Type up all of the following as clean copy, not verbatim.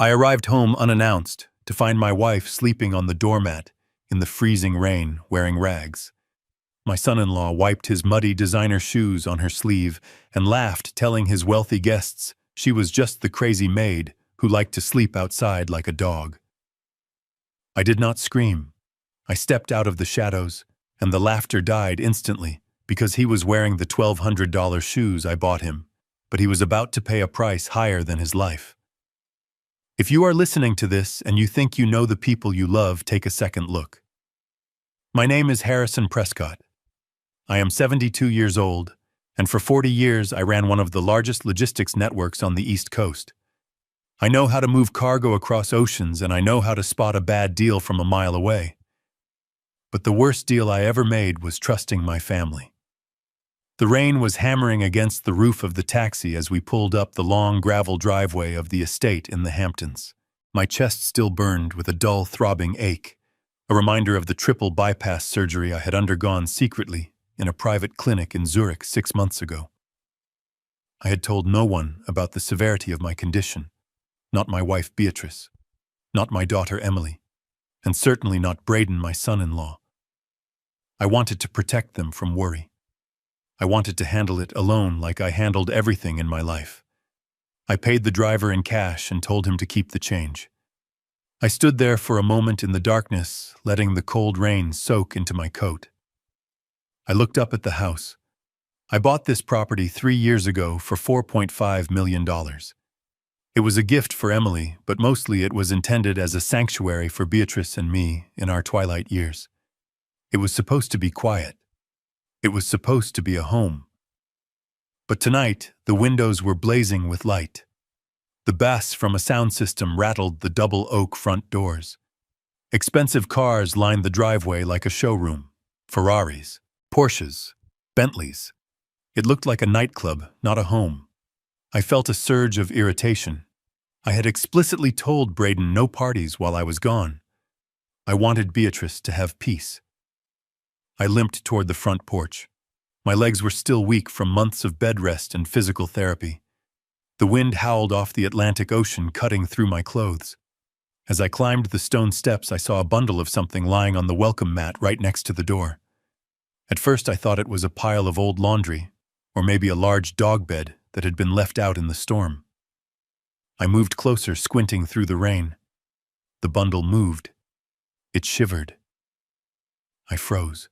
I arrived home unannounced to find my wife sleeping on the doormat in the freezing rain, wearing rags. My son-in-law wiped his muddy designer shoes on her sleeve and laughed, telling his wealthy guests she was just the crazy maid who liked to sleep outside like a dog. I did not scream. I stepped out of the shadows, and the laughter died instantly because he was wearing the $1,200 shoes I bought him, but he was about to pay a price higher than his life. If you are listening to this and you think you know the people you love, take a second look. My name is Harrison Prescott. I am 72 years old, and for 40 years I ran one of the largest logistics networks on the East Coast. I know how to move cargo across oceans, and I know how to spot a bad deal from a mile away. But the worst deal I ever made was trusting my family. The rain was hammering against the roof of the taxi as we pulled up the long gravel driveway of the estate in the Hamptons. My chest still burned with a dull, throbbing ache, a reminder of the triple bypass surgery I had undergone secretly in a private clinic in Zurich 6 months ago. I had told no one about the severity of my condition, not my wife Beatrice, not my daughter Emily, and certainly not Braden, my son-in-law. I wanted to protect them from worry. I wanted to handle it alone like I handled everything in my life. I paid the driver in cash and told him to keep the change. I stood there for a moment in the darkness, letting the cold rain soak into my coat. I looked up at the house. I bought this property 3 years ago for $4.5 million. It was a gift for Emily, but mostly it was intended as a sanctuary for Beatrice and me in our twilight years. It was supposed to be quiet. It was supposed to be a home. But tonight, the windows were blazing with light. The bass from a sound system rattled the double oak front doors. Expensive cars lined the driveway like a showroom. Ferraris, Porsches, Bentleys. It looked like a nightclub, not a home. I felt a surge of irritation. I had explicitly told Braden no parties while I was gone. I wanted Beatrice to have peace. I limped toward the front porch. My legs were still weak from months of bed rest and physical therapy. The wind howled off the Atlantic Ocean, cutting through my clothes. As I climbed the stone steps, I saw a bundle of something lying on the welcome mat right next to the door. At first I thought it was a pile of old laundry, or maybe a large dog bed that had been left out in the storm. I moved closer, squinting through the rain. The bundle moved. It shivered. I froze.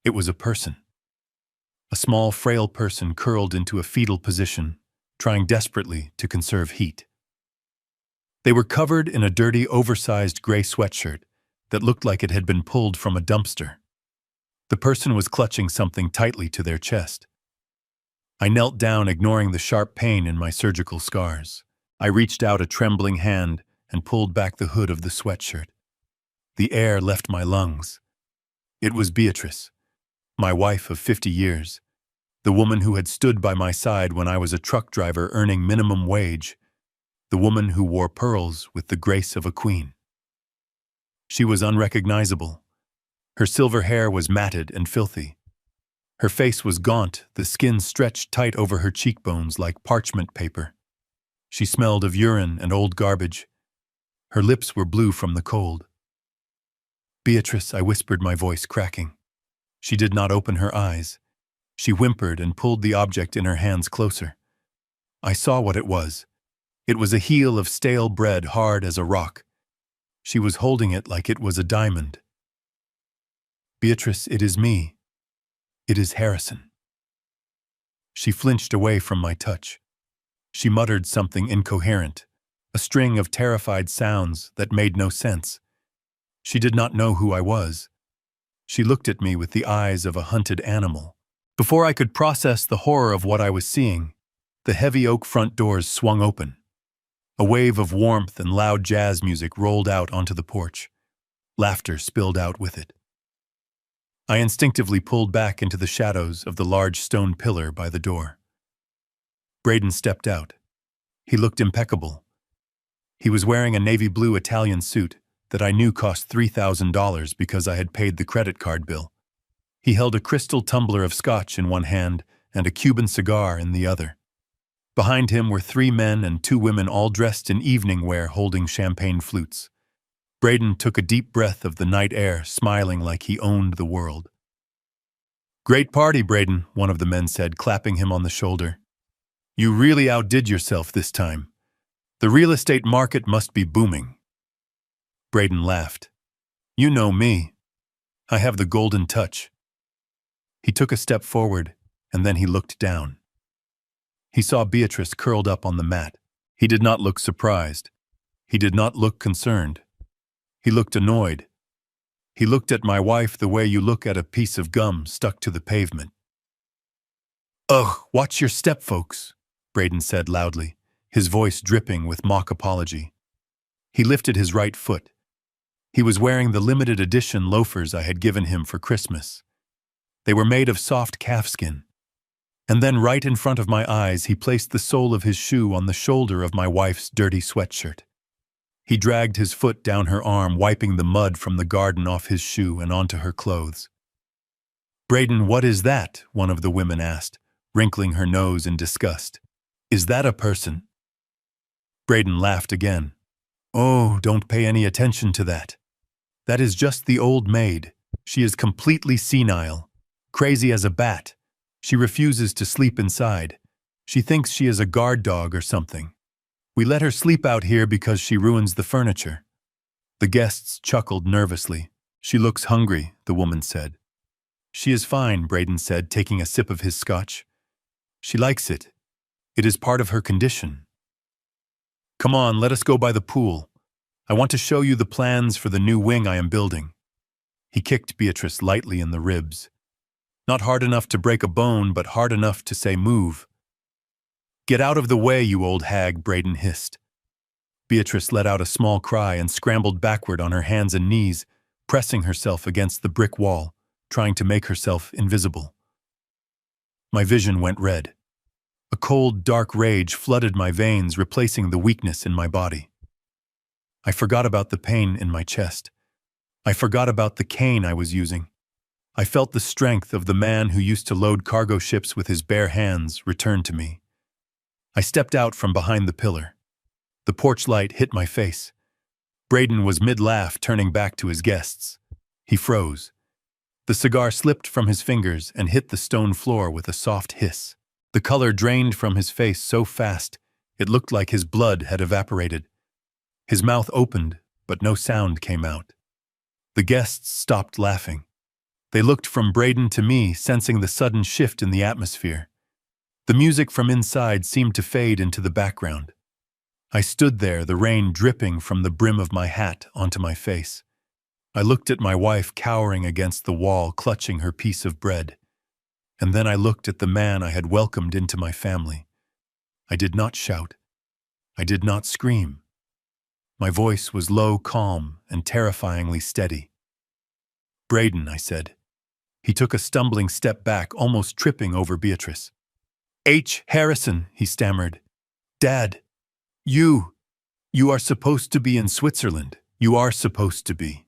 It was a person. A small, frail person curled into a fetal position, trying desperately to conserve heat. They were covered in a dirty, oversized gray sweatshirt that looked like it had been pulled from a dumpster. The person was clutching something tightly to their chest. I knelt down, ignoring the sharp pain in my surgical scars. I reached out a trembling hand and pulled back the hood of the sweatshirt. The air left my lungs. It was Beatrice, my wife of 50 years, the woman who had stood by my side when I was a truck driver earning minimum wage, the woman who wore pearls with the grace of a queen. She was unrecognizable. Her silver hair was matted and filthy. Her face was gaunt, the skin stretched tight over her cheekbones like parchment paper. She smelled of urine and old garbage. Her lips were blue from the cold. "Beatrice," I whispered, my voice cracking. She did not open her eyes. She whimpered and pulled the object in her hands closer. I saw what it was. It was a heel of stale bread, hard as a rock. She was holding it like it was a diamond. "Beatrice, it is me. It is Harrison." She flinched away from my touch. She muttered something incoherent, a string of terrified sounds that made no sense. She did not know who I was. She looked at me with the eyes of a hunted animal. Before I could process the horror of what I was seeing, the heavy oak front doors swung open. A wave of warmth and loud jazz music rolled out onto the porch. Laughter spilled out with it. I instinctively pulled back into the shadows of the large stone pillar by the door. Braden stepped out. He looked impeccable. He was wearing a navy blue Italian suit that I knew cost $3,000 because I had paid the credit card bill. He held a crystal tumbler of scotch in one hand and a Cuban cigar in the other. Behind him were 3 men and 2 women all dressed in evening wear holding champagne flutes. Braden took a deep breath of the night air, smiling like he owned the world. "Great party, Braden," one of the men said, clapping him on the shoulder. "You really outdid yourself this time. The real estate market must be booming." Braden laughed. "You know me. I have the golden touch." He took a step forward, and then he looked down. He saw Beatrice curled up on the mat. He did not look surprised. He did not look concerned. He looked annoyed. He looked at my wife the way you look at a piece of gum stuck to the pavement. "Ugh, watch your step, folks," Braden said loudly, his voice dripping with mock apology. He lifted his right foot. He was wearing the limited edition loafers I had given him for Christmas. They were made of soft calfskin. And then right in front of my eyes, he placed the sole of his shoe on the shoulder of my wife's dirty sweatshirt. He dragged his foot down her arm, wiping the mud from the garden off his shoe and onto her clothes. "Braden, what is that?" one of the women asked, wrinkling her nose in disgust. "Is that a person?" Braden laughed again. "Oh, don't pay any attention to that. That is just the old maid. She is completely senile, crazy as a bat. She refuses to sleep inside. She thinks she is a guard dog or something. We let her sleep out here because she ruins the furniture." The guests chuckled nervously. "She looks hungry," the woman said. "She is fine," Braden said, taking a sip of his scotch. "She likes it. It is part of her condition. Come on, let us go by the pool. I want to show you the plans for the new wing I am building." He kicked Beatrice lightly in the ribs. Not hard enough to break a bone, but hard enough to say move. "Get out of the way, you old hag," Braden hissed. Beatrice let out a small cry and scrambled backward on her hands and knees, pressing herself against the brick wall, trying to make herself invisible. My vision went red. A cold, dark rage flooded my veins, replacing the weakness in my body. I forgot about the pain in my chest. I forgot about the cane I was using. I felt the strength of the man who used to load cargo ships with his bare hands return to me. I stepped out from behind the pillar. The porch light hit my face. Braden was mid-laugh, turning back to his guests. He froze. The cigar slipped from his fingers and hit the stone floor with a soft hiss. The color drained from his face so fast, it looked like his blood had evaporated. His mouth opened, but no sound came out. The guests stopped laughing. They looked from Braden to me, sensing the sudden shift in the atmosphere. The music from inside seemed to fade into the background. I stood there, the rain dripping from the brim of my hat onto my face. I looked at my wife cowering against the wall, clutching her piece of bread. And then I looked at the man I had welcomed into my family. I did not shout. I did not scream. My voice was low, calm, and terrifyingly steady. "Braden," I said. He took a stumbling step back, almost tripping over Beatrice. "H. Harrison," he stammered. "Dad, you are supposed to be in Switzerland. You are supposed to be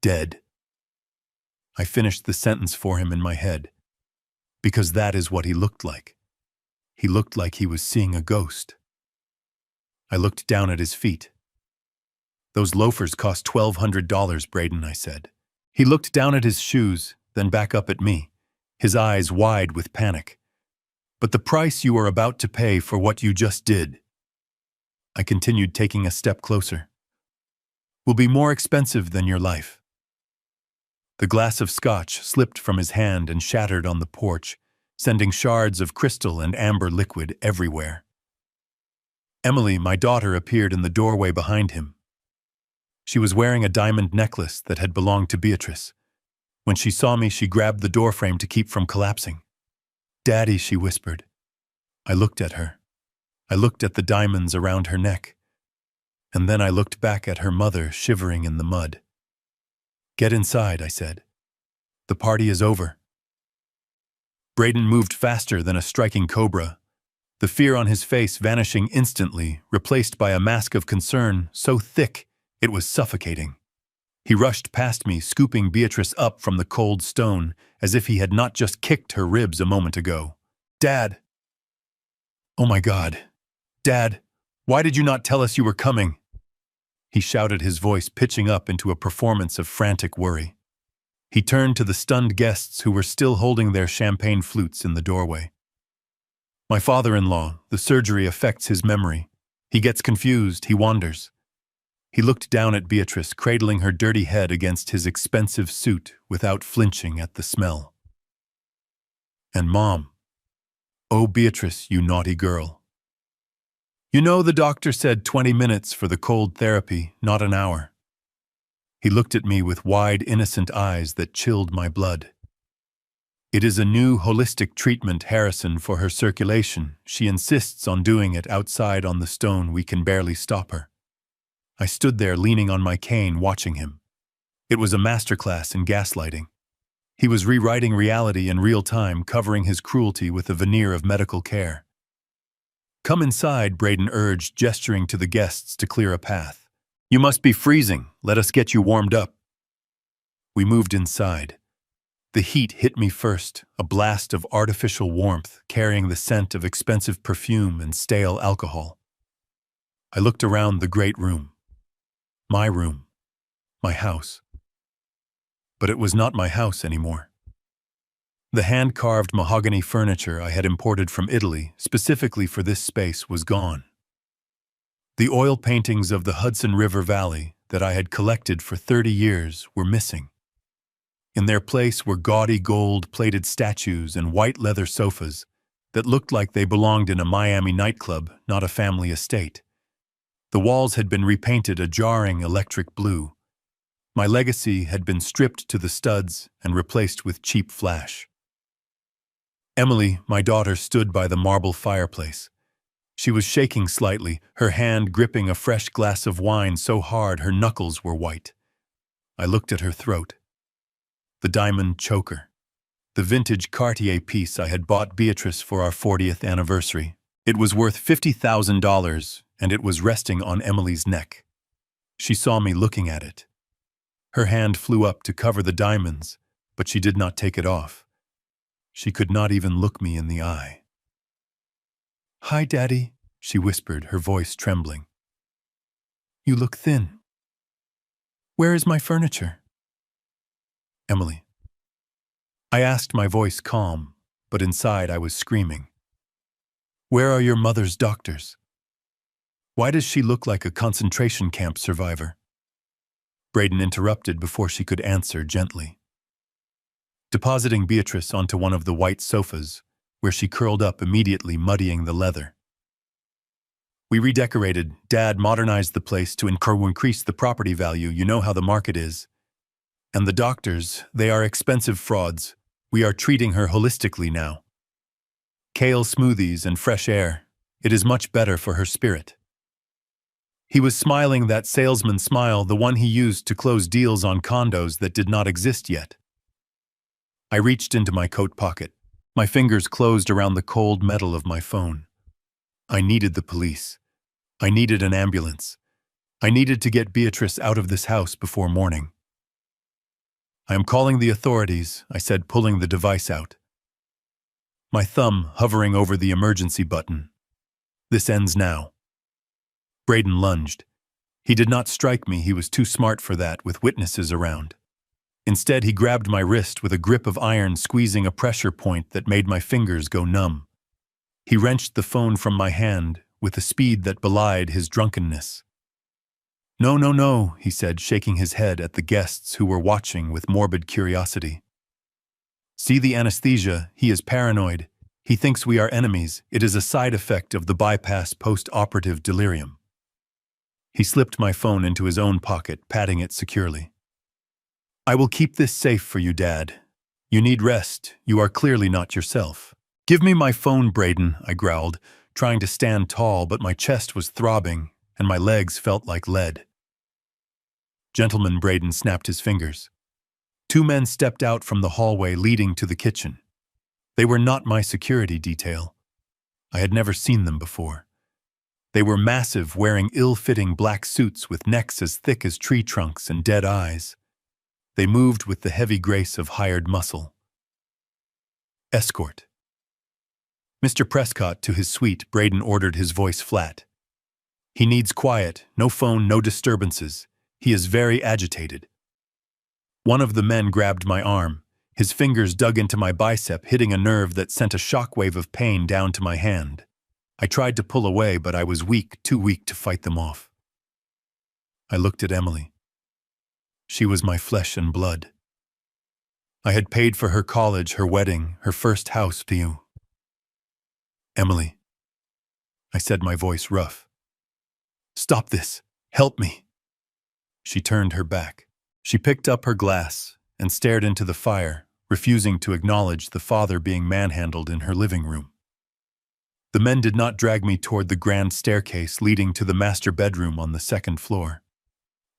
dead." I finished the sentence for him in my head, because that is what he looked like. He looked like he was seeing a ghost. I looked down at his feet. "Those loafers cost $1,200, Braden," I said. He looked down at his shoes, then back up at me, his eyes wide with panic. "But the price you are about to pay for what you just did," I continued, taking a step closer, "will be more expensive than your life." The glass of scotch slipped from his hand and shattered on the porch, sending shards of crystal and amber liquid everywhere. Emily, my daughter, appeared in the doorway behind him. She was wearing a diamond necklace that had belonged to Beatrice. When she saw me, she grabbed the doorframe to keep from collapsing. "Daddy," she whispered. I looked at her. I looked at the diamonds around her neck. And then I looked back at her mother shivering in the mud. "Get inside," I said. "The party is over." Braden moved faster than a striking cobra, the fear on his face vanishing instantly, replaced by a mask of concern so thick it was suffocating. He rushed past me, scooping Beatrice up from the cold stone, as if he had not just kicked her ribs a moment ago. "Dad!" Oh my God. Dad, why did you not tell us you were coming? He shouted, his voice pitching up into a performance of frantic worry. He turned to the stunned guests who were still holding their champagne flutes in the doorway. My father-in-law, the surgery affects his memory. He gets confused, he wanders. He looked down at Beatrice, cradling her dirty head against his expensive suit without flinching at the smell. And Mom, oh Beatrice, you naughty girl. You know the doctor said 20 minutes for the cold therapy, not an hour. He looked at me with wide, innocent eyes that chilled my blood. It is a new holistic treatment, Harrison, for her circulation. She insists on doing it outside on the stone. We can barely stop her. I stood there leaning on my cane watching him. It was a masterclass in gaslighting. He was rewriting reality in real time, covering his cruelty with a veneer of medical care. Come inside, Braden urged, gesturing to the guests to clear a path. You must be freezing. Let us get you warmed up. We moved inside. The heat hit me first, a blast of artificial warmth carrying the scent of expensive perfume and stale alcohol. I looked around the great room. My room. My house. But it was not my house anymore. The hand-carved mahogany furniture I had imported from Italy specifically for this space was gone. The oil paintings of the Hudson River Valley that I had collected for 30 years were missing. In their place were gaudy gold-plated statues and white leather sofas that looked like they belonged in a Miami nightclub, not a family estate. The walls had been repainted a jarring electric blue. My legacy had been stripped to the studs and replaced with cheap flash. Emily, my daughter, stood by the marble fireplace. She was shaking slightly, her hand gripping a fresh glass of wine so hard her knuckles were white. I looked at her throat. The diamond choker. The vintage Cartier piece I had bought Beatrice for our 40th anniversary. It was worth $50,000, and it was resting on Emily's neck. She saw me looking at it. Her hand flew up to cover the diamonds, but she did not take it off. She could not even look me in the eye. "Hi, Daddy," she whispered, her voice trembling. "You look thin. Where is my furniture?" Emily. I asked, my voice calm, but inside I was screaming. "Where are your mother's doctors? Why does she look like a concentration camp survivor?" Braden interrupted before she could answer gently, depositing Beatrice onto one of the white sofas, where she curled up immediately, muddying the leather. "We redecorated. Dad modernized the place to increase the property value. You know how the market is. And the doctors, they are expensive frauds. We are treating her holistically now. Kale smoothies and fresh air. It is much better for her spirit." He was smiling that salesman smile, the one he used to close deals on condos that did not exist yet. I reached into my coat pocket. My fingers closed around the cold metal of my phone. I needed the police. I needed an ambulance. I needed to get Beatrice out of this house before morning. "I am calling the authorities," I said, pulling the device out. My thumb hovering over the emergency button. "This ends now." Braden lunged. He did not strike me, he was too smart for that, with witnesses around. Instead, he grabbed my wrist with a grip of iron, squeezing a pressure point that made my fingers go numb. He wrenched the phone from my hand with a speed that belied his drunkenness. "No, no, no," he said, shaking his head at the guests who were watching with morbid curiosity. "See the anesthesia, he is paranoid. He thinks we are enemies. It is a side effect of the bypass post-operative delirium." He slipped my phone into his own pocket, patting it securely. "I will keep this safe for you, Dad. You need rest. You are clearly not yourself." "Give me my phone, Braden," I growled, trying to stand tall, but my chest was throbbing and my legs felt like lead. "Gentlemen," Braden snapped his fingers. Two men stepped out from the hallway leading to the kitchen. They were not my security detail. I had never seen them before. They were massive, wearing ill-fitting black suits with necks as thick as tree trunks and dead eyes. They moved with the heavy grace of hired muscle. "Escort." Mr. Prescott to his suite, Braden ordered, his voice flat. He needs quiet, no phone, no disturbances. He is very agitated. One of the men grabbed my arm. His fingers dug into my bicep, hitting a nerve that sent a shockwave of pain down to my hand. I tried to pull away, but I was weak, too weak to fight them off. I looked at Emily. She was my flesh and blood. I had paid for her college, her wedding, her first house to you. Emily, I said, my voice rough. Stop this. Help me. She turned her back. She picked up her glass and stared into the fire, refusing to acknowledge the father being manhandled in her living room. The men did not drag me toward the grand staircase leading to the master bedroom on the second floor.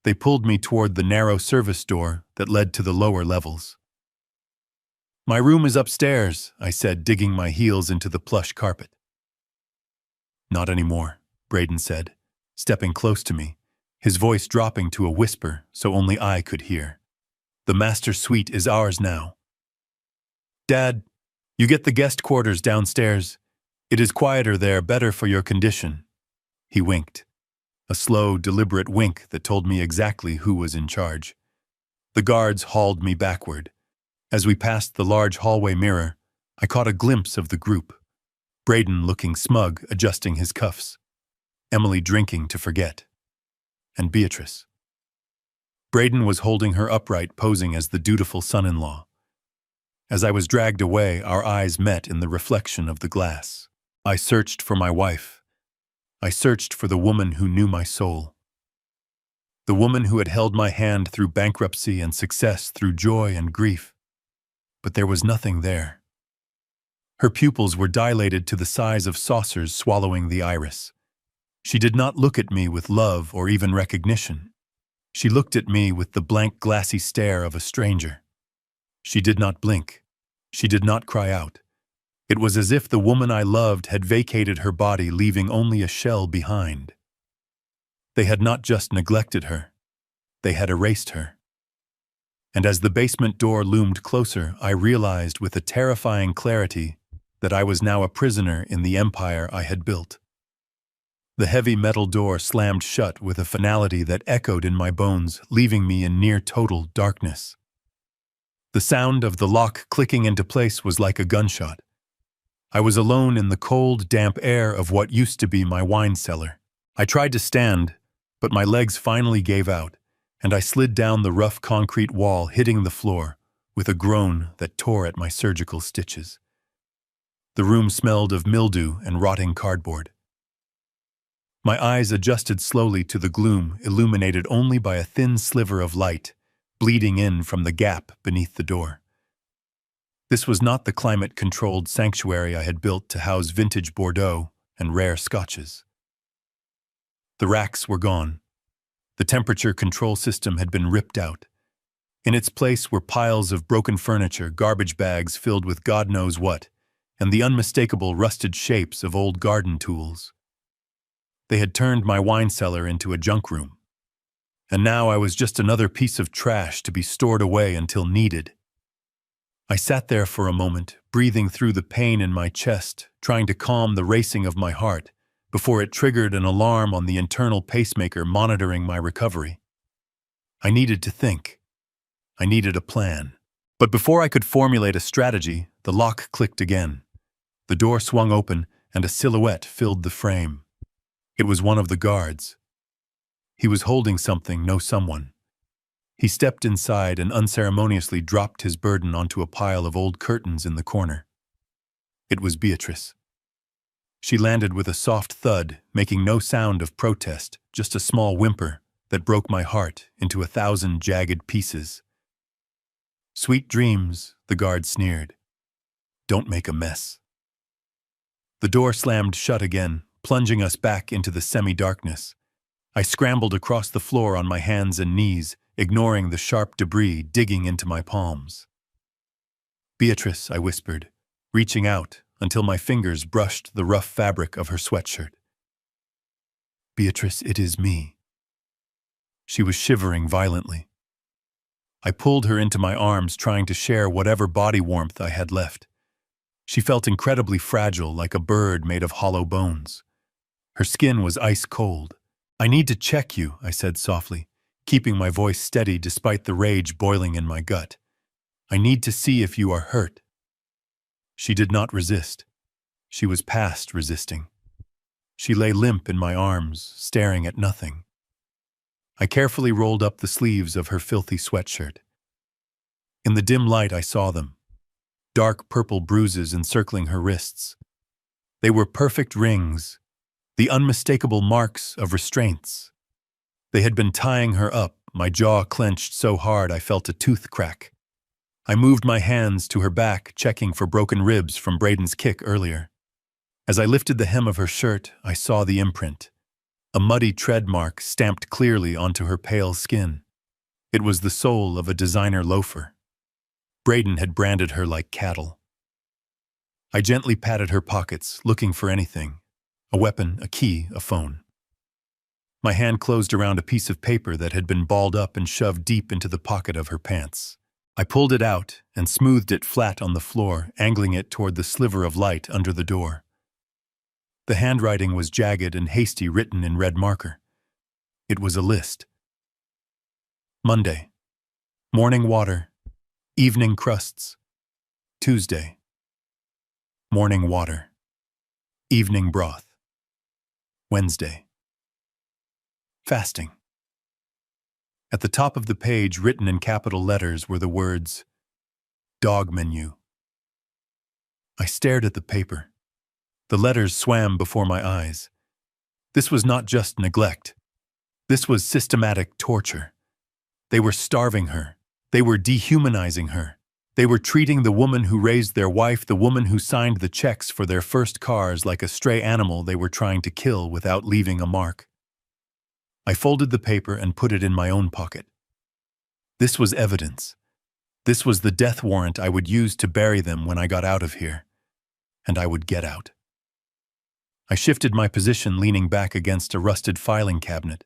They pulled me toward the narrow service door that led to the lower levels. My room is upstairs, I said, digging my heels into the plush carpet. Not anymore, Braden said, stepping close to me, his voice dropping to a whisper so only I could hear. The master suite is ours now. Dad, you get the guest quarters downstairs. It is quieter there, better for your condition. He winked. A slow, deliberate wink that told me exactly who was in charge. The guards hauled me backward. As we passed the large hallway mirror, I caught a glimpse of the group. Braden looking smug, adjusting his cuffs. Emily drinking to forget. And Beatrice. Braden was holding her upright, posing as the dutiful son-in-law. As I was dragged away, our eyes met in the reflection of the glass. I searched for my wife. I searched for the woman who knew my soul. The woman who had held my hand through bankruptcy and success, through joy and grief. But there was nothing there. Her pupils were dilated to the size of saucers swallowing the iris. She did not look at me with love or even recognition. She looked at me with the blank, glassy stare of a stranger. She did not blink. She did not cry out. It was as if the woman I loved had vacated her body, leaving only a shell behind. They had not just neglected her. They had erased her. And as the basement door loomed closer, I realized with a terrifying clarity that I was now a prisoner in the empire I had built. The heavy metal door slammed shut with a finality that echoed in my bones, leaving me in near total darkness. The sound of the lock clicking into place was like a gunshot. I was alone in the cold, damp air of what used to be my wine cellar. I tried to stand, but my legs finally gave out, and I slid down the rough concrete wall, hitting the floor with a groan that tore at my surgical stitches. The room smelled of mildew and rotting cardboard. My eyes adjusted slowly to the gloom, illuminated only by a thin sliver of light, bleeding in from the gap beneath the door. This was not the climate-controlled sanctuary I had built to house vintage Bordeaux and rare scotches. The racks were gone. The temperature control system had been ripped out. In its place were piles of broken furniture, garbage bags filled with God knows what, and the unmistakable rusted shapes of old garden tools. They had turned my wine cellar into a junk room. And now I was just another piece of trash to be stored away until needed. I sat there for a moment, breathing through the pain in my chest, trying to calm the racing of my heart, before it triggered an alarm on the internal pacemaker monitoring my recovery. I needed to think. I needed a plan. But before I could formulate a strategy, the lock clicked again. The door swung open, and a silhouette filled the frame. It was one of the guards. He was holding something, no someone. He stepped inside and unceremoniously dropped his burden onto a pile of old curtains in the corner. It was Beatrice. She landed with a soft thud, making no sound of protest, just a small whimper that broke my heart into 1,000 jagged pieces. "Sweet dreams," the guard sneered. "Don't make a mess." The door slammed shut again, plunging us back into the semi-darkness. I scrambled across the floor on my hands and knees, ignoring the sharp debris digging into my palms. "Beatrice," I whispered, reaching out until my fingers brushed the rough fabric of her sweatshirt. "Beatrice, it is me." She was shivering violently. I pulled her into my arms, trying to share whatever body warmth I had left. She felt incredibly fragile, like a bird made of hollow bones. Her skin was ice cold. "I need to check you," I said softly, keeping my voice steady despite the rage boiling in my gut. "I need to see if you are hurt." She did not resist. She was past resisting. She lay limp in my arms, staring at nothing. I carefully rolled up the sleeves of her filthy sweatshirt. In the dim light I saw them, dark purple bruises encircling her wrists. They were perfect rings, the unmistakable marks of restraints. They had been tying her up, my jaw clenched so hard I felt a tooth crack. I moved my hands to her back, checking for broken ribs from Braden's kick earlier. As I lifted the hem of her shirt, I saw the imprint, a muddy tread mark stamped clearly onto her pale skin. It was the sole of a designer loafer. Braden had branded her like cattle. I gently patted her pockets, looking for anything. A weapon, a key, a phone. My hand closed around a piece of paper that had been balled up and shoved deep into the pocket of her pants. I pulled it out and smoothed it flat on the floor, angling it toward the sliver of light under the door. The handwriting was jagged and hasty, written in red marker. It was a list. Monday, morning water, evening crusts. Tuesday, morning water, evening broth. Wednesday, fasting. At the top of the page, written in capital letters, were the words, "Dog menu." I stared at the paper. The letters swam before my eyes. This was not just neglect. This was systematic torture. They were starving her. They were dehumanizing her. They were treating the woman who raised their wife, the woman who signed the checks for their first cars, like a stray animal they were trying to kill without leaving a mark. I folded the paper and put it in my own pocket. This was evidence. This was the death warrant I would use to bury them when I got out of here. And I would get out. I shifted my position, leaning back against a rusted filing cabinet.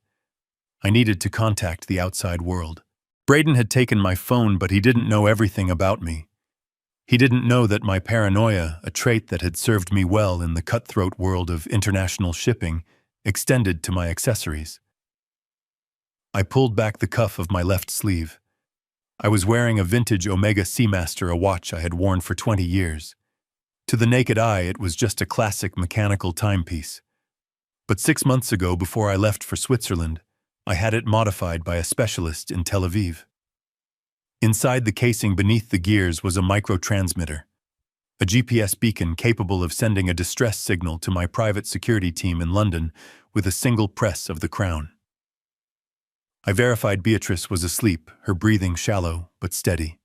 I needed to contact the outside world. Braden had taken my phone, but he didn't know everything about me. He didn't know that my paranoia, a trait that had served me well in the cutthroat world of international shipping, extended to my accessories. I pulled back the cuff of my left sleeve. I was wearing a vintage Omega Seamaster, a watch I had worn for 20 years. To the naked eye, it was just a classic mechanical timepiece. But 6 months ago, before I left for Switzerland, I had it modified by a specialist in Tel Aviv. Inside the casing beneath the gears was a microtransmitter, a GPS beacon capable of sending a distress signal to my private security team in London with a single press of the crown. I verified Beatrice was asleep, her breathing shallow but steady.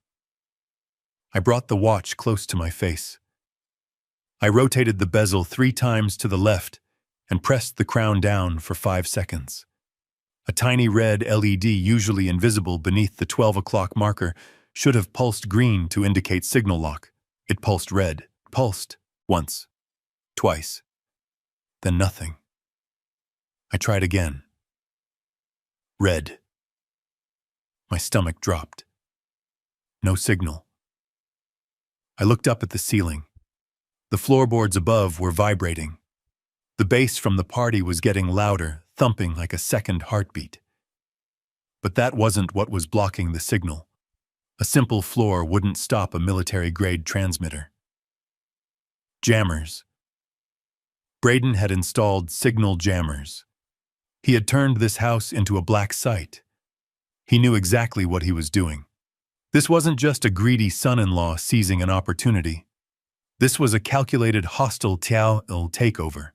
I brought the watch close to my face. I rotated the bezel 3 times to the left and pressed the crown down for 5 seconds. A tiny red LED, usually invisible beneath the 12 o'clock marker, should have pulsed green to indicate signal lock. It pulsed red. Pulsed once, twice, then nothing. I tried again. Red. My stomach dropped. No signal. I looked up at the ceiling. The floorboards above were vibrating. The bass from the party was getting louder, thumping like a second heartbeat. But that wasn't what was blocking the signal. A simple floor wouldn't stop a military-grade transmitter. Jammers. Braden had installed signal jammers. He had turned this house into a black site. He knew exactly what he was doing. This wasn't just a greedy son-in-law seizing an opportunity. This was a calculated hostile takeover.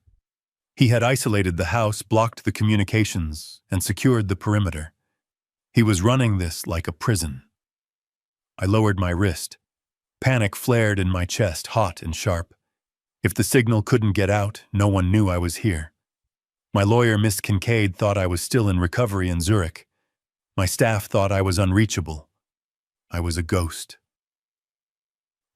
He had isolated the house, blocked the communications, and secured the perimeter. He was running this like a prison. I lowered my wrist. Panic flared in my chest, hot and sharp. If the signal couldn't get out, no one knew I was here. My lawyer, Miss Kincaid, thought I was still in recovery in Zurich. My staff thought I was unreachable. I was a ghost.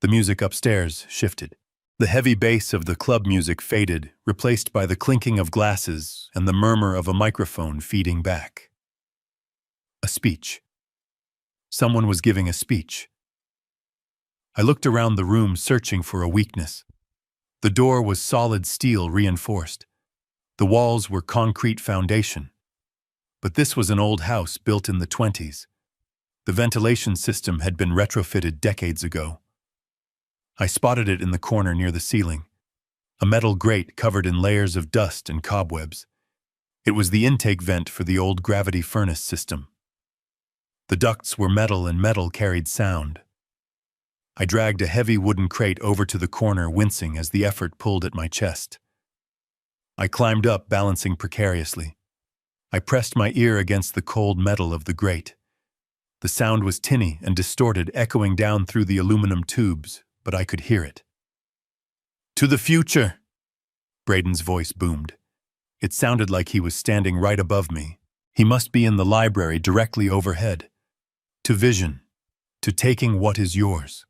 The music upstairs shifted. The heavy bass of the club music faded, replaced by the clinking of glasses and the murmur of a microphone feeding back. A speech. Someone was giving a speech. I looked around the room searching for a weakness. The door was solid steel reinforced. The walls were concrete foundation. But this was an old house built in the 20s. The ventilation system had been retrofitted decades ago. I spotted it in the corner near the ceiling, a metal grate covered in layers of dust and cobwebs. It was the intake vent for the old gravity furnace system. The ducts were metal and metal carried sound. I dragged a heavy wooden crate over to the corner, wincing as the effort pulled at my chest. I climbed up, balancing precariously. I pressed my ear against the cold metal of the grate. The sound was tinny and distorted, echoing down through the aluminum tubes, but I could hear it. "To the future!" Braden's voice boomed. It sounded like he was standing right above me. He must be in the library directly overhead. "To vision. To taking what is yours."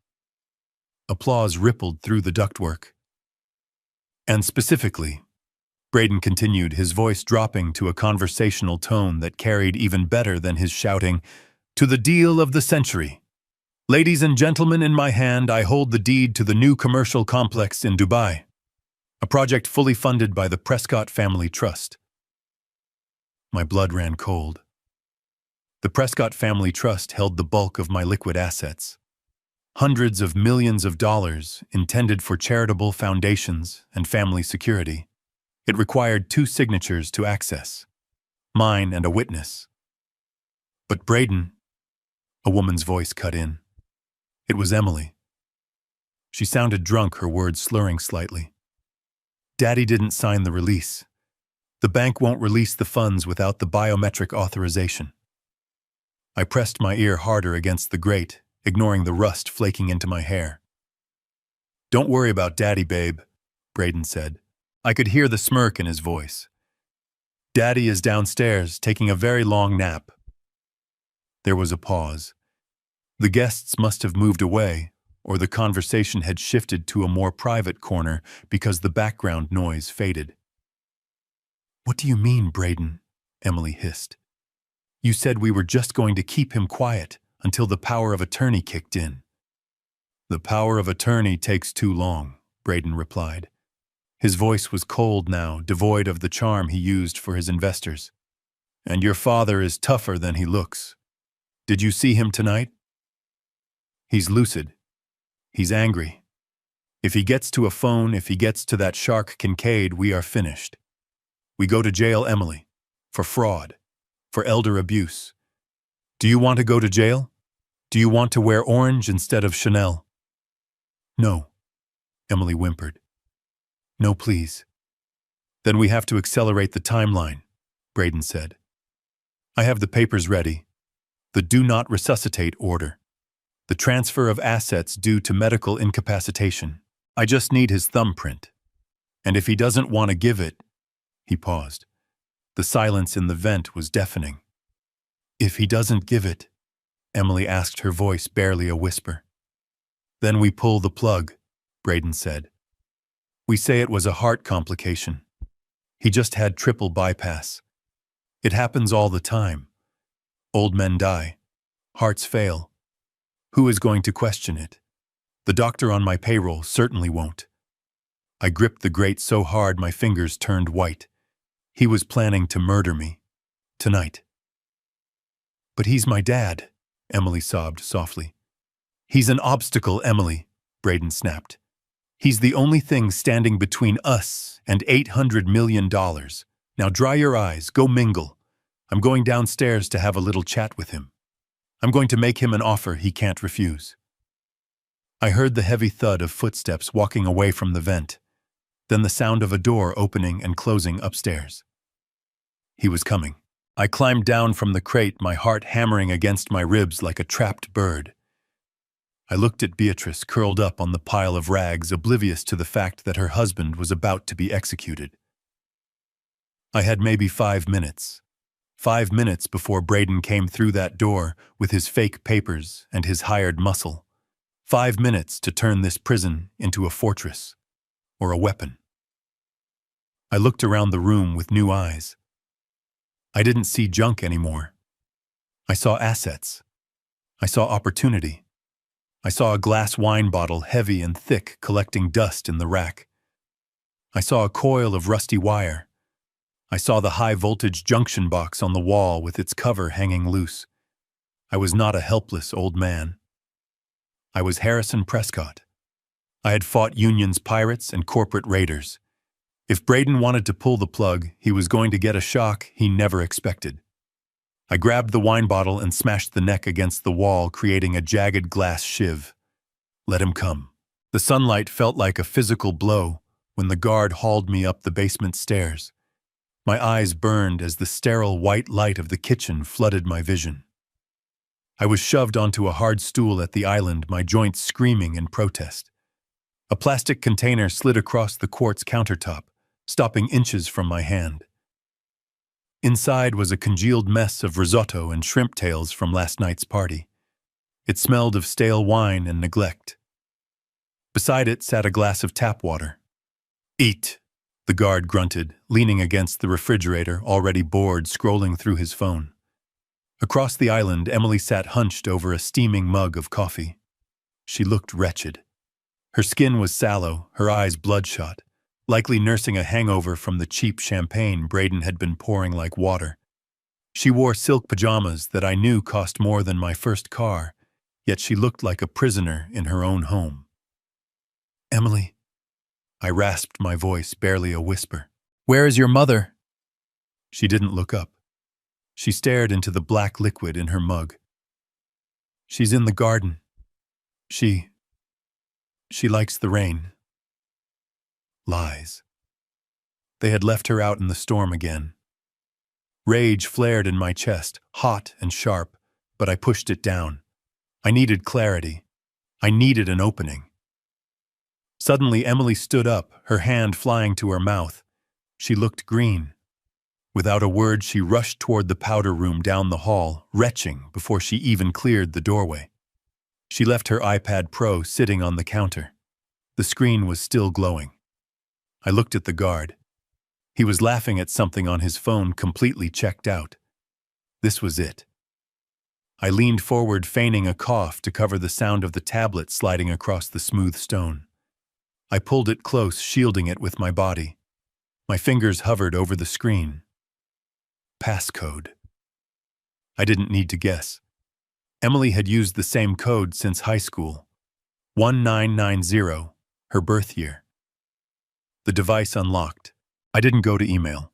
Applause rippled through the ductwork. "And specifically," Braden continued, his voice dropping to a conversational tone that carried even better than his shouting, "to the deal of the century. Ladies and gentlemen, in my hand I hold the deed to the new commercial complex in Dubai, a project fully funded by the Prescott Family Trust." My blood ran cold. The Prescott Family Trust held the bulk of my liquid assets. Hundreds of millions of dollars intended for charitable foundations and family security. It required 2 signatures to access, mine and a witness. "But Braden," a woman's voice cut in. It was Emily. She sounded drunk, her words slurring slightly. "Daddy didn't sign the release. The bank won't release the funds without the biometric authorization." I pressed my ear harder against the grate, ignoring the rust flaking into my hair. "Don't worry about Daddy, babe," Braden said. I could hear the smirk in his voice. "Daddy is downstairs, taking a very long nap." There was a pause. The guests must have moved away, or the conversation had shifted to a more private corner because the background noise faded. "What do you mean, Braden?" Emily hissed. "You said we were just going to keep him quiet until the power of attorney kicked in." "The power of attorney takes too long," Braden replied. His voice was cold now, devoid of the charm he used for his investors. "And your father is tougher than he looks. Did you see him tonight? He's lucid. He's angry. If he gets to a phone, if he gets to that shark Kincaid, we are finished. We go to jail, Emily, for fraud, for elder abuse. Do you want to go to jail? Do you want to wear orange instead of Chanel?" "No," Emily whimpered. "No, please." "Then we have to accelerate the timeline," Braden said. "I have the papers ready. The do not resuscitate order. The transfer of assets due to medical incapacitation. I just need his thumbprint. And if he doesn't want to give it..." He paused. The silence in the vent was deafening. "If he doesn't give it," Emily asked, her voice barely a whisper. "Then we pull the plug," Braden said. "We say it was a heart complication. He just had triple bypass. It happens all the time. Old men die. Hearts fail. Who is going to question it? The doctor on my payroll certainly won't." I gripped the grate so hard my fingers turned white. He was planning to murder me. Tonight. "But he's my dad," Emily sobbed softly. "He's an obstacle, Emily," Braden snapped. "He's the only thing standing between us and $800 million. Now dry your eyes, go mingle. I'm going downstairs to have a little chat with him. I'm going to make him an offer he can't refuse." I heard the heavy thud of footsteps walking away from the vent, then the sound of a door opening and closing upstairs. He was coming. I climbed down from the crate, my heart hammering against my ribs like a trapped bird. I looked at Beatrice curled up on the pile of rags, oblivious to the fact that her husband was about to be executed. I had maybe 5 minutes. 5 minutes before Braden came through that door with his fake papers and his hired muscle. 5 minutes to turn this prison into a fortress or a weapon. I looked around the room with new eyes. I didn't see junk anymore. I saw assets. I saw opportunity. I saw a glass wine bottle heavy and thick collecting dust in the rack. I saw a coil of rusty wire. I saw the high-voltage junction box on the wall with its cover hanging loose. I was not a helpless old man. I was Harrison Prescott. I had fought Union's pirates and corporate raiders. If Braden wanted to pull the plug, he was going to get a shock he never expected. I grabbed the wine bottle and smashed the neck against the wall, creating a jagged glass shiv. Let him come. The sunlight felt like a physical blow when the guard hauled me up the basement stairs. My eyes burned as the sterile white light of the kitchen flooded my vision. I was shoved onto a hard stool at the island, my joints screaming in protest. A plastic container slid across the quartz countertop, stopping inches from my hand. Inside was a congealed mess of risotto and shrimp tails from last night's party. It smelled of stale wine and neglect. Beside it sat a glass of tap water. "Eat," the guard grunted, leaning against the refrigerator, already bored, scrolling through his phone. Across the island, Emily sat hunched over a steaming mug of coffee. She looked wretched. Her skin was sallow, her eyes bloodshot, likely nursing a hangover from the cheap champagne Braden had been pouring like water. She wore silk pajamas that I knew cost more than my first car, yet she looked like a prisoner in her own home. "Emily," I rasped my voice, barely a whisper. "Where is your mother?" She didn't look up. She stared into the black liquid in her mug. "She's in the garden. She likes the rain." Lies. They had left her out in the storm again. Rage flared in my chest, hot and sharp, but I pushed it down. I needed clarity. I needed an opening. Suddenly, Emily stood up, her hand flying to her mouth. She looked green. Without a word, she rushed toward the powder room down the hall, retching before she even cleared the doorway. She left her iPad Pro sitting on the counter. The screen was still glowing. I looked at the guard. He was laughing at something on his phone, completely checked out. This was it. I leaned forward, feigning a cough to cover the sound of the tablet sliding across the smooth stone. I pulled it close, shielding it with my body. My fingers hovered over the screen. Passcode. I didn't need to guess. Emily had used the same code since high school. 1990, her birth year. The device unlocked. I didn't go to email.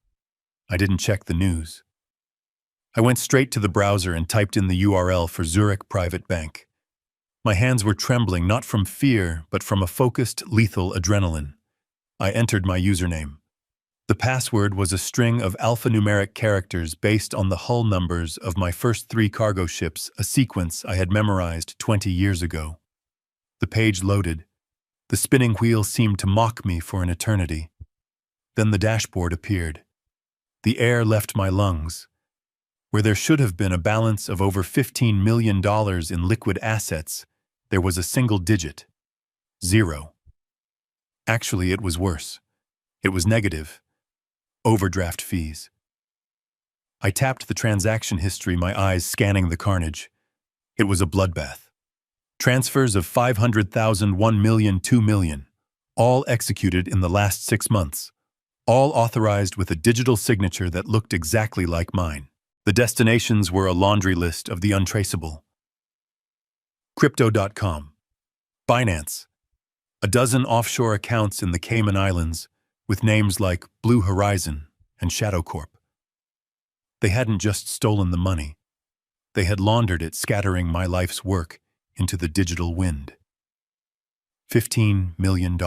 I didn't check the news. I went straight to the browser and typed in the URL for Zurich Private Bank. My hands were trembling, not from fear, but from a focused, lethal adrenaline. I entered my username. The password was a string of alphanumeric characters based on the hull numbers of my first 3 cargo ships, a sequence I had memorized 20 years ago. The page loaded. The spinning wheel seemed to mock me for an eternity. Then the dashboard appeared. The air left my lungs. Where there should have been a balance of over $15 million in liquid assets, there was a single digit. 0. Actually, it was worse. It was negative. Overdraft fees. I tapped the transaction history, my eyes scanning the carnage. It was a bloodbath. Transfers of $500,000, $1 million, $2 million, all executed in the last 6 months, all authorized with a digital signature that looked exactly like mine. The destinations were a laundry list of the untraceable. Crypto.com, Binance, a dozen offshore accounts in the Cayman Islands with names like Blue Horizon and Shadow Corp. They hadn't just stolen the money. They had laundered it, scattering my life's work into the digital wind. $15 million.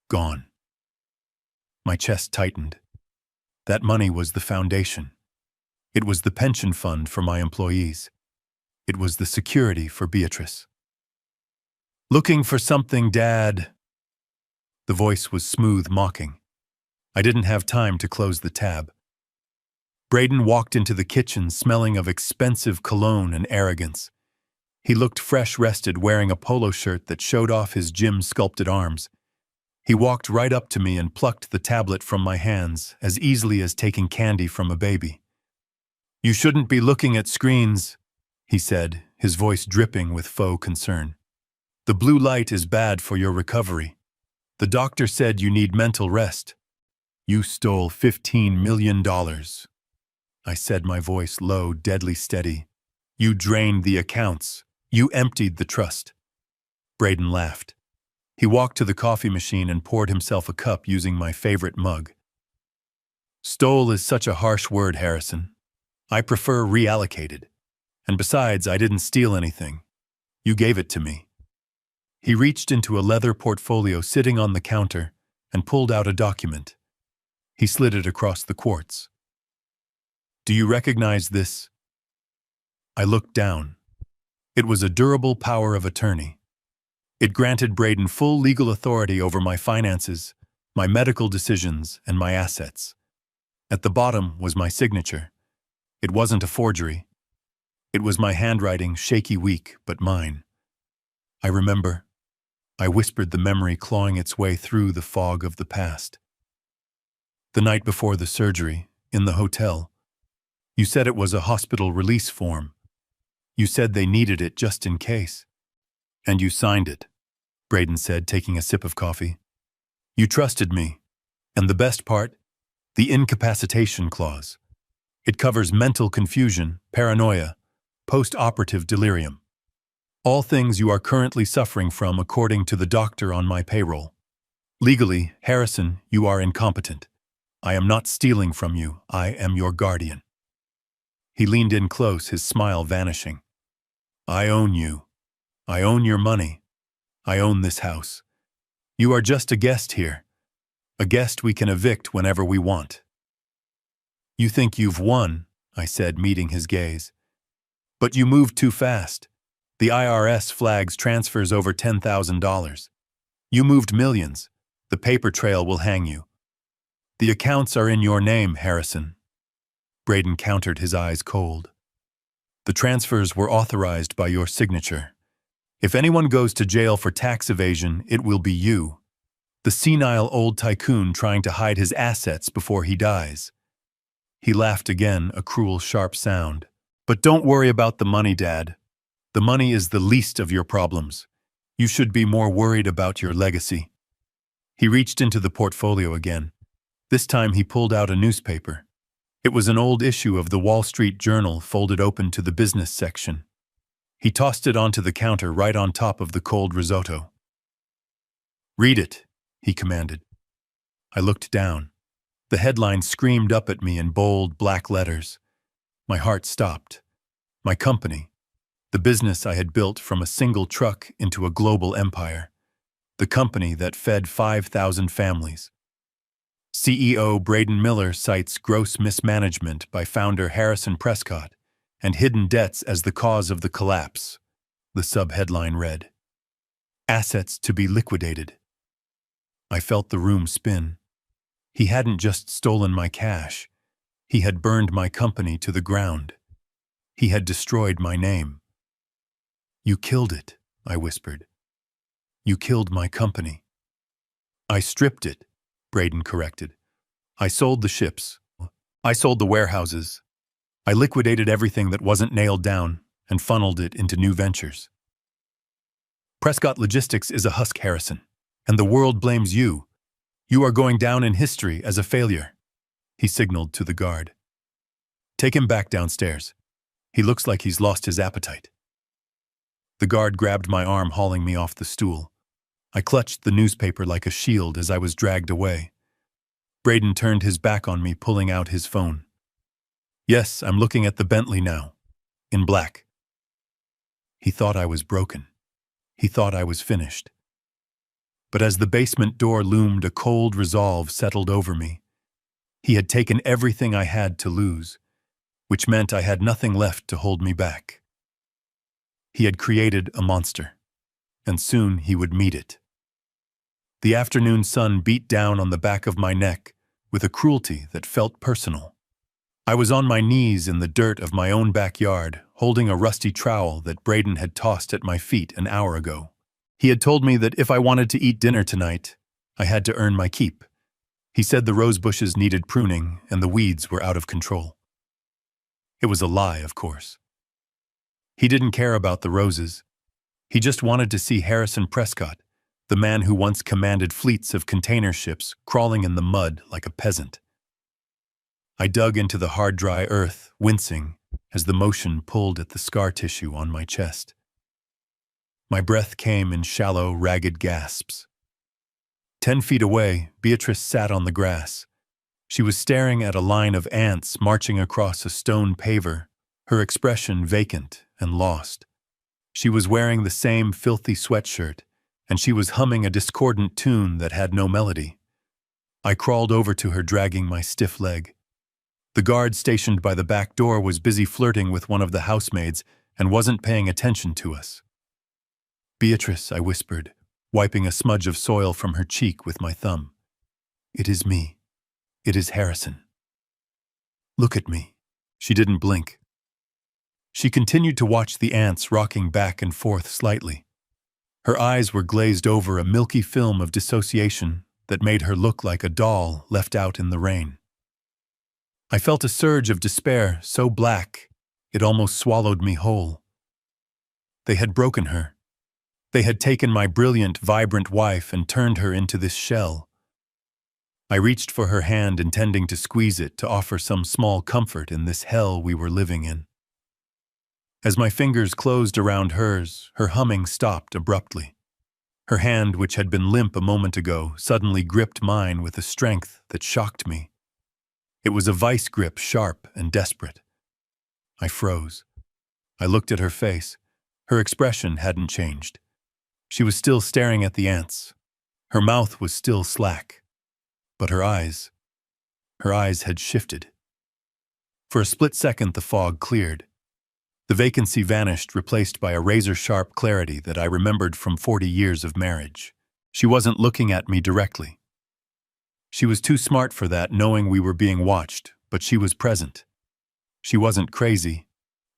Gone. My chest tightened. That money was the foundation. It was the pension fund for my employees. It was the security for Beatrice. "Looking for something, Dad?" The voice was smooth, mocking. I didn't have time to close the tab. Braden walked into the kitchen, smelling of expensive cologne and arrogance. He looked fresh, rested, wearing a polo shirt that showed off his gym-sculpted arms. He walked right up to me and plucked the tablet from my hands, as easily as taking candy from a baby. "You shouldn't be looking at screens," he said, his voice dripping with faux concern. "The blue light is bad for your recovery. The doctor said you need mental rest. You stole $15 million. I said, my voice low, deadly steady. "You drained the accounts. You emptied the trust." Braden laughed. He walked to the coffee machine and poured himself a cup using my favorite mug. "Stole is such a harsh word, Harrison. I prefer reallocated. And besides, I didn't steal anything. You gave it to me." He reached into a leather portfolio sitting on the counter and pulled out a document. He slid it across the quartz. "Do you recognize this?" I looked down. It was a durable power of attorney. It granted Braden full legal authority over my finances, my medical decisions, and my assets. At the bottom was my signature. It wasn't a forgery. It was my handwriting, shaky, weak, but mine. "I remember." I whispered, the memory clawing its way through the fog of the past. "The night before the surgery, in the hotel, you said it was a hospital release form. You said they needed it just in case. And you signed it," Braden said, taking a sip of coffee. "You trusted me. And the best part? The incapacitation clause. It covers mental confusion, paranoia, post-operative delirium. All things you are currently suffering from according to the doctor on my payroll. Legally, Harrison, you are incompetent. I am not stealing from you. I am your guardian." He leaned in close, his smile vanishing. "I own you. I own your money. I own this house. You are just a guest here. A guest we can evict whenever we want." "You think you've won," I said, meeting his gaze. "But you moved too fast. The IRS flags transfers over $10,000. You moved millions. The paper trail will hang you. The accounts are in your name, Harrison." Braden countered, his eyes cold. "The transfers were authorized by your signature. If anyone goes to jail for tax evasion, it will be you. The senile old tycoon trying to hide his assets before he dies." He laughed again, a cruel, sharp sound. "But don't worry about the money, Dad. The money is the least of your problems. You should be more worried about your legacy." He reached into the portfolio again. This time he pulled out a newspaper. It was an old issue of the Wall Street Journal folded open to the business section. He tossed it onto the counter right on top of the cold risotto. "Read it," he commanded. I looked down. The headline screamed up at me in bold, black letters. My heart stopped. My company, the business I had built from a single truck into a global empire. The company that fed 5,000 families. CEO Braden Miller cites gross mismanagement by founder Harrison Prescott and hidden debts as the cause of the collapse. The subheadline read, "Assets to be liquidated." I felt the room spin. He hadn't just stolen my cash. He had burned my company to the ground. He had destroyed my name. "You killed it," I whispered. "You killed my company." "I stripped it," Braden corrected. "I sold the ships. I sold the warehouses. I liquidated everything that wasn't nailed down and funneled it into new ventures. Prescott Logistics is a husk, Harrison, and the world blames you. You are going down in history as a failure." He signaled to the guard. "Take him back downstairs. He looks like he's lost his appetite." The guard grabbed my arm, hauling me off the stool. I clutched the newspaper like a shield as I was dragged away. Braden turned his back on me, pulling out his phone. "Yes, I'm looking at the Bentley now. In black." He thought I was broken. He thought I was finished. But as the basement door loomed, a cold resolve settled over me. He had taken everything I had to lose, which meant I had nothing left to hold me back. He had created a monster, and soon he would meet it. The afternoon sun beat down on the back of my neck with a cruelty that felt personal. I was on my knees in the dirt of my own backyard, holding a rusty trowel that Braden had tossed at my feet an hour ago. He had told me that if I wanted to eat dinner tonight, I had to earn my keep. He said the rose bushes needed pruning and the weeds were out of control. It was a lie, of course. He didn't care about the roses. He just wanted to see Harrison Prescott, the man who once commanded fleets of container ships, crawling in the mud like a peasant. I dug into the hard, dry earth, wincing as the motion pulled at the scar tissue on my chest. My breath came in shallow, ragged gasps. 10 feet away, Beatrice sat on the grass. She was staring at a line of ants marching across a stone paver, her expression vacant and lost. She was wearing the same filthy sweatshirt, and she was humming a discordant tune that had no melody. I crawled over to her, dragging my stiff leg. The guard stationed by the back door was busy flirting with one of the housemaids and wasn't paying attention to us. "Beatrice," I whispered, wiping a smudge of soil from her cheek with my thumb. "It is me. It is Harrison. Look at me." She didn't blink. She continued to watch the ants rocking back and forth slightly. Her eyes were glazed over a milky film of dissociation that made her look like a doll left out in the rain. I felt a surge of despair so black it almost swallowed me whole. They had broken her. They had taken my brilliant, vibrant wife and turned her into this shell. I reached for her hand, intending to squeeze it to offer some small comfort in this hell we were living in. As my fingers closed around hers, her humming stopped abruptly. Her hand, which had been limp a moment ago, suddenly gripped mine with a strength that shocked me. It was a vice grip, sharp and desperate. I froze. I looked at her face. Her expression hadn't changed. She was still staring at the ants. Her mouth was still slack. But her eyes had shifted. For a split second, the fog cleared. The vacancy vanished, replaced by a razor-sharp clarity that I remembered from 40 years of marriage. She wasn't looking at me directly. She was too smart for that, knowing we were being watched, but she was present. She wasn't crazy.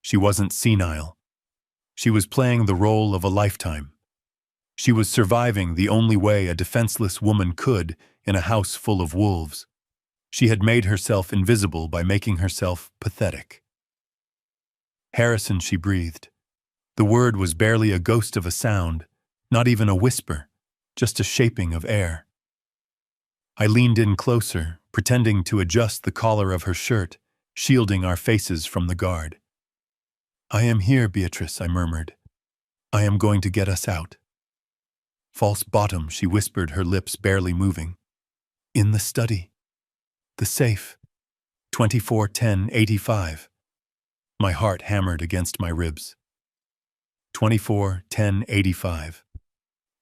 She wasn't senile. She was playing the role of a lifetime. She was surviving the only way a defenseless woman could in a house full of wolves. She had made herself invisible by making herself pathetic. "Harrison," she breathed. The word was barely a ghost of a sound, not even a whisper, just a shaping of air. I leaned in closer, pretending to adjust the collar of her shirt, shielding our faces from the guard. "I am here, Beatrice," I murmured. "I am going to get us out." "False bottom," she whispered, her lips barely moving. "In the study. The safe. 241085. My heart hammered against my ribs. 241085.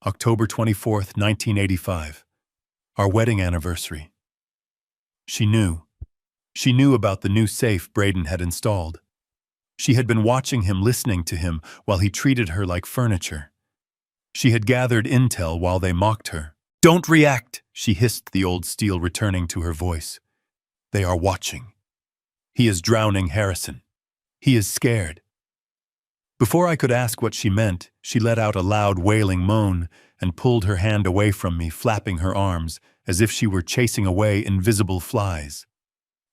October 24th, 1985. Our wedding anniversary. She knew. She knew about the new safe Braden had installed. She had been watching him, listening to him, while he treated her like furniture. She had gathered intel while they mocked her. "Don't react," she hissed, the old steel returning to her voice. "They are watching. He is drowning Harrison. He is scared." Before I could ask what she meant, she let out a loud, wailing moan and pulled her hand away from me, flapping her arms as if she were chasing away invisible flies.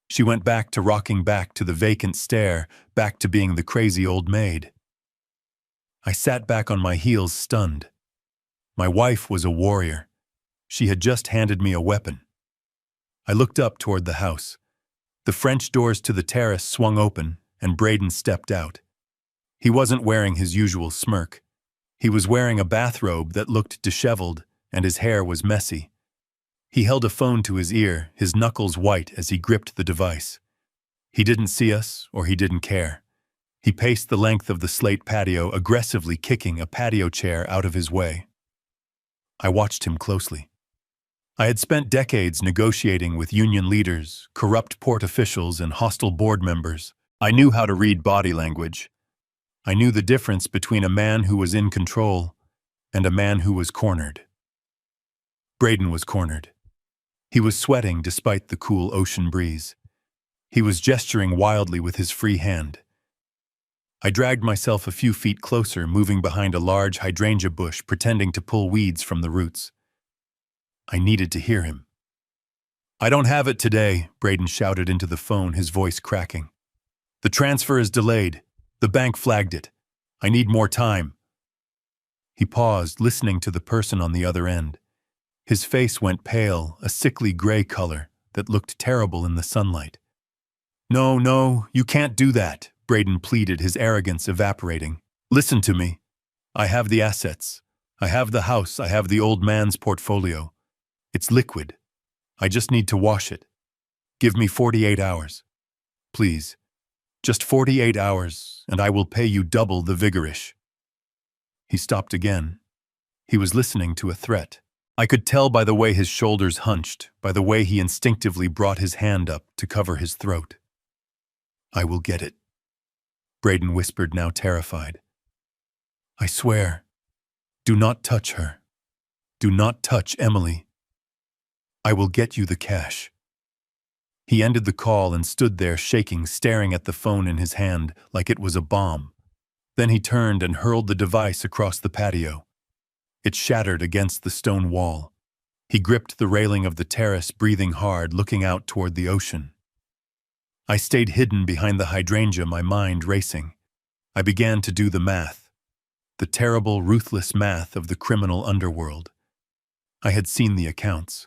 She went back to rocking, back to the vacant stare, back to being the crazy old maid. I sat back on my heels, stunned. My wife was a warrior. She had just handed me a weapon. I looked up toward the house. The French doors to the terrace swung open, and Braden stepped out. He wasn't wearing his usual smirk. He was wearing a bathrobe that looked disheveled, and his hair was messy. He held a phone to his ear, his knuckles white as he gripped the device. He didn't see us, or he didn't care. He paced the length of the slate patio, aggressively kicking a patio chair out of his way. I watched him closely. I had spent decades negotiating with union leaders, corrupt port officials, and hostile board members. I knew how to read body language. I knew the difference between a man who was in control and a man who was cornered. Braden was cornered. He was sweating despite the cool ocean breeze. He was gesturing wildly with his free hand. I dragged myself a few feet closer, moving behind a large hydrangea bush, pretending to pull weeds from the roots. I needed to hear him. "I don't have it today," Braden shouted into the phone, his voice cracking. "The transfer is delayed. The bank flagged it. I need more time." He paused, listening to the person on the other end. His face went pale, a sickly gray color that looked terrible in the sunlight. "No, no, you can't do that," Braden pleaded, his arrogance evaporating. "Listen to me. I have the assets. I have the house. I have the old man's portfolio. It's liquid. I just need to wash it. Give me 48 hours. Please. Just 48 hours, and I will pay you double the vigorish." He stopped again. He was listening to a threat. I could tell by the way his shoulders hunched, by the way he instinctively brought his hand up to cover his throat. "I will get it," Braden whispered, now terrified. "I swear. Do not touch her. Do not touch Emily. I will get you the cash." He ended the call and stood there shaking, staring at the phone in his hand like it was a bomb. Then he turned and hurled the device across the patio. It shattered against the stone wall. He gripped the railing of the terrace, breathing hard, looking out toward the ocean. I stayed hidden behind the hydrangea, my mind racing. I began to do the math. The terrible, ruthless math of the criminal underworld. I had seen the accounts.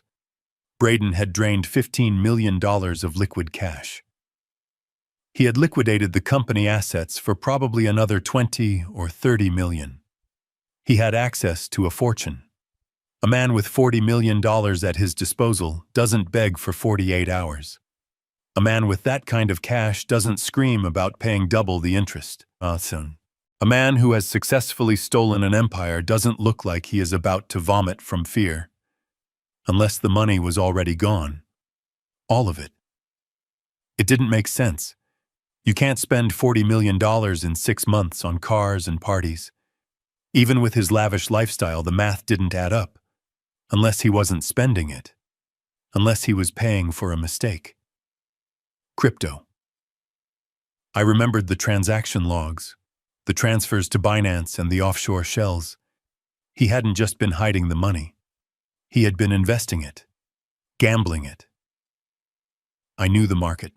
Braden had drained $15 million of liquid cash. He had liquidated the company assets for probably another 20 or 30 million. He had access to a fortune. A man with $40 million at his disposal doesn't beg for 48 hours. A man with that kind of cash doesn't scream about paying double the interest. Soon. A man who has successfully stolen an empire doesn't look like he is about to vomit from fear. Unless the money was already gone. All of it. It didn't make sense. You can't spend $40 million in 6 months on cars and parties. Even with his lavish lifestyle, the math didn't add up. Unless he wasn't spending it. Unless he was paying for a mistake. Crypto. I remembered the transaction logs, the transfers to Binance and the offshore shells. He hadn't just been hiding the money. He had been investing it, gambling it. I knew the market.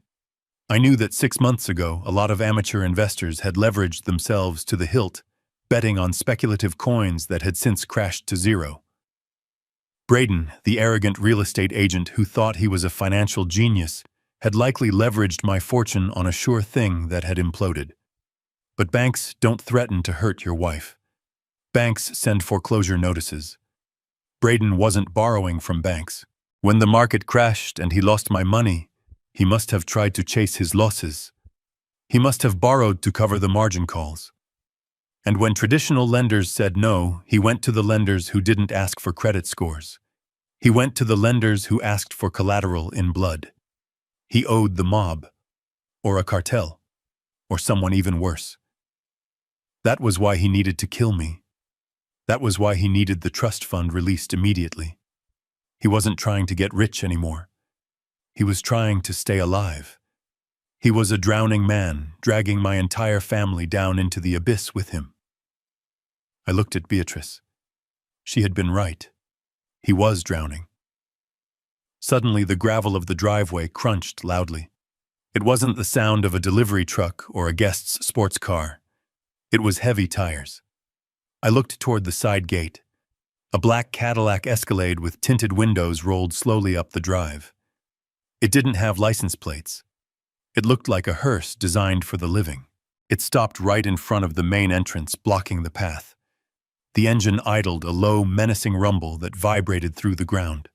I knew that 6 months ago, a lot of amateur investors had leveraged themselves to the hilt, betting on speculative coins that had since crashed to zero. Braden, the arrogant real estate agent who thought he was a financial genius, had likely leveraged my fortune on a sure thing that had imploded. But banks don't threaten to hurt your wife. Banks send foreclosure notices. Braden wasn't borrowing from banks. When the market crashed and he lost my money, he must have tried to chase his losses. He must have borrowed to cover the margin calls. And when traditional lenders said no, he went to the lenders who didn't ask for credit scores. He went to the lenders who asked for collateral in blood. He owed the mob, or a cartel, or someone even worse. That was why he needed to kill me. That was why he needed the trust fund released immediately. He wasn't trying to get rich anymore. He was trying to stay alive. He was a drowning man, dragging my entire family down into the abyss with him. I looked at Beatrice. She had been right. He was drowning. Suddenly, the gravel of the driveway crunched loudly. It wasn't the sound of a delivery truck or a guest's sports car. It was heavy tires. I looked toward the side gate. A black Cadillac Escalade with tinted windows rolled slowly up the drive. It didn't have license plates. It looked like a hearse designed for the living. It stopped right in front of the main entrance, blocking the path. The engine idled, a low, menacing rumble that vibrated through the ground.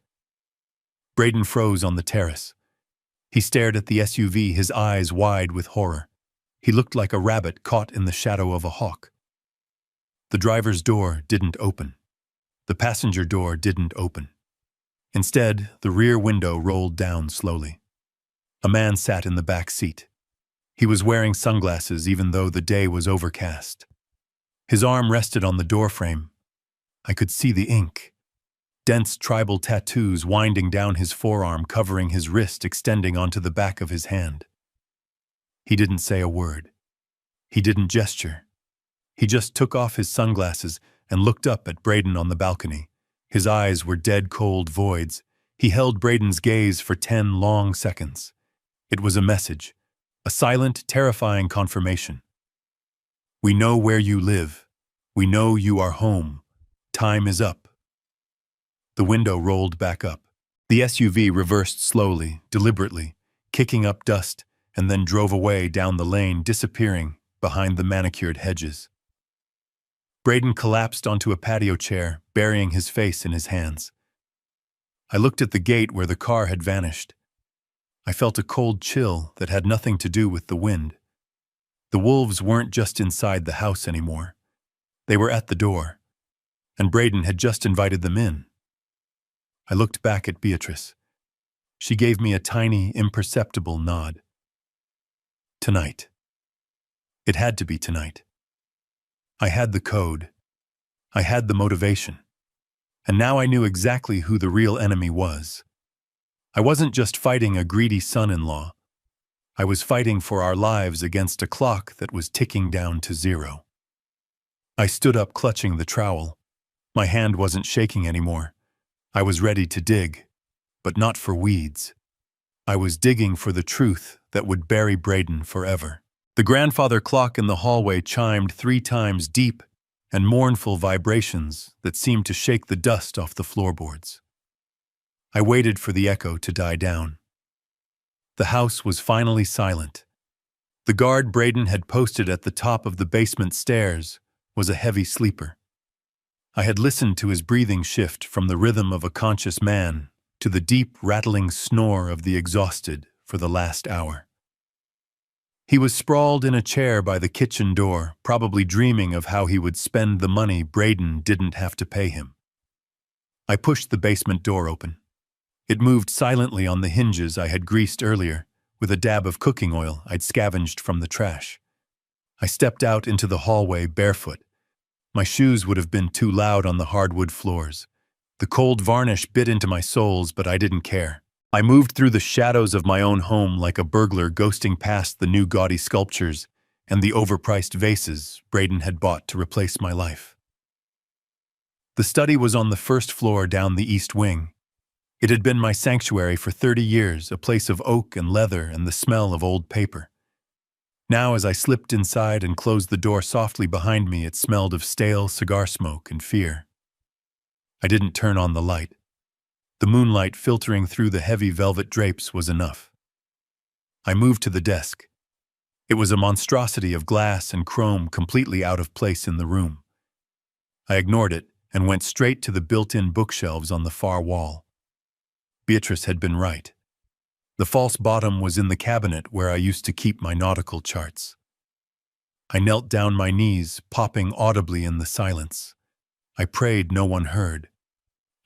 Braden froze on the terrace. He stared at the SUV, his eyes wide with horror. He looked like a rabbit caught in the shadow of a hawk. The driver's door didn't open. The passenger door didn't open. Instead, the rear window rolled down slowly. A man sat in the back seat. He was wearing sunglasses even though the day was overcast. His arm rested on the doorframe. I could see the ink. Dense tribal tattoos winding down his forearm, covering his wrist, extending onto the back of his hand. He didn't say a word. He didn't gesture. He just took off his sunglasses and looked up at Braden on the balcony. His eyes were dead cold voids. He held Braden's gaze for 10 long seconds. It was a message, a silent, terrifying confirmation. We know where you live. We know you are home. Time is up. The window rolled back up. The SUV reversed slowly, deliberately, kicking up dust, and then drove away down the lane, disappearing behind the manicured hedges. Braden collapsed onto a patio chair, burying his face in his hands. I looked at the gate where the car had vanished. I felt a cold chill that had nothing to do with the wind. The wolves weren't just inside the house anymore. They were at the door, and Braden had just invited them in. I looked back at Beatrice. She gave me a tiny, imperceptible nod. Tonight. It had to be tonight. I had the code. I had the motivation. And now I knew exactly who the real enemy was. I wasn't just fighting a greedy son-in-law. I was fighting for our lives against a clock that was ticking down to zero. I stood up, clutching the trowel. My hand wasn't shaking anymore. I was ready to dig, but not for weeds. I was digging for the truth that would bury Braden forever. The grandfather clock in the hallway chimed 3 times, deep and mournful vibrations that seemed to shake the dust off the floorboards. I waited for the echo to die down. The house was finally silent. The guard Braden had posted at the top of the basement stairs was a heavy sleeper. I had listened to his breathing shift from the rhythm of a conscious man to the deep, rattling snore of the exhausted for the last hour. He was sprawled in a chair by the kitchen door, probably dreaming of how he would spend the money Braden didn't have to pay him. I pushed the basement door open. It moved silently on the hinges I had greased earlier, with a dab of cooking oil I'd scavenged from the trash. I stepped out into the hallway barefoot. My shoes would have been too loud on the hardwood floors. The cold varnish bit into my soles, but I didn't care. I moved through the shadows of my own home like a burglar, ghosting past the new gaudy sculptures and the overpriced vases Braden had bought to replace my life. The study was on the first floor down the east wing. It had been my sanctuary for 30 years, a place of oak and leather and the smell of old paper. Now, as I slipped inside and closed the door softly behind me, it smelled of stale cigar smoke and fear. I didn't turn on the light. The moonlight filtering through the heavy velvet drapes was enough. I moved to the desk. It was a monstrosity of glass and chrome, completely out of place in the room. I ignored it and went straight to the built-in bookshelves on the far wall. Beatrice had been right. The false bottom was in the cabinet where I used to keep my nautical charts. I knelt down, my knees popping audibly in the silence. I prayed no one heard.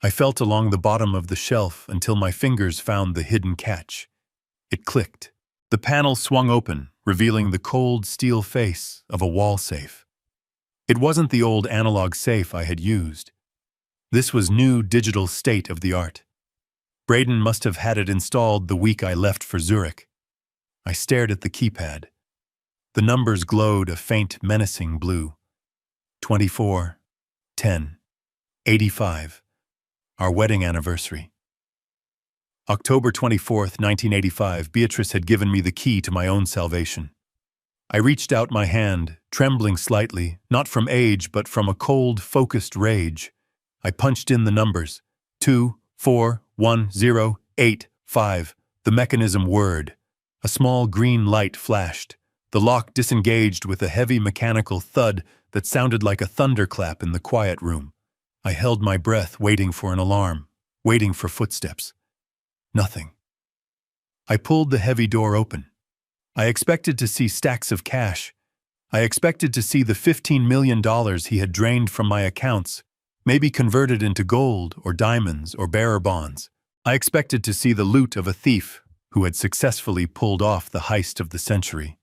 I felt along the bottom of the shelf until my fingers found the hidden catch. It clicked. The panel swung open, revealing the cold steel face of a wall safe. It wasn't the old analog safe I had used. This was new, digital, state-of-the-art. Braden must have had it installed the week I left for Zurich. I stared at the keypad. The numbers glowed a faint, menacing blue. 24, 10, 85. Our wedding anniversary. October 24th, 1985, Beatrice had given me the key to my own salvation. I reached out my hand, trembling slightly, not from age, but from a cold, focused rage. I punched in the numbers. 2, 4, 1, 0, 8, 5. The mechanism whirred. A small green light flashed. The lock disengaged with a heavy mechanical thud that sounded like a thunderclap in the quiet room. I held my breath, waiting for an alarm, waiting for footsteps. Nothing. I pulled the heavy door open. I expected to see stacks of cash. I expected to see the $15 million he had drained from my accounts, maybe converted into gold or diamonds or bearer bonds. I expected to see the loot of a thief who had successfully pulled off the heist of the century.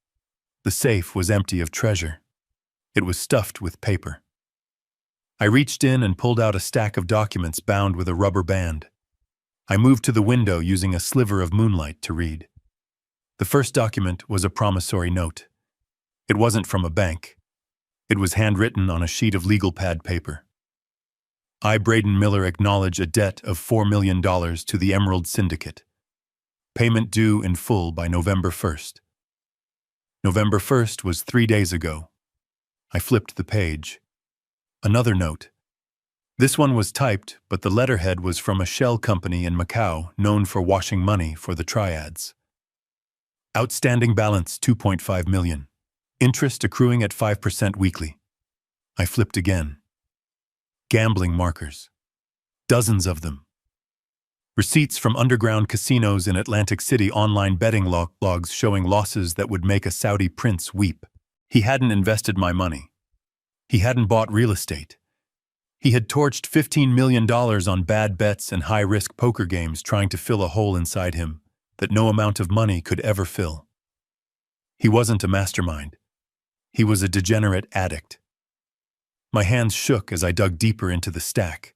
The safe was empty of treasure. It was stuffed with paper. I reached in and pulled out a stack of documents bound with a rubber band. I moved to the window using a sliver of moonlight to read. The first document was a promissory note. It wasn't from a bank. It was handwritten on a sheet of legal pad paper. I, Braden Miller, acknowledge a debt of $4 million to the Emerald Syndicate. Payment due in full by November 1st. November 1st was 3 days ago. I flipped the page. Another note. This one was typed, but the letterhead was from a shell company in Macau known for washing money for the triads. Outstanding balance 2.5 million. Interest accruing at 5% weekly. I flipped again. Gambling markers. Dozens of them. Receipts from underground casinos in Atlantic City, online betting logs showing losses that would make a Saudi prince weep. He hadn't invested my money. He hadn't bought real estate. He had torched $15 million on bad bets and high-risk poker games, trying to fill a hole inside him that no amount of money could ever fill. He wasn't a mastermind. He was a degenerate addict. My hands shook as I dug deeper into the stack.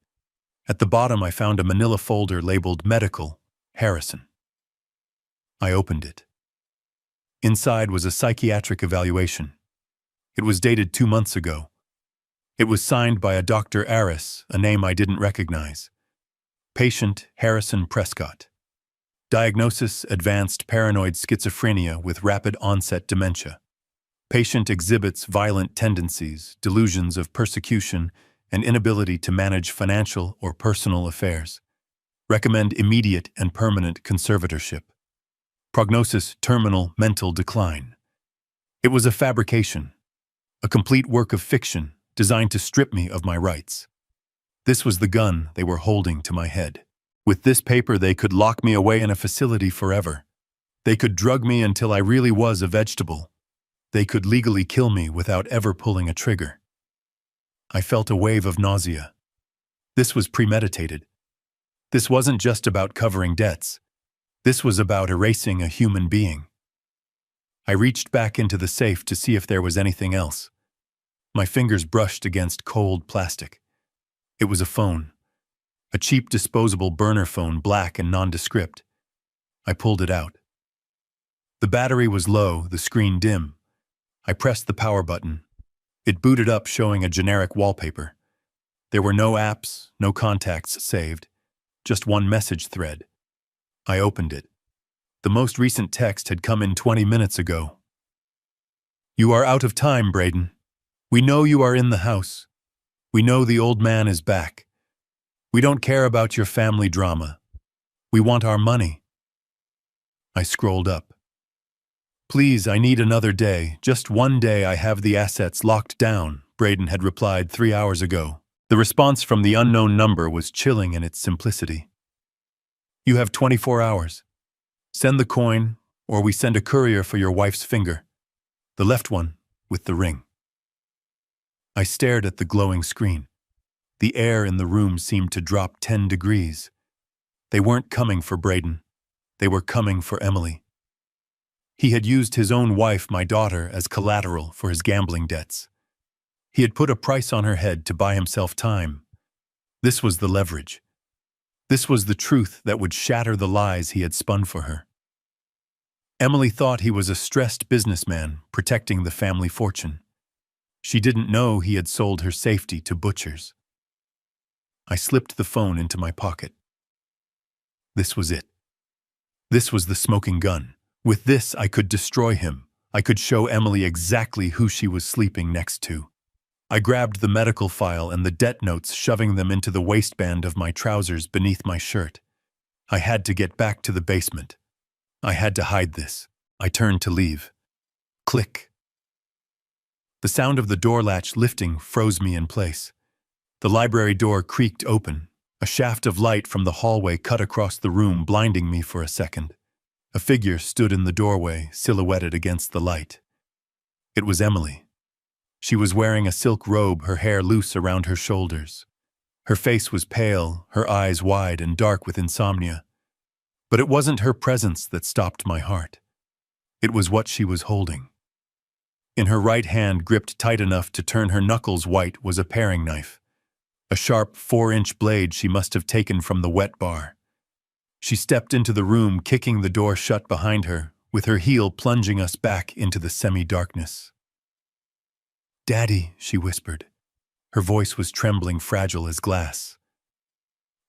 At the bottom, I found a manila folder labeled Medical, Harrison. I opened it. Inside was a psychiatric evaluation. It was dated 2 months ago. It was signed by a Dr. Aris, a name I didn't recognize. Patient Harrison Prescott. Diagnosis: advanced paranoid schizophrenia with rapid onset dementia. Patient exhibits violent tendencies, delusions of persecution, and inability to manage financial or personal affairs. Recommend immediate and permanent conservatorship. Prognosis: terminal mental decline. It was a fabrication, a complete work of fiction designed to strip me of my rights. This was the gun they were holding to my head. With this paper, they could lock me away in a facility forever. They could drug me until I really was a vegetable. They could legally kill me without ever pulling a trigger. I felt a wave of nausea. This was premeditated. This wasn't just about covering debts. This was about erasing a human being. I reached back into the safe to see if there was anything else. My fingers brushed against cold plastic. It was a phone. A cheap disposable burner phone, black and nondescript. I pulled it out. The battery was low, the screen dim. I pressed the power button. It booted up, showing a generic wallpaper. There were no apps, no contacts saved, just one message thread. I opened it. The most recent text had come in 20 minutes ago. You are out of time, Braden. We know you are in the house. We know the old man is back. We don't care about your family drama. We want our money. I scrolled up. Please, I need another day. Just one day. I have the assets locked down, Braden had replied 3 hours ago. The response from the unknown number was chilling in its simplicity. You have 24 hours. Send the coin, or we send a courier for your wife's finger. The left one, with the ring. I stared at the glowing screen. The air in the room seemed to drop 10 degrees. They weren't coming for Braden. They were coming for Emily. He had used his own wife, my daughter, as collateral for his gambling debts. He had put a price on her head to buy himself time. This was the leverage. This was the truth that would shatter the lies he had spun for her. Emily thought he was a stressed businessman protecting the family fortune. She didn't know he had sold her safety to butchers. I slipped the phone into my pocket. This was it. This was the smoking gun. With this, I could destroy him. I could show Emily exactly who she was sleeping next to. I grabbed the medical file and the debt notes, shoving them into the waistband of my trousers beneath my shirt. I had to get back to the basement. I had to hide this. I turned to leave. Click. The sound of the door latch lifting froze me in place. The library door creaked open. A shaft of light from the hallway cut across the room, blinding me for a second. A figure stood in the doorway, silhouetted against the light. It was Emily. She was wearing a silk robe, her hair loose around her shoulders. Her face was pale, her eyes wide and dark with insomnia. But it wasn't her presence that stopped my heart. It was what she was holding. In her right hand, gripped tight enough to turn her knuckles white, was a paring knife. A sharp 4-inch blade she must have taken from the wet bar. She stepped into the room, kicking the door shut behind her, with her heel plunging us back into the semi-darkness. "Daddy," she whispered. Her voice was trembling, fragile as glass.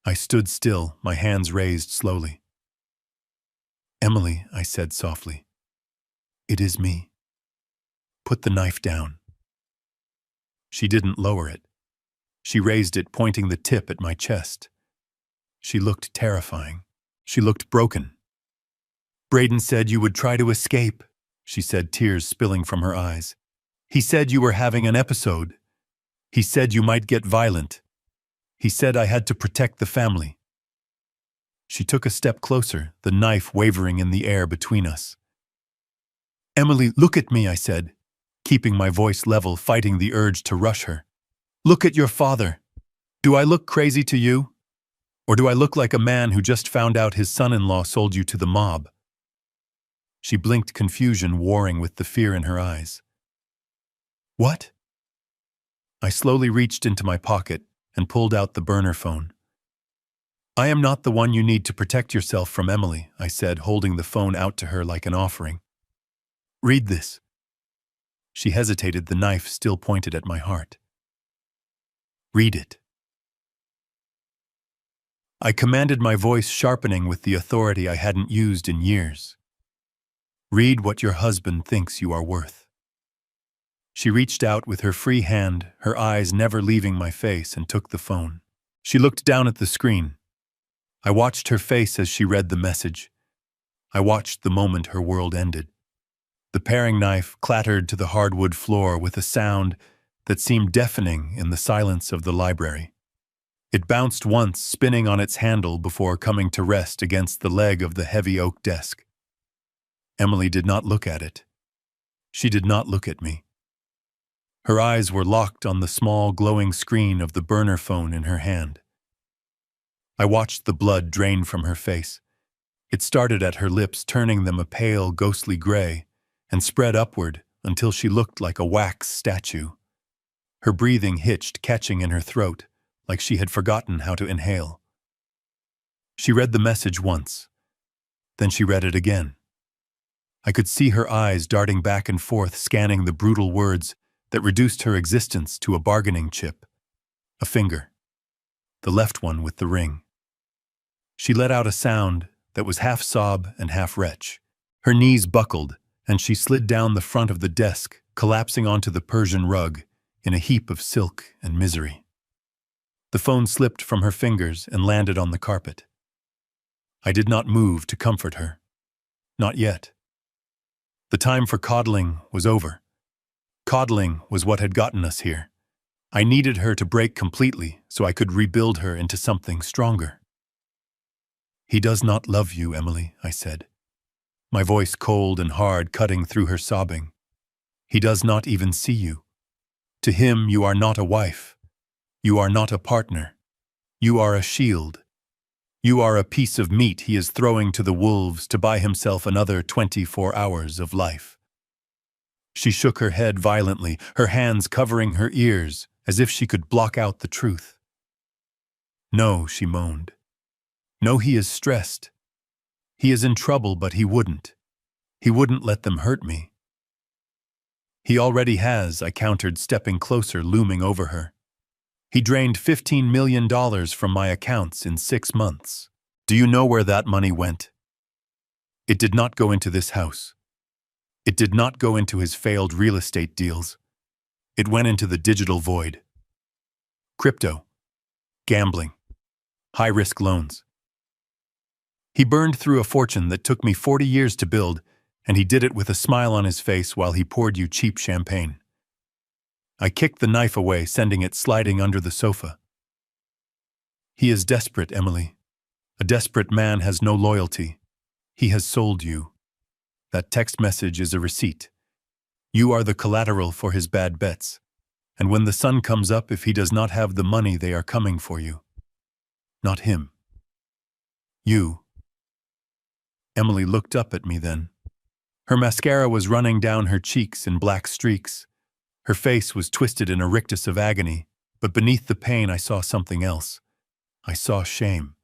I stood still, my hands raised slowly. "Emily," I said softly. "It is me. Put the knife down." She didn't lower it. She raised it, pointing the tip at my chest. She looked terrifying. She looked broken. Braden said you would try to escape, she said, tears spilling from her eyes. He said you were having an episode. He said you might get violent. He said I had to protect the family. She took a step closer, the knife wavering in the air between us. Emily, look at me, I said, keeping my voice level, fighting the urge to rush her. Look at your father. Do I look crazy to you? Or do I look like a man who just found out his son-in-law sold you to the mob? She blinked, confusion warring with the fear in her eyes. What? I slowly reached into my pocket and pulled out the burner phone. I am not the one you need to protect yourself from, Emily, I said, holding the phone out to her like an offering. Read this. She hesitated, the knife still pointed at my heart. Read it. I commanded, my voice sharpening with the authority I hadn't used in years. Read what your husband thinks you are worth. She reached out with her free hand, her eyes never leaving my face, and took the phone. She looked down at the screen. I watched her face as she read the message. I watched the moment her world ended. The paring knife clattered to the hardwood floor with a sound that seemed deafening in the silence of the library. It bounced once, spinning on its handle before coming to rest against the leg of the heavy oak desk. Emily did not look at it. She did not look at me. Her eyes were locked on the small, glowing screen of the burner phone in her hand. I watched the blood drain from her face. It started at her lips, turning them a pale, ghostly gray, and spread upward until she looked like a wax statue. Her breathing hitched, catching in her throat, like she had forgotten how to inhale. She read the message once. Then she read it again. I could see her eyes darting back and forth, scanning the brutal words that reduced her existence to a bargaining chip. A finger. The left one with the ring. She let out a sound that was half sob and half retch. Her knees buckled, and she slid down the front of the desk, collapsing onto the Persian rug in a heap of silk and misery. The phone slipped from her fingers and landed on the carpet. I did not move to comfort her. Not yet. The time for coddling was over. Coddling was what had gotten us here. I needed her to break completely so I could rebuild her into something stronger. He does not love you, Emily, I said, my voice cold and hard, cutting through her sobbing. He does not even see you. To him, you are not a wife. You are not a partner. You are a shield. You are a piece of meat he is throwing to the wolves to buy himself another 24 hours of life. She shook her head violently, her hands covering her ears, as if she could block out the truth. No, she moaned. No, he is stressed. He is in trouble, but he wouldn't. He wouldn't let them hurt me. He already has, I countered, stepping closer, looming over her. He drained $15 million from my accounts in 6 months. Do you know where that money went? It did not go into this house. It did not go into his failed real estate deals. It went into the digital void. Crypto. Gambling. High-risk loans. He burned through a fortune that took me 40 years to build, and he did it with a smile on his face while he poured you cheap champagne. I kicked the knife away, sending it sliding under the sofa. He is desperate, Emily. A desperate man has no loyalty. He has sold you. That text message is a receipt. You are the collateral for his bad bets. And when the sun comes up, if he does not have the money, they are coming for you. Not him. You. Emily looked up at me then. Her mascara was running down her cheeks in black streaks. Her face was twisted in a rictus of agony, but beneath the pain I saw something else. I saw shame.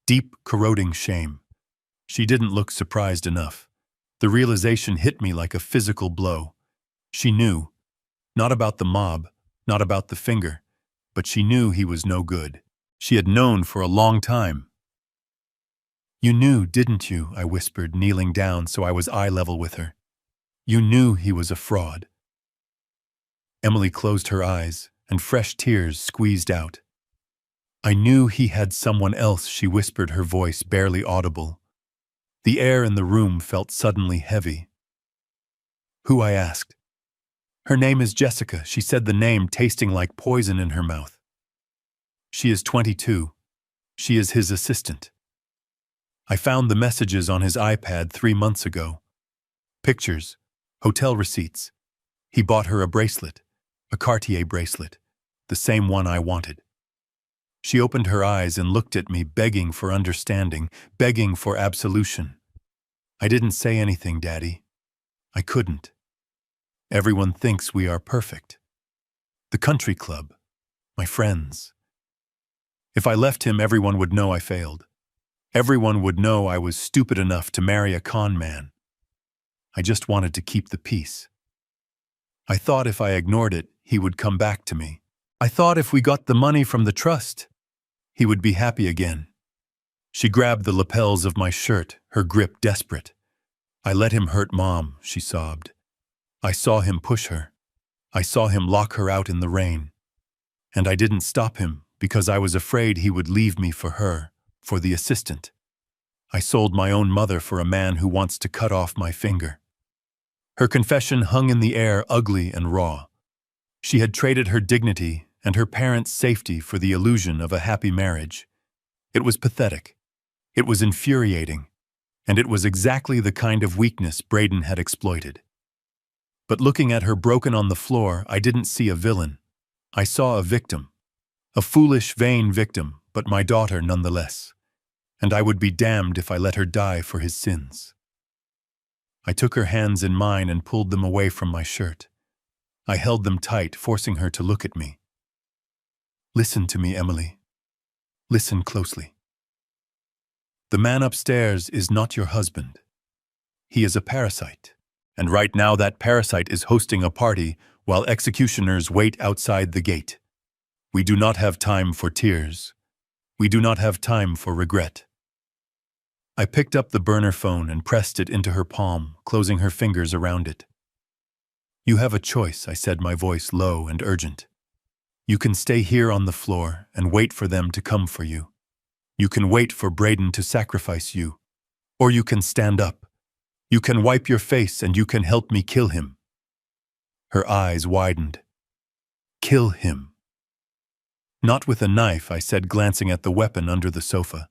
Deep, corroding shame. She didn't look surprised enough. The realization hit me like a physical blow. She knew. Not about the mob, not about the finger, but she knew he was no good. She had known for a long time. You knew, didn't you? I whispered, kneeling down so I was eye level with her. You knew he was a fraud. Emily closed her eyes, and fresh tears squeezed out. I knew he had someone else, she whispered, her voice barely audible. The air in the room felt suddenly heavy. Who? I asked. Her name is Jessica, she said, the name tasting like poison in her mouth. She is 22. She is his assistant. I found the messages on his iPad 3 months ago. Pictures, hotel receipts. He bought her a bracelet, a Cartier bracelet, the same one I wanted. She opened her eyes and looked at me, begging for understanding, begging for absolution. I didn't say anything, Daddy. I couldn't. Everyone thinks we are perfect. The country club, my friends. If I left him, everyone would know I failed. Everyone would know I was stupid enough to marry a con man. I just wanted to keep the peace. I thought if I ignored it, he would come back to me. I thought if we got the money from the trust, he would be happy again. She grabbed the lapels of my shirt, her grip desperate. I let him hurt Mom, she sobbed. I saw him push her. I saw him lock her out in the rain. And I didn't stop him because I was afraid he would leave me for her, for the assistant. I sold my own mother for a man who wants to cut off my finger. Her confession hung in the air, ugly and raw. She had traded her dignity and her parents' safety for the illusion of a happy marriage. It was pathetic. It was infuriating. And it was exactly the kind of weakness Braden had exploited. But looking at her broken on the floor, I didn't see a villain. I saw a victim. A foolish, vain victim, but my daughter nonetheless. And I would be damned if I let her die for his sins. I took her hands in mine and pulled them away from my shirt. I held them tight, forcing her to look at me. Listen to me, Emily. Listen closely. The man upstairs is not your husband. He is a parasite. And right now that parasite is hosting a party while executioners wait outside the gate. We do not have time for tears. We do not have time for regret. I picked up the burner phone and pressed it into her palm, closing her fingers around it. You have a choice, I said, my voice low and urgent. You can stay here on the floor and wait for them to come for you. You can wait for Braden to sacrifice you. Or you can stand up. You can wipe your face and you can help me kill him. Her eyes widened. Kill him. Not with a knife, I said, glancing at the weapon under the sofa.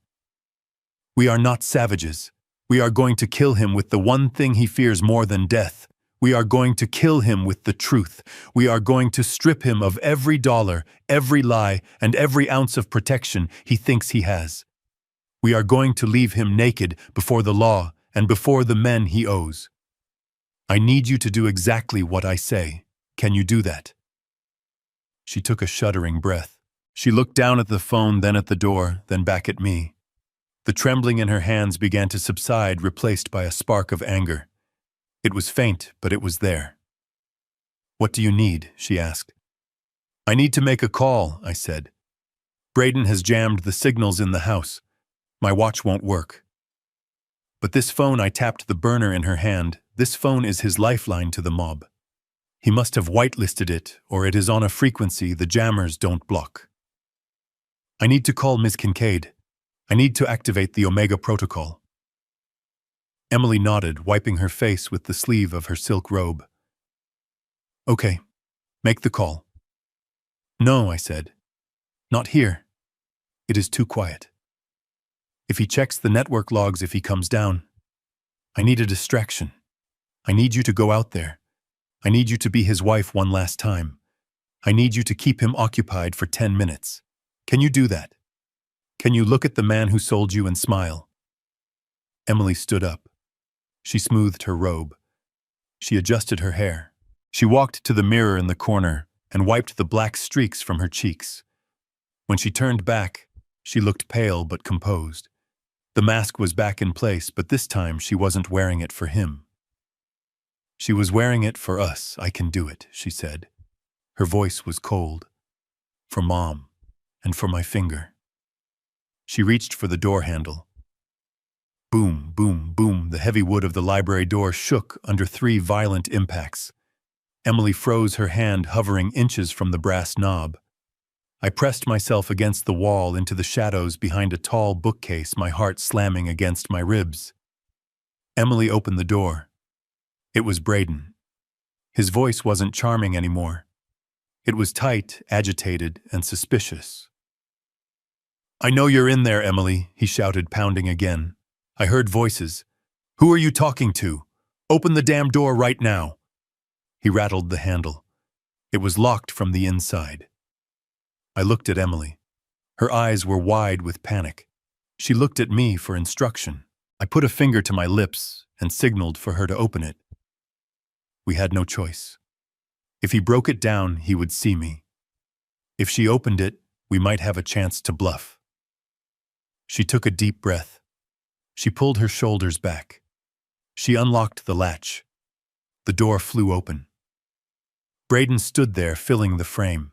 We are not savages. We are going to kill him with the one thing he fears more than death. We are going to kill him with the truth. We are going to strip him of every dollar, every lie, and every ounce of protection he thinks he has. We are going to leave him naked before the law and before the men he owes. I need you to do exactly what I say. Can you do that? She took a shuddering breath. She looked down at the phone, then at the door, then back at me. The trembling in her hands began to subside, replaced by a spark of anger. It was faint, but it was there. What do you need? She asked. I need to make a call, I said. Braden has jammed the signals in the house. My watch won't work. But this phone, I tapped the burner in her hand, this phone is his lifeline to the mob. He must have whitelisted it, or it is on a frequency the jammers don't block. I need to call Ms. Kincaid. I need to activate the Omega protocol. Emily nodded, wiping her face with the sleeve of her silk robe. Okay, make the call. No, I said. Not here. It is too quiet. If he checks the network logs, if he comes down, I need a distraction. I need you to go out there. I need you to be his wife one last time. I need you to keep him occupied for 10 minutes. Can you do that? Can you look at the man who sold you and smile? Emily stood up. She smoothed her robe. She adjusted her hair. She walked to the mirror in the corner and wiped the black streaks from her cheeks. When she turned back, she looked pale but composed. The mask was back in place, but this time she wasn't wearing it for him. She was wearing it for us. I can do it, she said. Her voice was cold. For Mom, and for my finger. She reached for the door handle. Boom, boom, boom, the heavy wood of the library door shook under 3 violent impacts. Emily froze, her hand hovering inches from the brass knob. I pressed myself against the wall into the shadows behind a tall bookcase, my heart slamming against my ribs. Emily opened the door. It was Braden. His voice wasn't charming anymore. It was tight, agitated, and suspicious. "I know you're in there, Emily," he shouted, pounding again. I heard voices. "Who are you talking to? Open the damn door right now." He rattled the handle. It was locked from the inside. I looked at Emily. Her eyes were wide with panic. She looked at me for instruction. I put a finger to my lips and signaled for her to open it. We had no choice. If he broke it down, he would see me. If she opened it, we might have a chance to bluff. She took a deep breath. She pulled her shoulders back. She unlocked the latch. The door flew open. Braden stood there, filling the frame.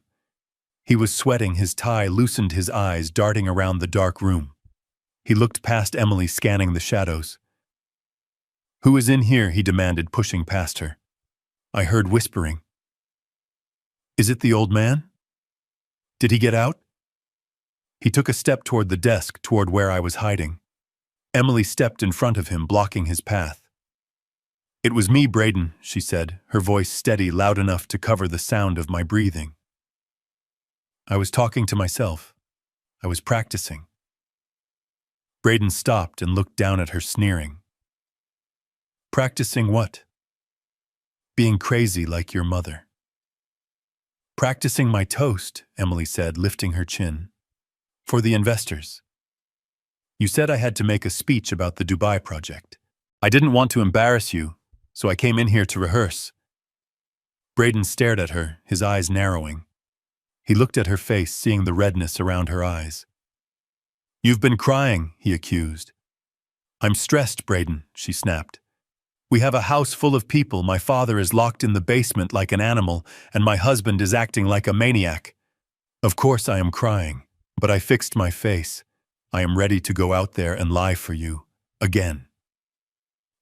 He was sweating, his tie loosened, his eyes darting around the dark room. He looked past Emily, scanning the shadows. "Who is in here?" he demanded, pushing past her. I heard whispering. "Is it the old man? Did he get out?" He took a step toward the desk, toward where I was hiding. Emily stepped in front of him, blocking his path. "It was me, Braden," she said, her voice steady, loud enough to cover the sound of my breathing. I was talking to myself. I was practicing. Braden stopped and looked down at her, sneering. "Practicing what?" "Being crazy like your mother." "Practicing my toast," Emily said, lifting her chin. "For the investors. You said I had to make a speech about the Dubai project. I didn't want to embarrass you, so I came in here to rehearse." Braden stared at her, his eyes narrowing. He looked at her face, seeing the redness around her eyes. "You've been crying," he accused. "I'm stressed, Braden," she snapped. "We have a house full of people. My father is locked in the basement like an animal, and my husband is acting like a maniac. Of course I am crying, but I fixed my face. I am ready to go out there and lie for you. Again."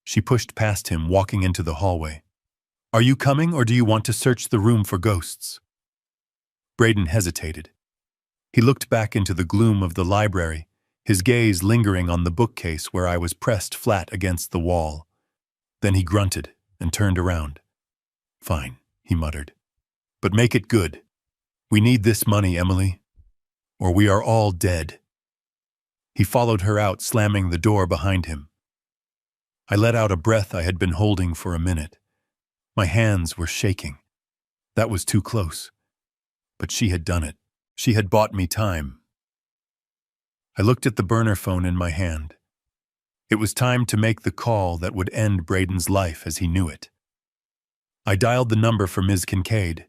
She pushed past him, walking into the hallway. "Are you coming, or do you want to search the room for ghosts?" Braden hesitated. He looked back into the gloom of the library, his gaze lingering on the bookcase where I was pressed flat against the wall. Then he grunted and turned around. "Fine," he muttered. "But make it good. We need this money, Emily, or we are all dead." He followed her out, slamming the door behind him. I let out a breath I had been holding for a minute. My hands were shaking. That was too close. But she had done it. She had bought me time. I looked at the burner phone in my hand. It was time to make the call that would end Braden's life as he knew it. I dialed the number for Ms. Kincaid.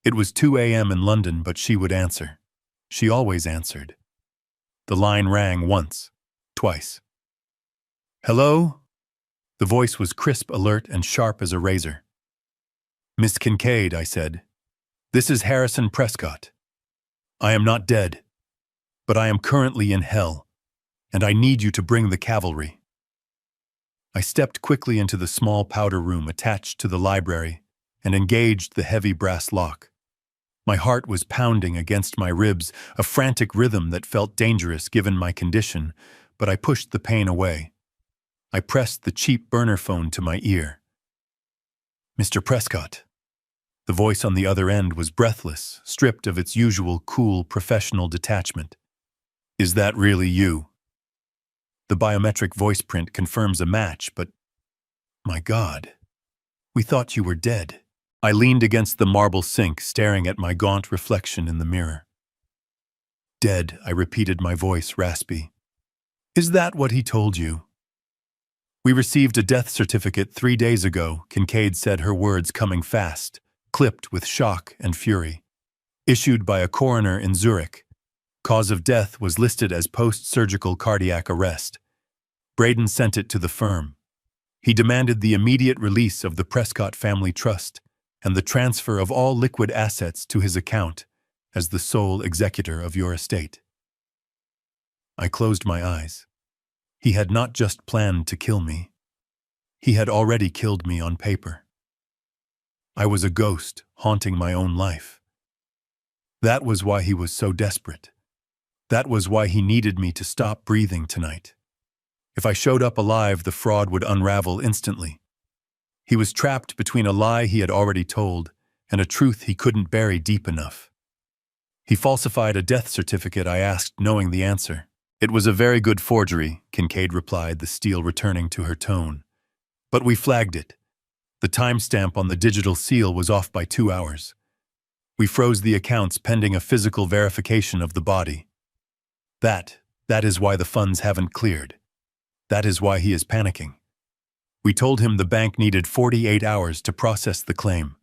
It was 2 a.m. in London, but she would answer. She always answered. The line rang once, twice. "Hello?" The voice was crisp, alert, and sharp as a razor. "Miss Kincaid," I said. "This is Harrison Prescott. I am not dead, but I am currently in hell, and I need you to bring the cavalry." I stepped quickly into the small powder room attached to the library and engaged the heavy brass lock. My heart was pounding against my ribs, a frantic rhythm that felt dangerous given my condition, but I pushed the pain away. I pressed the cheap burner phone to my ear. "Mr. Prescott." The voice on the other end was breathless, stripped of its usual cool, professional detachment. "Is that really you?" The biometric voice print confirms a match, but... My God. We thought you were dead. I leaned against the marble sink, staring at my gaunt reflection in the mirror. "Dead," I repeated, my voice raspy. "Is that what he told you?" "We received a death certificate 3 days ago," Kincaid said, her words coming fast, clipped with shock and fury. "Issued by a coroner in Zurich. Cause of death was listed as post-surgical cardiac arrest. Braden sent it to the firm. He demanded the immediate release of the Prescott Family Trust and the transfer of all liquid assets to his account as the sole executor of your estate." I closed my eyes. He had not just planned to kill me. He had already killed me on paper. I was a ghost, haunting my own life. That was why he was so desperate. That was why he needed me to stop breathing tonight. If I showed up alive, the fraud would unravel instantly. He was trapped between a lie he had already told and a truth he couldn't bury deep enough. He falsified a death certificate I asked, knowing the answer. It was a very good forgery, Kincaid replied, the steel returning to her tone. But we flagged it. The timestamp on the digital seal was off by 2 hours. We froze the accounts pending a physical verification of the body. That is why the funds haven't cleared. That is why he is panicking. We told him the bank needed 48 hours to process the claim.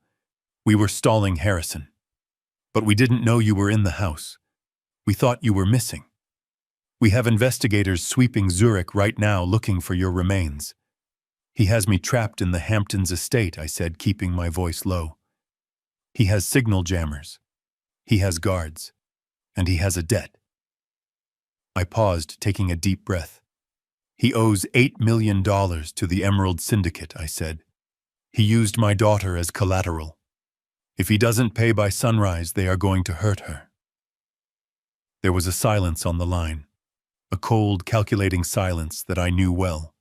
We were stalling Harrison. But we didn't know you were in the house. We thought you were missing. We have investigators sweeping Zurich right now looking for your remains. He has me trapped in the Hamptons estate, I said, keeping my voice low. He has signal jammers. He has guards. And he has a debt. I paused, taking a deep breath. He owes $8 million to the Emerald Syndicate, I said. He used my daughter as collateral. If he doesn't pay by sunrise, they are going to hurt her. There was a silence on the line, a cold, calculating silence that I knew well.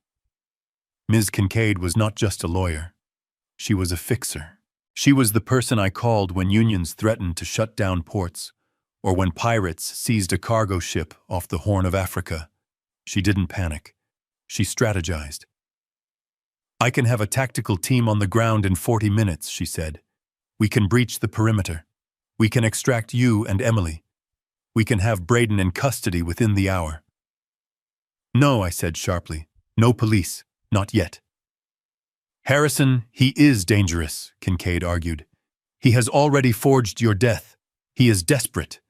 Ms. Kincaid was not just a lawyer. She was a fixer. She was the person I called when unions threatened to shut down ports, or when pirates seized a cargo ship off the Horn of Africa. She didn't panic. She strategized. I can have a tactical team on the ground in 40 minutes, she said. We can breach the perimeter. We can extract you and Emily. We can have Braden in custody within the hour. No, I said sharply. No police. Not yet. Harrison, he is dangerous, Kincaid argued. He has already forged your death. He is desperate.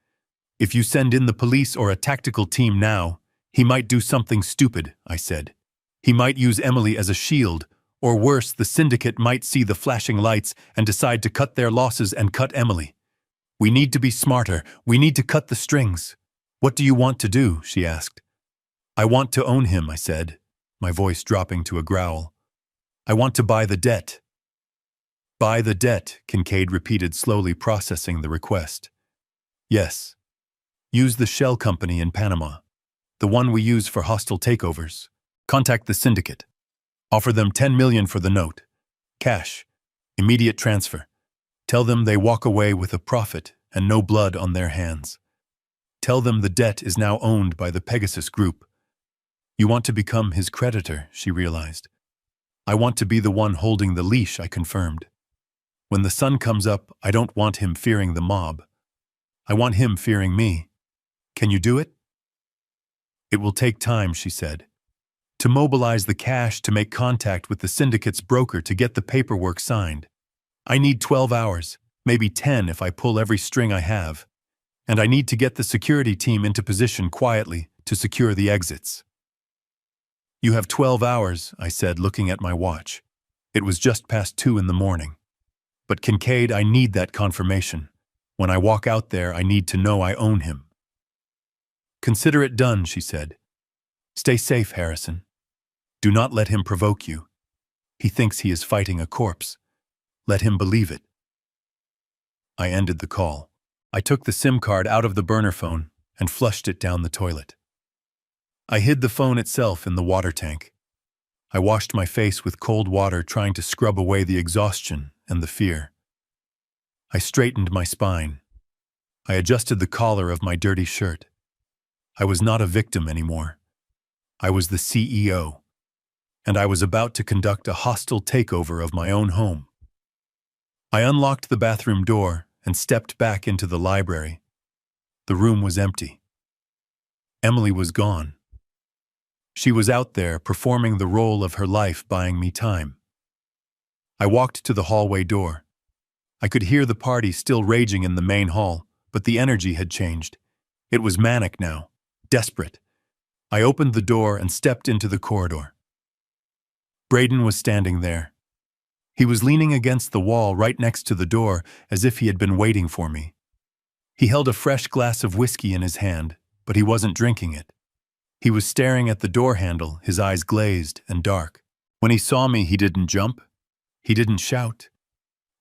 If you send in the police or a tactical team now, he might do something stupid, I said. He might use Emily as a shield, or worse, the syndicate might see the flashing lights and decide to cut their losses and cut Emily. We need to be smarter. We need to cut the strings. What do you want to do? She asked. I want to own him, I said, my voice dropping to a growl. I want to buy the debt. Buy the debt, Kincaid repeated, slowly processing the request. Yes. Use the shell company in Panama, the one we use for hostile takeovers. Contact the syndicate. Offer them $10 million for the note. Cash. Immediate transfer. Tell them they walk away with a profit and no blood on their hands. Tell them the debt is now owned by the Pegasus Group. You want to become his creditor, she realized. I want to be the one holding the leash, I confirmed. When the sun comes up, I don't want him fearing the mob. I want him fearing me. Can you do it? It will take time, she said. To mobilize the cash, to make contact with the syndicate's broker, to get the paperwork signed. I need 12 hours, maybe 10 if I pull every string I have. And I need to get the security team into position quietly to secure the exits. You have 12 hours, I said, looking at my watch. It was just past 2 in the morning. But Kincaid, I need that confirmation. When I walk out there, I need to know I own him. Consider it done, she said. Stay safe, Harrison. Do not let him provoke you. He thinks he is fighting a corpse. Let him believe it. I ended the call. I took the SIM card out of the burner phone and flushed it down the toilet. I hid the phone itself in the water tank. I washed my face with cold water, trying to scrub away the exhaustion and the fear. I straightened my spine. I adjusted the collar of my dirty shirt. I was not a victim anymore. I was the CEO, and I was about to conduct a hostile takeover of my own home. I unlocked the bathroom door and stepped back into the library. The room was empty. Emily was gone. She was out there performing the role of her life, buying me time. I walked to the hallway door. I could hear the party still raging in the main hall, but the energy had changed. It was manic now, desperate. I opened the door and stepped into the corridor. Braden was standing there. He was leaning against the wall right next to the door, as if he had been waiting for me. He held a fresh glass of whiskey in his hand, but he wasn't drinking it. He was staring at the door handle, his eyes glazed and dark. When he saw me, he didn't jump. He didn't shout.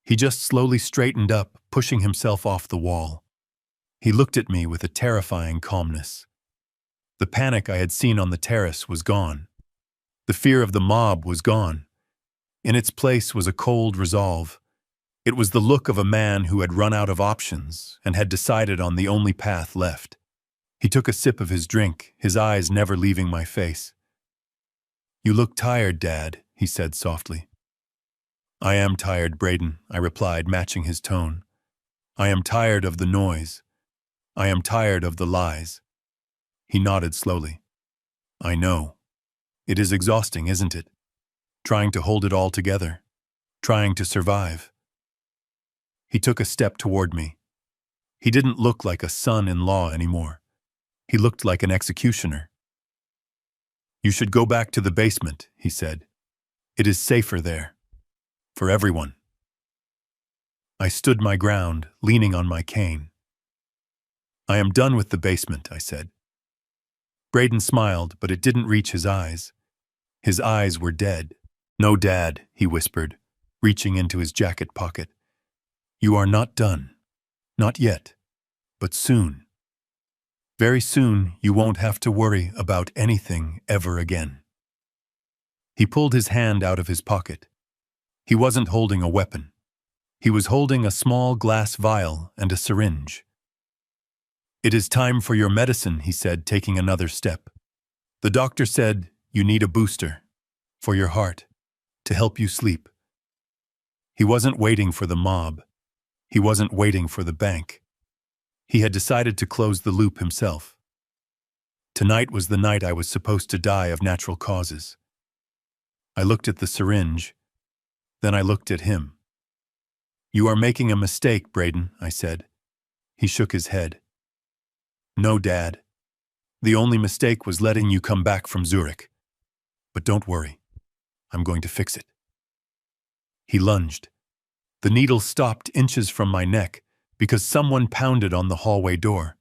He just slowly straightened up, pushing himself off the wall. He looked at me with a terrifying calmness. The panic I had seen on the terrace was gone. The fear of the mob was gone. In its place was a cold resolve. It was the look of a man who had run out of options and had decided on the only path left. He took a sip of his drink, his eyes never leaving my face. "You look tired, Dad," he said softly. "I am tired, Braden," I replied, matching his tone. "I am tired of the noise. I am tired of the lies." He nodded slowly. "I know. It is exhausting, isn't it? Trying to hold it all together. Trying to survive." He took a step toward me. He didn't look like a son-in-law anymore. He looked like an executioner. "You should go back to the basement," he said. "It is safer there. For everyone." I stood my ground, leaning on my cane. "I am done with the basement," I said. Braden smiled, but it didn't reach his eyes. His eyes were dead. "No, Dad," he whispered, reaching into his jacket pocket. "You are not done. Not yet. But soon. Very soon you won't have to worry about anything ever again." He pulled his hand out of his pocket. He wasn't holding a weapon. He was holding a small glass vial and a syringe. "It is time for your medicine," he said, taking another step. "The doctor said you need a booster. For your heart. To help you sleep." He wasn't waiting for the mob. He wasn't waiting for the bank. He had decided to close the loop himself. Tonight was the night I was supposed to die of natural causes. I looked at the syringe. Then I looked at him. "You are making a mistake, Braden," I said. He shook his head. "No, Dad. The only mistake was letting you come back from Zurich. But don't worry. I'm going to fix it." He lunged. The needle stopped inches from my neck because someone pounded on the hallway door.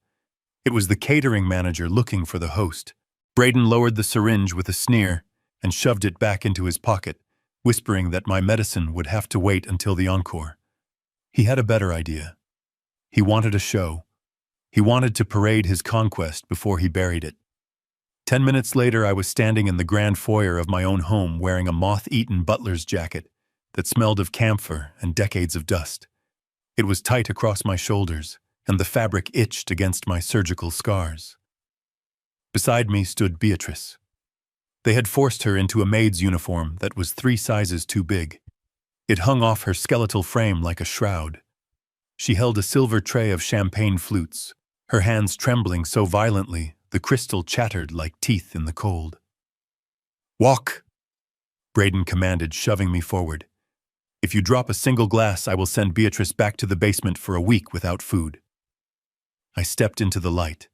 It was the catering manager looking for the host. Braden lowered the syringe with a sneer and shoved it back into his pocket, whispering that my medicine would have to wait until the encore. He had a better idea. He wanted a show. He wanted to parade his conquest before he buried it. 10 minutes later, I was standing in the grand foyer of my own home wearing a moth-eaten butler's jacket that smelled of camphor and decades of dust. It was tight across my shoulders, and the fabric itched against my surgical scars. Beside me stood Beatrice. They had forced her into a maid's uniform that was 3 sizes too big. It hung off her skeletal frame like a shroud. She held a silver tray of champagne flutes, her hands trembling so violently the crystal chattered like teeth in the cold. "Walk," Braden commanded, shoving me forward. "If you drop a single glass, I will send Beatrice back to the basement for a week without food." I stepped into the light.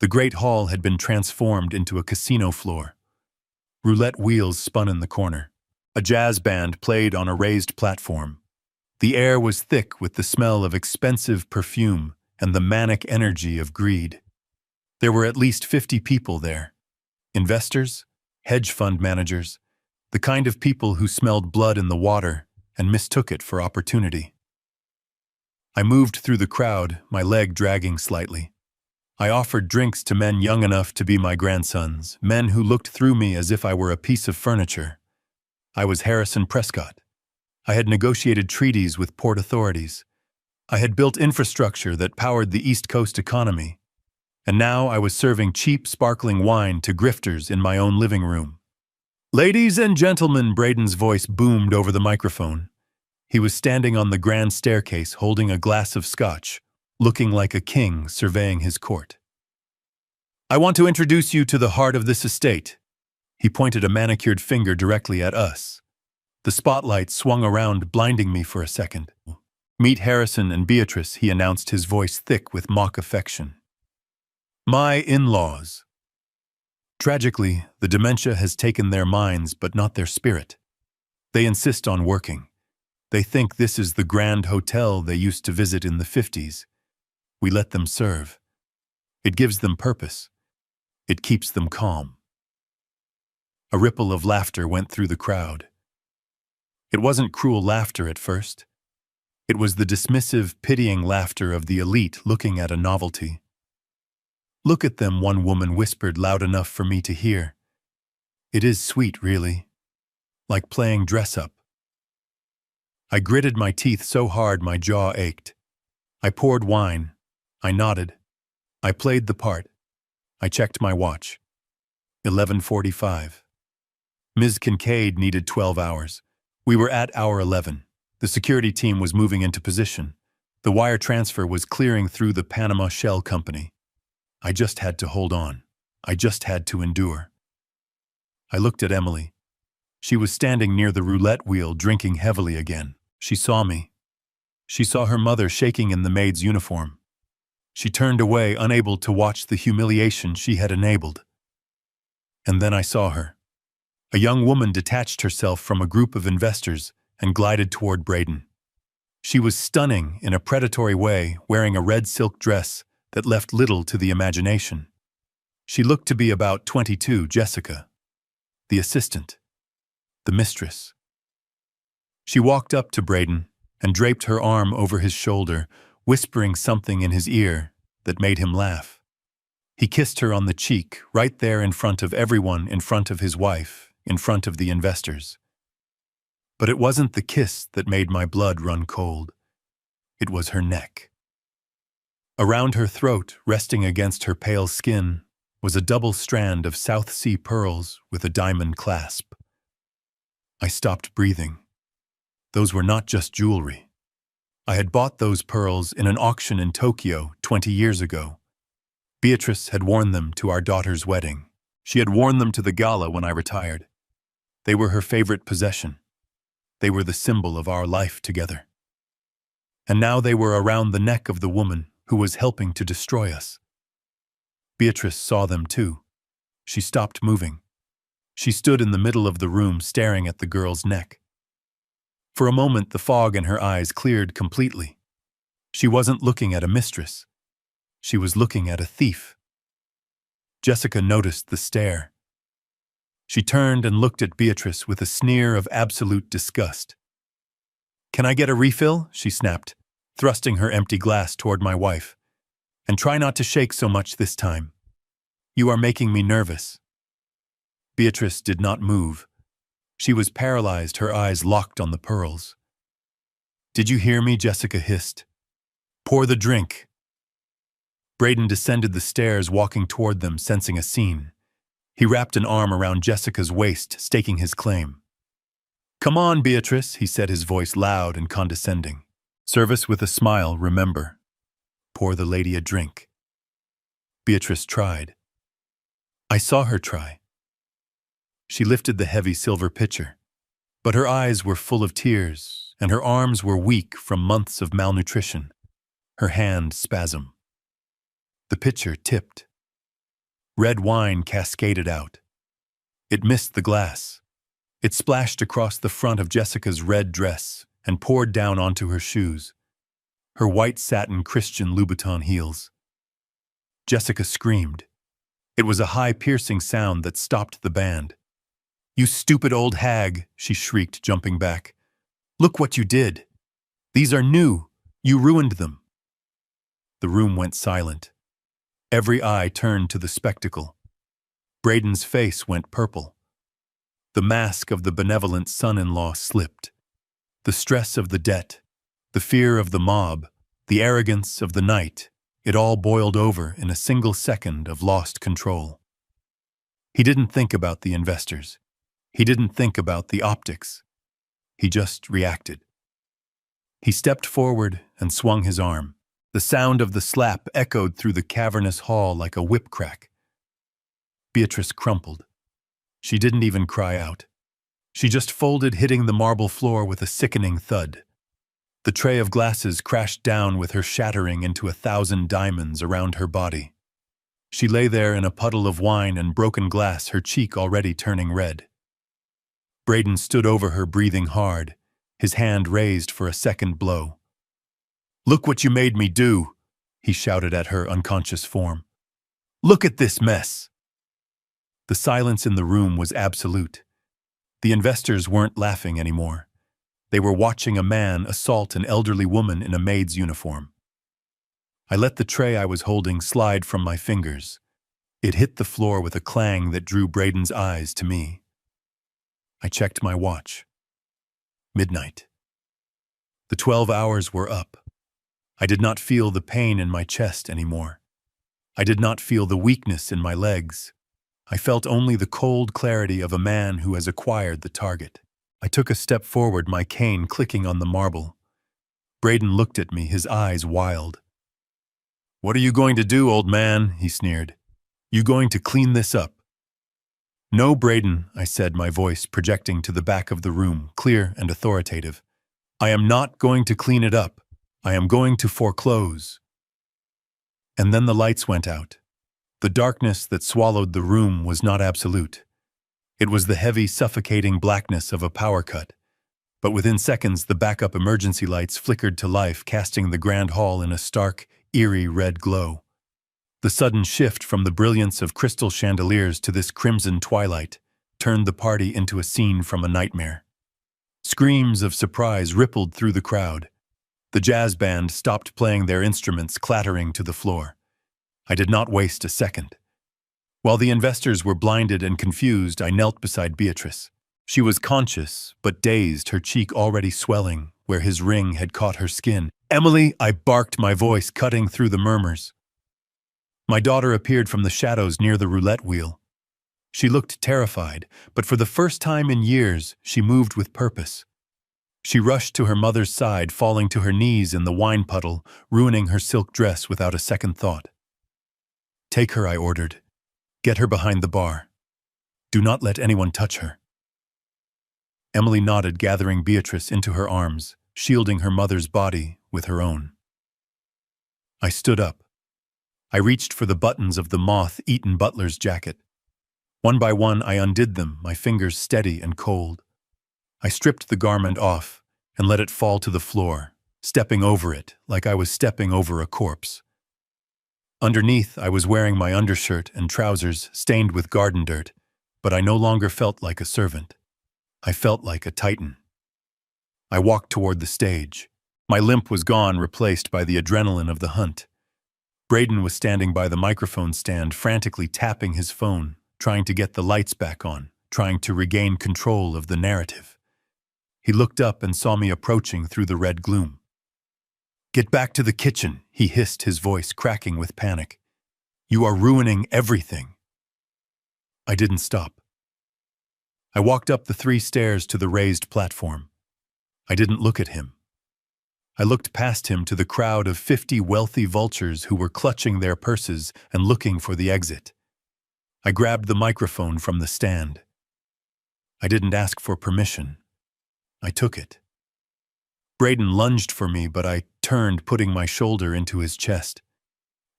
The great hall had been transformed into a casino floor. Roulette wheels spun in the corner. A jazz band played on a raised platform. The air was thick with the smell of expensive perfume and the manic energy of greed. There were at least 50 people there. Investors, hedge fund managers, the kind of people who smelled blood in the water and mistook it for opportunity. I moved through the crowd, my leg dragging slightly. I offered drinks to men young enough to be my grandsons, men who looked through me as if I were a piece of furniture. I was Harrison Prescott. I had negotiated treaties with port authorities. I had built infrastructure that powered the East Coast economy. And now I was serving cheap, sparkling wine to grifters in my own living room. "Ladies and gentlemen," Braden's voice boomed over the microphone. He was standing on the grand staircase holding a glass of scotch, looking like a king surveying his court. "I want to introduce you to the heart of this estate." He pointed a manicured finger directly at us. The spotlight swung around, blinding me for a second. "Meet Harrison and Beatrice," he announced, his voice thick with mock affection. "My in-laws." Tragically, the dementia has taken their minds but not their spirit. They insist on working. They think this is the grand hotel they used to visit in the 50s. We let them serve. It gives them purpose. It keeps them calm. A ripple of laughter went through the crowd. It wasn't cruel laughter at first. It was the dismissive, pitying laughter of the elite looking at a novelty. "Look at them," one woman whispered loud enough for me to hear. "It is sweet, really. Like playing dress-up." I gritted my teeth so hard my jaw ached. I poured wine. I nodded. I played the part. I checked my watch. 11:45. Ms. Kincaid needed 12 hours. We were at hour 11. The security team was moving into position. The wire transfer was clearing through the Panama Shell Company. I just had to hold on. I just had to endure. I looked at Emily. She was standing near the roulette wheel, drinking heavily again. She saw me. She saw her mother shaking in the maid's uniform. She turned away, unable to watch the humiliation she had enabled. And then I saw her. A young woman detached herself from a group of investors and glided toward Braden. She was stunning in a predatory way, wearing a red silk dress that left little to the imagination. She looked to be about 22, Jessica, the assistant, the mistress. She walked up to Braden and draped her arm over his shoulder, whispering something in his ear that made him laugh. He kissed her on the cheek, right there in front of everyone, in front of his wife, in front of the investors. But it wasn't the kiss that made my blood run cold. It was her neck. Around her throat, resting against her pale skin, was a double strand of South Sea pearls with a diamond clasp. I stopped breathing. Those were not just jewelry. I had bought those pearls in an auction in Tokyo 20 years ago. Beatrice had worn them to our daughter's wedding. She had worn them to the gala when I retired. They were her favorite possession. They were the symbol of our life together. And now they were around the neck of the woman who was helping to destroy us. Beatrice saw them too. She stopped moving. She stood in the middle of the room staring at the girl's neck. For a moment, the fog in her eyes cleared completely. She wasn't looking at a mistress. She was looking at a thief. Jessica noticed the stare. She turned and looked at Beatrice with a sneer of absolute disgust. "Can I get a refill?" she snapped, thrusting her empty glass toward my wife. "And try not to shake so much this time. You are making me nervous." Beatrice did not move. She was paralyzed, her eyes locked on the pearls. "Did you hear me?" Jessica hissed. "Pour the drink." Braden descended the stairs, walking toward them, sensing a scene. He wrapped an arm around Jessica's waist, staking his claim. "Come on, Beatrice," he said, his voice loud and condescending. "Service with a smile, remember. Pour the lady a drink." Beatrice tried. I saw her try. She lifted the heavy silver pitcher, but her eyes were full of tears, and her arms were weak from months of malnutrition. Her hand spasmed. The pitcher tipped. Red wine cascaded out. It missed the glass. It splashed across the front of Jessica's red dress and poured down onto her shoes, her white satin Christian Louboutin heels. Jessica screamed. It was a high, piercing sound that stopped the band. "You stupid old hag," she shrieked, jumping back. "Look what you did. These are new. You ruined them." The room went silent. Every eye turned to the spectacle. Braden's face went purple. The mask of the benevolent son-in-law slipped. The stress of the debt, the fear of the mob, the arrogance of the night, it all boiled over in a single second of lost control. He didn't think about the investors. He didn't think about the optics. He just reacted. He stepped forward and swung his arm. The sound of the slap echoed through the cavernous hall like a whip crack. Beatrice crumpled. She didn't even cry out. She just folded, hitting the marble floor with a sickening thud. The tray of glasses crashed down with her, shattering into 1,000 diamonds around her body. She lay there in a puddle of wine and broken glass, her cheek already turning red. Braden stood over her, breathing hard, his hand raised for a second blow. "Look what you made me do," he shouted at her unconscious form. "Look at this mess." The silence in the room was absolute. The investors weren't laughing anymore. They were watching a man assault an elderly woman in a maid's uniform. I let the tray I was holding slide from my fingers. It hit the floor with a clang that drew Braden's eyes to me. I checked my watch. Midnight. The 12 hours were up. I did not feel the pain in my chest anymore. I did not feel the weakness in my legs. I felt only the cold clarity of a man who has acquired the target. I took a step forward, my cane clicking on the marble. Braden looked at me, his eyes wild. "What are you going to do, old man?" he sneered. "You going to clean this up?" "No, Braden," I said, my voice projecting to the back of the room, clear and authoritative. "I am not going to clean it up. I am going to foreclose." And then the lights went out. The darkness that swallowed the room was not absolute. It was the heavy, suffocating blackness of a power cut. But within seconds, the backup emergency lights flickered to life, casting the grand hall in a stark, eerie red glow. The sudden shift from the brilliance of crystal chandeliers to this crimson twilight turned the party into a scene from a nightmare. Screams of surprise rippled through the crowd. The jazz band stopped playing their instruments, clattering to the floor. I did not waste a second. While the investors were blinded and confused, I knelt beside Beatrice. She was conscious, but dazed, her cheek already swelling where his ring had caught her skin. "Emily!" I barked, my voice cutting through the murmurs. My daughter appeared from the shadows near the roulette wheel. She looked terrified, but for the first time in years, she moved with purpose. She rushed to her mother's side, falling to her knees in the wine puddle, ruining her silk dress without a second thought. "Take her," I ordered. "Get her behind the bar. Do not let anyone touch her." Emily nodded, gathering Beatrice into her arms, shielding her mother's body with her own. I stood up. I reached for the buttons of the moth-eaten butler's jacket. One by one, I undid them, my fingers steady and cold. I stripped the garment off and let it fall to the floor, stepping over it like I was stepping over a corpse. Underneath, I was wearing my undershirt and trousers stained with garden dirt, but I no longer felt like a servant. I felt like a titan. I walked toward the stage. My limp was gone, replaced by the adrenaline of the hunt. Braden was standing by the microphone stand, frantically tapping his phone, trying to get the lights back on, trying to regain control of the narrative. He looked up and saw me approaching through the red gloom. "Get back to the kitchen," he hissed, his voice cracking with panic. "You are ruining everything." I didn't stop. I walked up the 3 stairs to the raised platform. I didn't look at him. I looked past him to the crowd of 50 wealthy vultures who were clutching their purses and looking for the exit. I grabbed the microphone from the stand. I didn't ask for permission. I took it. Braden lunged for me, but I turned, putting my shoulder into his chest.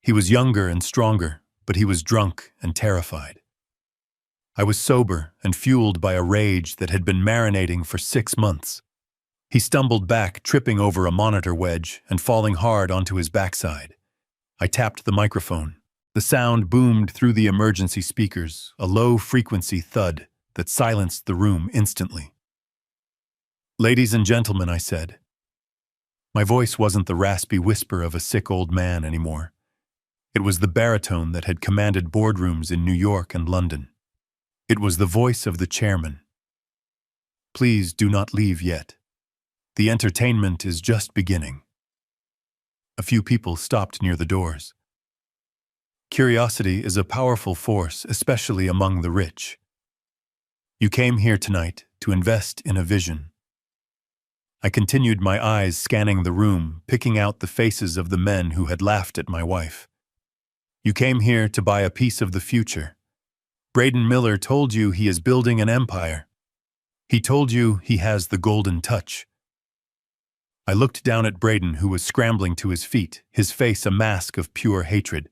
He was younger and stronger, but he was drunk and terrified. I was sober and fueled by a rage that had been marinating for 6 months. He stumbled back, tripping over a monitor wedge and falling hard onto his backside. I tapped the microphone. The sound boomed through the emergency speakers, a low-frequency thud that silenced the room instantly. "Ladies and gentlemen," I said. My voice wasn't the raspy whisper of a sick old man anymore. It was the baritone that had commanded boardrooms in New York and London. It was the voice of the chairman. "Please do not leave yet. The entertainment is just beginning." A few people stopped near the doors. Curiosity is a powerful force, especially among the rich. You came here tonight to invest in a vision. I continued, my eyes scanning the room, picking out the faces of the men who had laughed at my wife. You came here to buy a piece of the future. Braden Miller told you he is building an empire. He told you he has the golden touch. I looked down at Braden, who was scrambling to his feet, his face a mask of pure hatred.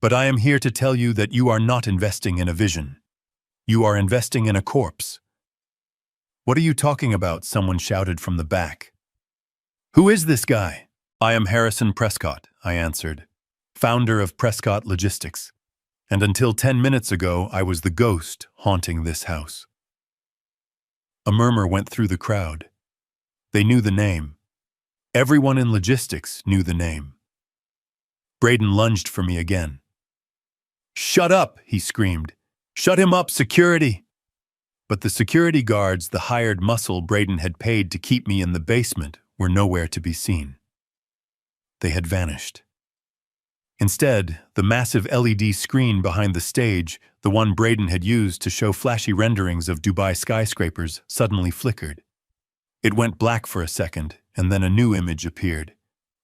"But I am here to tell you that you are not investing in a vision. You are investing in a corpse." "What are you talking about?" someone shouted from the back. "Who is this guy?" "I am Harrison Prescott," I answered, "founder of Prescott Logistics. And until 10 minutes ago, I was the ghost haunting this house." A murmur went through the crowd. They knew the name. Everyone in logistics knew the name. Braden lunged for me again. "Shut up," he screamed. "Shut him up, security!" But the security guards, the hired muscle Braden had paid to keep me in the basement, were nowhere to be seen. They had vanished. Instead, the massive LED screen behind the stage, the one Braden had used to show flashy renderings of Dubai skyscrapers, suddenly flickered. It went black for a second, and then a new image appeared.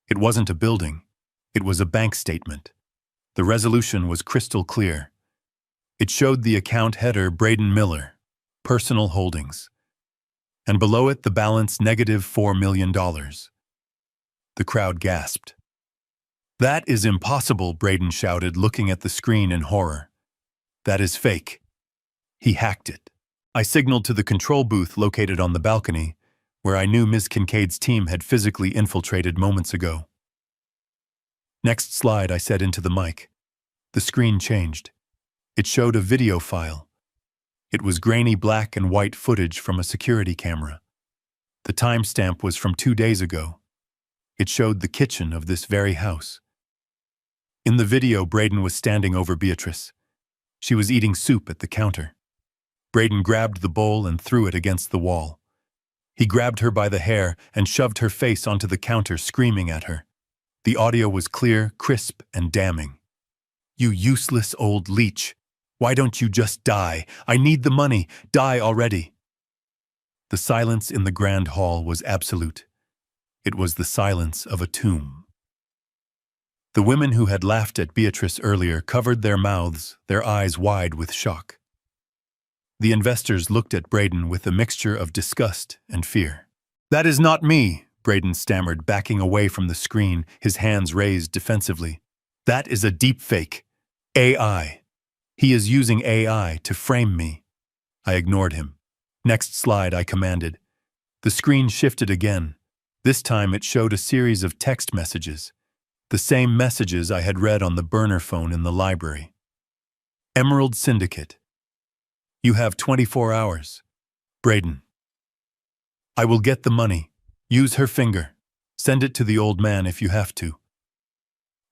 It wasn't a building. It was a bank statement. The resolution was crystal clear. It showed the account header Braden Miller, personal holdings, and below it the balance -$4 million. The crowd gasped. "That is impossible," Braden shouted, looking at the screen in horror. "That is fake. He hacked it." I signaled to the control booth located on the balcony, where I knew Ms. Kincaid's team had physically infiltrated moments ago. "Next slide," I said into the mic. The screen changed. It showed a video file. It was grainy black and white footage from a security camera. The timestamp was from 2 days ago. It showed the kitchen of this very house. In the video, Braden was standing over Beatrice. She was eating soup at the counter. Braden grabbed the bowl and threw it against the wall. He grabbed her by the hair and shoved her face onto the counter, screaming at her. The audio was clear, crisp, and damning. "You useless old leech. Why don't you just die? I need the money. Die already." The silence in the grand hall was absolute. It was the silence of a tomb. The women who had laughed at Beatrice earlier covered their mouths, their eyes wide with shock. The investors looked at Braden with a mixture of disgust and fear. "That is not me," Braden stammered, backing away from the screen, his hands raised defensively. "That is a deepfake. AI. He is using AI to frame me." I ignored him. "Next slide," I commanded. The screen shifted again. This time it showed a series of text messages. The same messages I had read on the burner phone in the library. "Emerald Syndicate. You have 24 hours. Braden. I will get the money. Use her finger. Send it to the old man if you have to."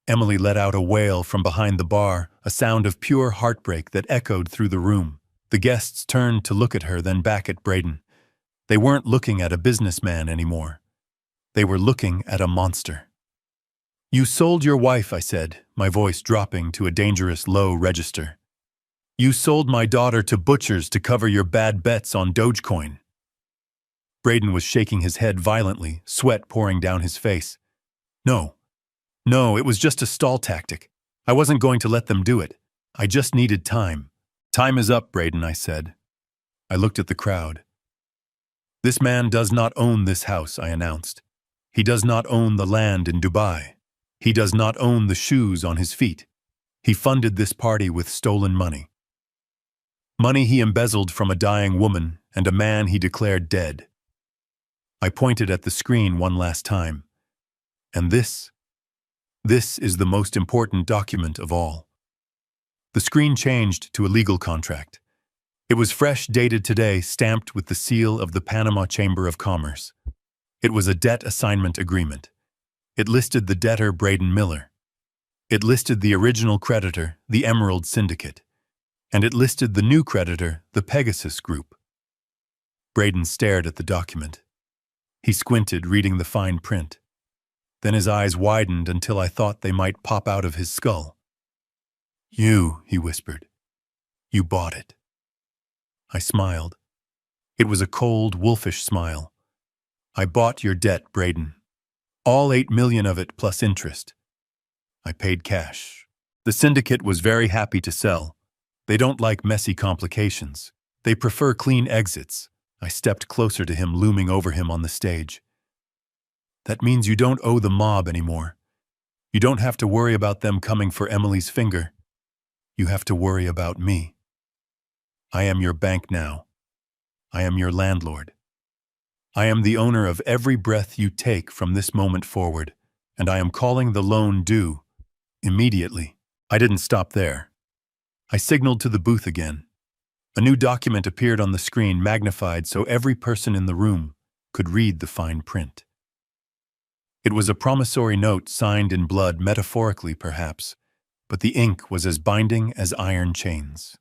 Emily let out a wail from behind the bar, a sound of pure heartbreak that echoed through the room. The guests turned to look at her, then back at Braden. They weren't looking at a businessman anymore. They were looking at a monster. "You sold your wife," I said, my voice dropping to a dangerous low register. "You sold my daughter to butchers to cover your bad bets on Dogecoin." Braden was shaking his head violently, sweat pouring down his face. No, it was just a stall tactic. I wasn't going to let them do it. I just needed time." "Time is up, Braden," I said. I looked at the crowd. "This man does not own this house," I announced. "He does not own the land in Dubai. He does not own the shoes on his feet. He funded this party with stolen money. Money he embezzled from a dying woman and a man he declared dead." I pointed at the screen one last time. "And this is the most important document of all." The screen changed to a legal contract. It was fresh, dated today, stamped with the seal of the Panama Chamber of Commerce. It was a debt assignment agreement. It listed the debtor Braden Miller. It listed the original creditor, the Emerald Syndicate. And it listed the new creditor, the Pegasus Group. Braden stared at the document. He squinted, reading the fine print. Then his eyes widened until I thought they might pop out of his skull. "You," he whispered. "You bought it." I smiled. It was a cold, wolfish smile. "I bought your debt, Braden. All 8 million of it plus interest. I paid cash." The syndicate was very happy to sell. They don't like messy complications. They prefer clean exits. I stepped closer to him, looming over him on the stage. "That means you don't owe the mob anymore. You don't have to worry about them coming for Emily's finger. You have to worry about me. I am your bank now. I am your landlord. I am the owner of every breath you take from this moment forward, and I am calling the loan due immediately." I didn't stop there. I signaled to the booth again. A new document appeared on the screen, magnified so every person in the room, could read the fine print. It was a promissory note signed in blood, metaphorically perhaps, but the ink was as binding as iron chains.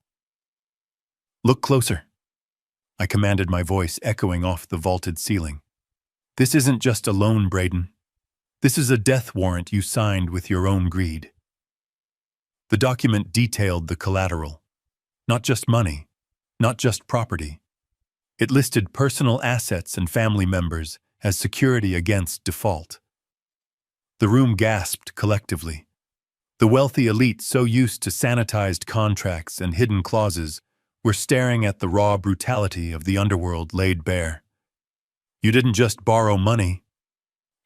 "Look closer," I commanded, my voice echoing off the vaulted ceiling. "This isn't just a loan, Braden. This is a death warrant you signed with your own greed." The document detailed the collateral. Not just money, not just property. It listed personal assets and family members as security against default. The room gasped collectively. The wealthy elite, so used to sanitized contracts and hidden clauses, were staring at the raw brutality of the underworld laid bare. "You didn't just borrow money,"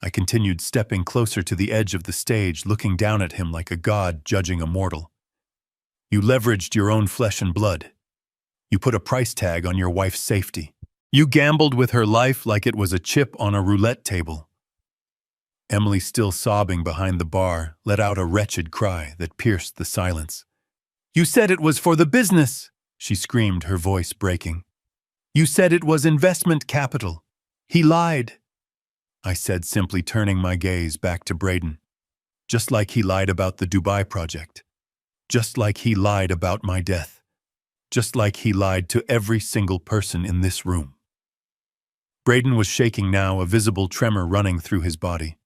I continued, stepping closer to the edge of the stage, looking down at him like a god judging a mortal. "You leveraged your own flesh and blood. You put a price tag on your wife's safety. You gambled with her life like it was a chip on a roulette table." Emily, still sobbing behind the bar, let out a wretched cry that pierced the silence. "You said it was for the business," she screamed, her voice breaking. "You said it was investment capital. He lied," I said, simply turning my gaze back to Braden. "Just like he lied about the Dubai project. Just like he lied about my death. Just like he lied to every single person in this room." Braden was shaking now, a visible tremor running through his body.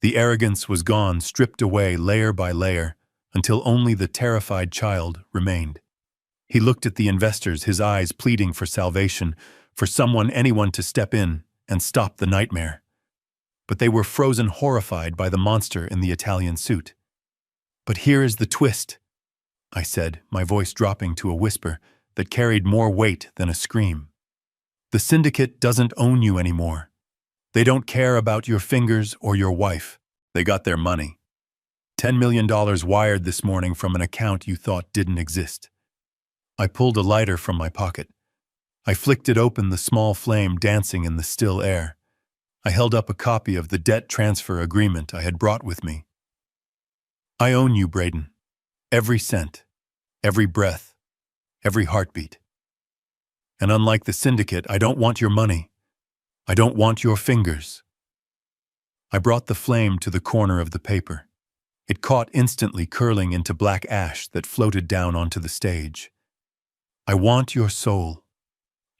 The arrogance was gone, stripped away layer by layer, until only the terrified child remained. He looked at the investors, his eyes pleading for salvation, for anyone to step in and stop the nightmare. But they were frozen, horrified by the monster in the Italian suit. "But here is the twist," I said, my voice dropping to a whisper that carried more weight than a scream. "The syndicate doesn't own you anymore. They don't care about your fingers or your wife. They got their money. $10 million wired this morning from an account you thought didn't exist." I pulled a lighter from my pocket. I flicked it open, the small flame dancing in the still air. I held up a copy of the debt transfer agreement I had brought with me. "I own you, Braden. Every cent, every breath, every heartbeat. And unlike the syndicate, I don't want your money. I don't want your fingers." I brought the flame to the corner of the paper. It caught instantly, curling into black ash that floated down onto the stage. "I want your soul.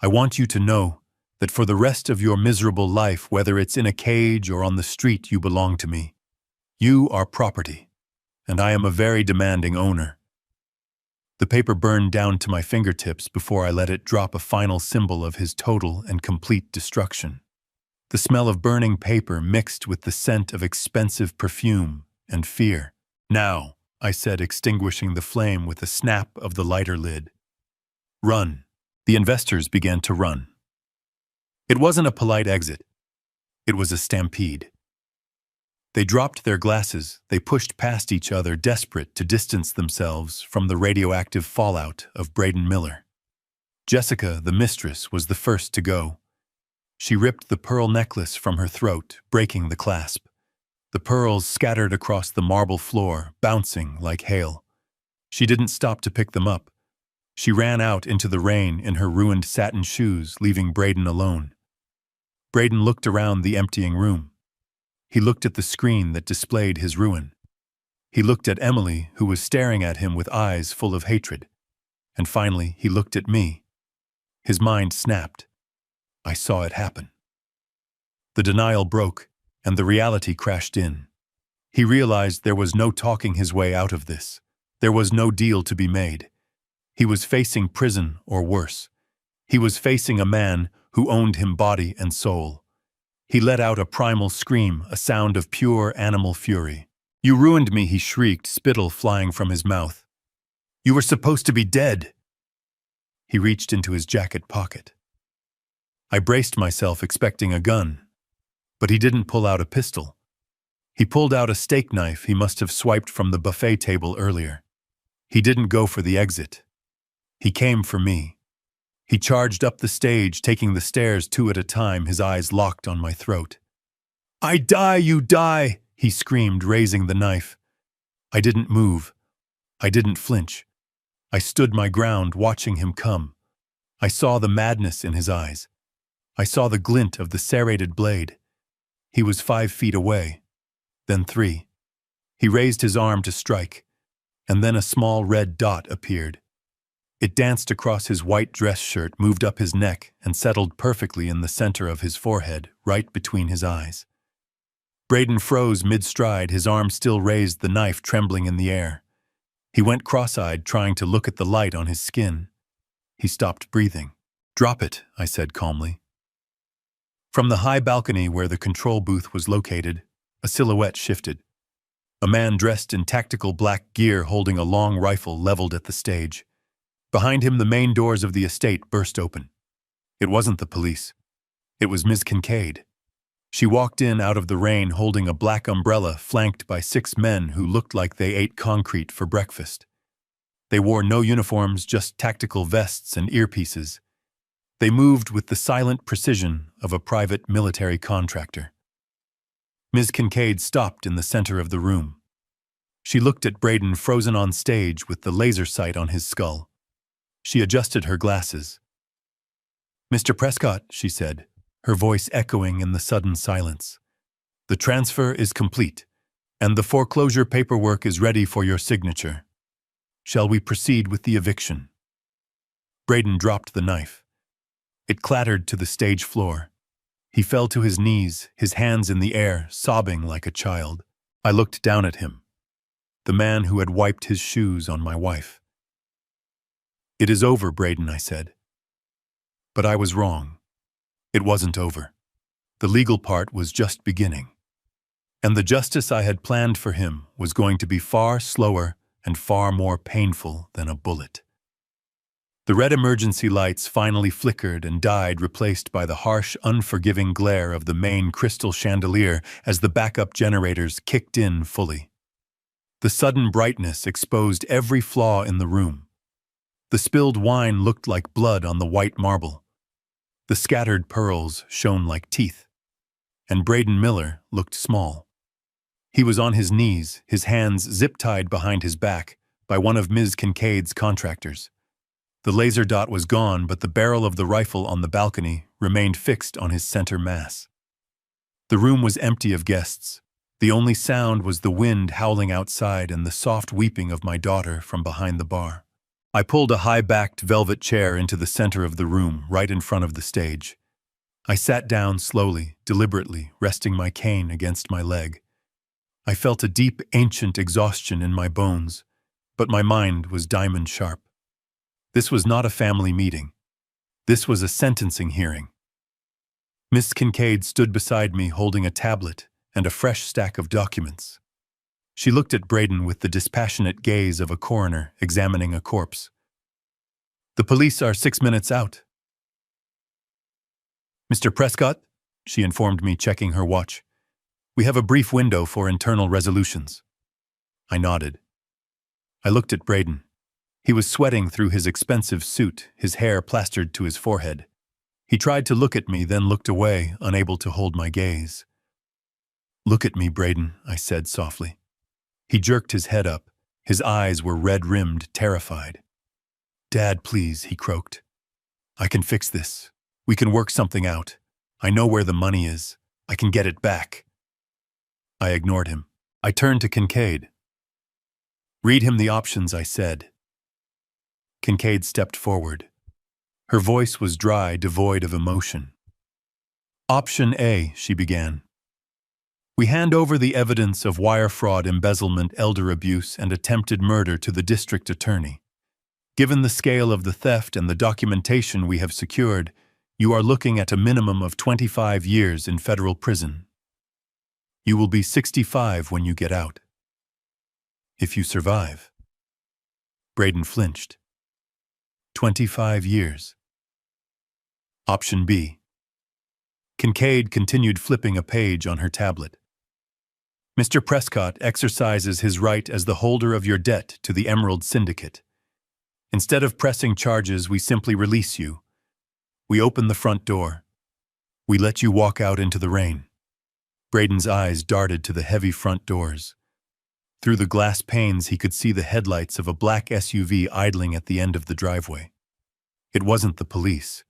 I want you to know that for the rest of your miserable life, whether it's in a cage or on the street, you belong to me. You are property, and I am a very demanding owner." The paper burned down to my fingertips before I let it drop, a final symbol of his total and complete destruction. The smell of burning paper mixed with the scent of expensive perfume and fear. "Now," I said, extinguishing the flame with a snap of the lighter lid. "Run." The investors began to run. It wasn't a polite exit. It was a stampede. They dropped their glasses, they pushed past each other, desperate to distance themselves from the radioactive fallout of Braden Miller. Jessica, the mistress, was the first to go. She ripped the pearl necklace from her throat, breaking the clasp. The pearls scattered across the marble floor, bouncing like hail. She didn't stop to pick them up. She ran out into the rain in her ruined satin shoes, leaving Braden alone. Braden looked around the emptying room. He looked at the screen that displayed his ruin. He looked at Emily, who was staring at him with eyes full of hatred. And finally, he looked at me. His mind snapped. I saw it happen. The denial broke, and the reality crashed in. He realized there was no talking his way out of this. There was no deal to be made. He was facing prison or worse. He was facing a man who owned him body and soul. He let out a primal scream, a sound of pure animal fury. "You ruined me," he shrieked, spittle flying from his mouth. "You were supposed to be dead." He reached into his jacket pocket. I braced myself, expecting a gun. But he didn't pull out a pistol. He pulled out a steak knife he must have swiped from the buffet table earlier. He didn't go for the exit. He came for me. He charged up the stage, taking the stairs 2 at a time, his eyes locked on my throat. "I die, you die!" he screamed, raising the knife. I didn't move. I didn't flinch. I stood my ground, watching him come. I saw the madness in his eyes. I saw the glint of the serrated blade. He was 5 feet away, then 3. He raised his arm to strike, and then a small red dot appeared. It danced across his white dress shirt, moved up his neck, and settled perfectly in the center of his forehead, right between his eyes. Braden froze mid-stride, his arm still raised, the knife trembling in the air. He went cross-eyed, trying to look at the light on his skin. He stopped breathing. "Drop it," I said calmly. From the high balcony where the control booth was located, a silhouette shifted. A man dressed in tactical black gear holding a long rifle leveled at the stage. Behind him, the main doors of the estate burst open. It wasn't the police. It was Ms. Kincaid. She walked in out of the rain holding a black umbrella flanked by 6 men who looked like they ate concrete for breakfast. They wore no uniforms, just tactical vests and earpieces. They moved with the silent precision of a private military contractor. Ms. Kincaid stopped in the center of the room. She looked at Braden frozen on stage with the laser sight on his skull. She adjusted her glasses. "Mr. Prescott," she said, her voice echoing in the sudden silence. "The transfer is complete, and the foreclosure paperwork is ready for your signature. Shall we proceed with the eviction?" Braden dropped the knife. It clattered to the stage floor. He fell to his knees, his hands in the air, sobbing like a child. I looked down at him, the man who had wiped his shoes on my wife. "It is over, Braden," I said. But I was wrong. It wasn't over. The legal part was just beginning. And the justice I had planned for him was going to be far slower and far more painful than a bullet. The red emergency lights finally flickered and died, replaced by the harsh, unforgiving glare of the main crystal chandelier as the backup generators kicked in fully. The sudden brightness exposed every flaw in the room. The spilled wine looked like blood on the white marble. The scattered pearls shone like teeth. And Braden Miller looked small. He was on his knees, his hands zip-tied behind his back by one of Ms. Kincaid's contractors. The laser dot was gone, but the barrel of the rifle on the balcony remained fixed on his center mass. The room was empty of guests. The only sound was the wind howling outside and the soft weeping of my daughter from behind the bar. I pulled a high-backed velvet chair into the center of the room, right in front of the stage. I sat down slowly, deliberately, resting my cane against my leg. I felt a deep, ancient exhaustion in my bones, but my mind was diamond sharp. This was not a family meeting. This was a sentencing hearing. Miss Kincaid stood beside me holding a tablet and a fresh stack of documents. She looked at Braden with the dispassionate gaze of a coroner examining a corpse. "The police are 6 minutes out." "Mr. Prescott," she informed me, checking her watch, "we have a brief window for internal resolutions." I nodded. I looked at Braden. He was sweating through his expensive suit, his hair plastered to his forehead. He tried to look at me, then looked away, unable to hold my gaze. "Look at me, Braden," I said softly. He jerked his head up. His eyes were red-rimmed, terrified. "Dad, please," he croaked. "I can fix this. We can work something out. I know where the money is. I can get it back." I ignored him. I turned to Kincaid. "Read him the options," I said. Kincaid stepped forward. Her voice was dry, devoid of emotion. "Option A," she began. "We hand over the evidence of wire fraud, embezzlement, elder abuse, and attempted murder to the district attorney. Given the scale of the theft and the documentation we have secured, you are looking at a minimum of 25 years in federal prison. You will be 65 when you get out. If you survive." Braden flinched. 25 years. Option B. Kincaid continued flipping a page on her tablet. "Mr. Prescott exercises his right as the holder of your debt to the Emerald Syndicate. Instead of pressing charges, we simply release you. We open the front door. We let you walk out into the rain." Braden's eyes darted to the heavy front doors. Through the glass panes, he could see the headlights of a black SUV idling at the end of the driveway. It wasn't the police.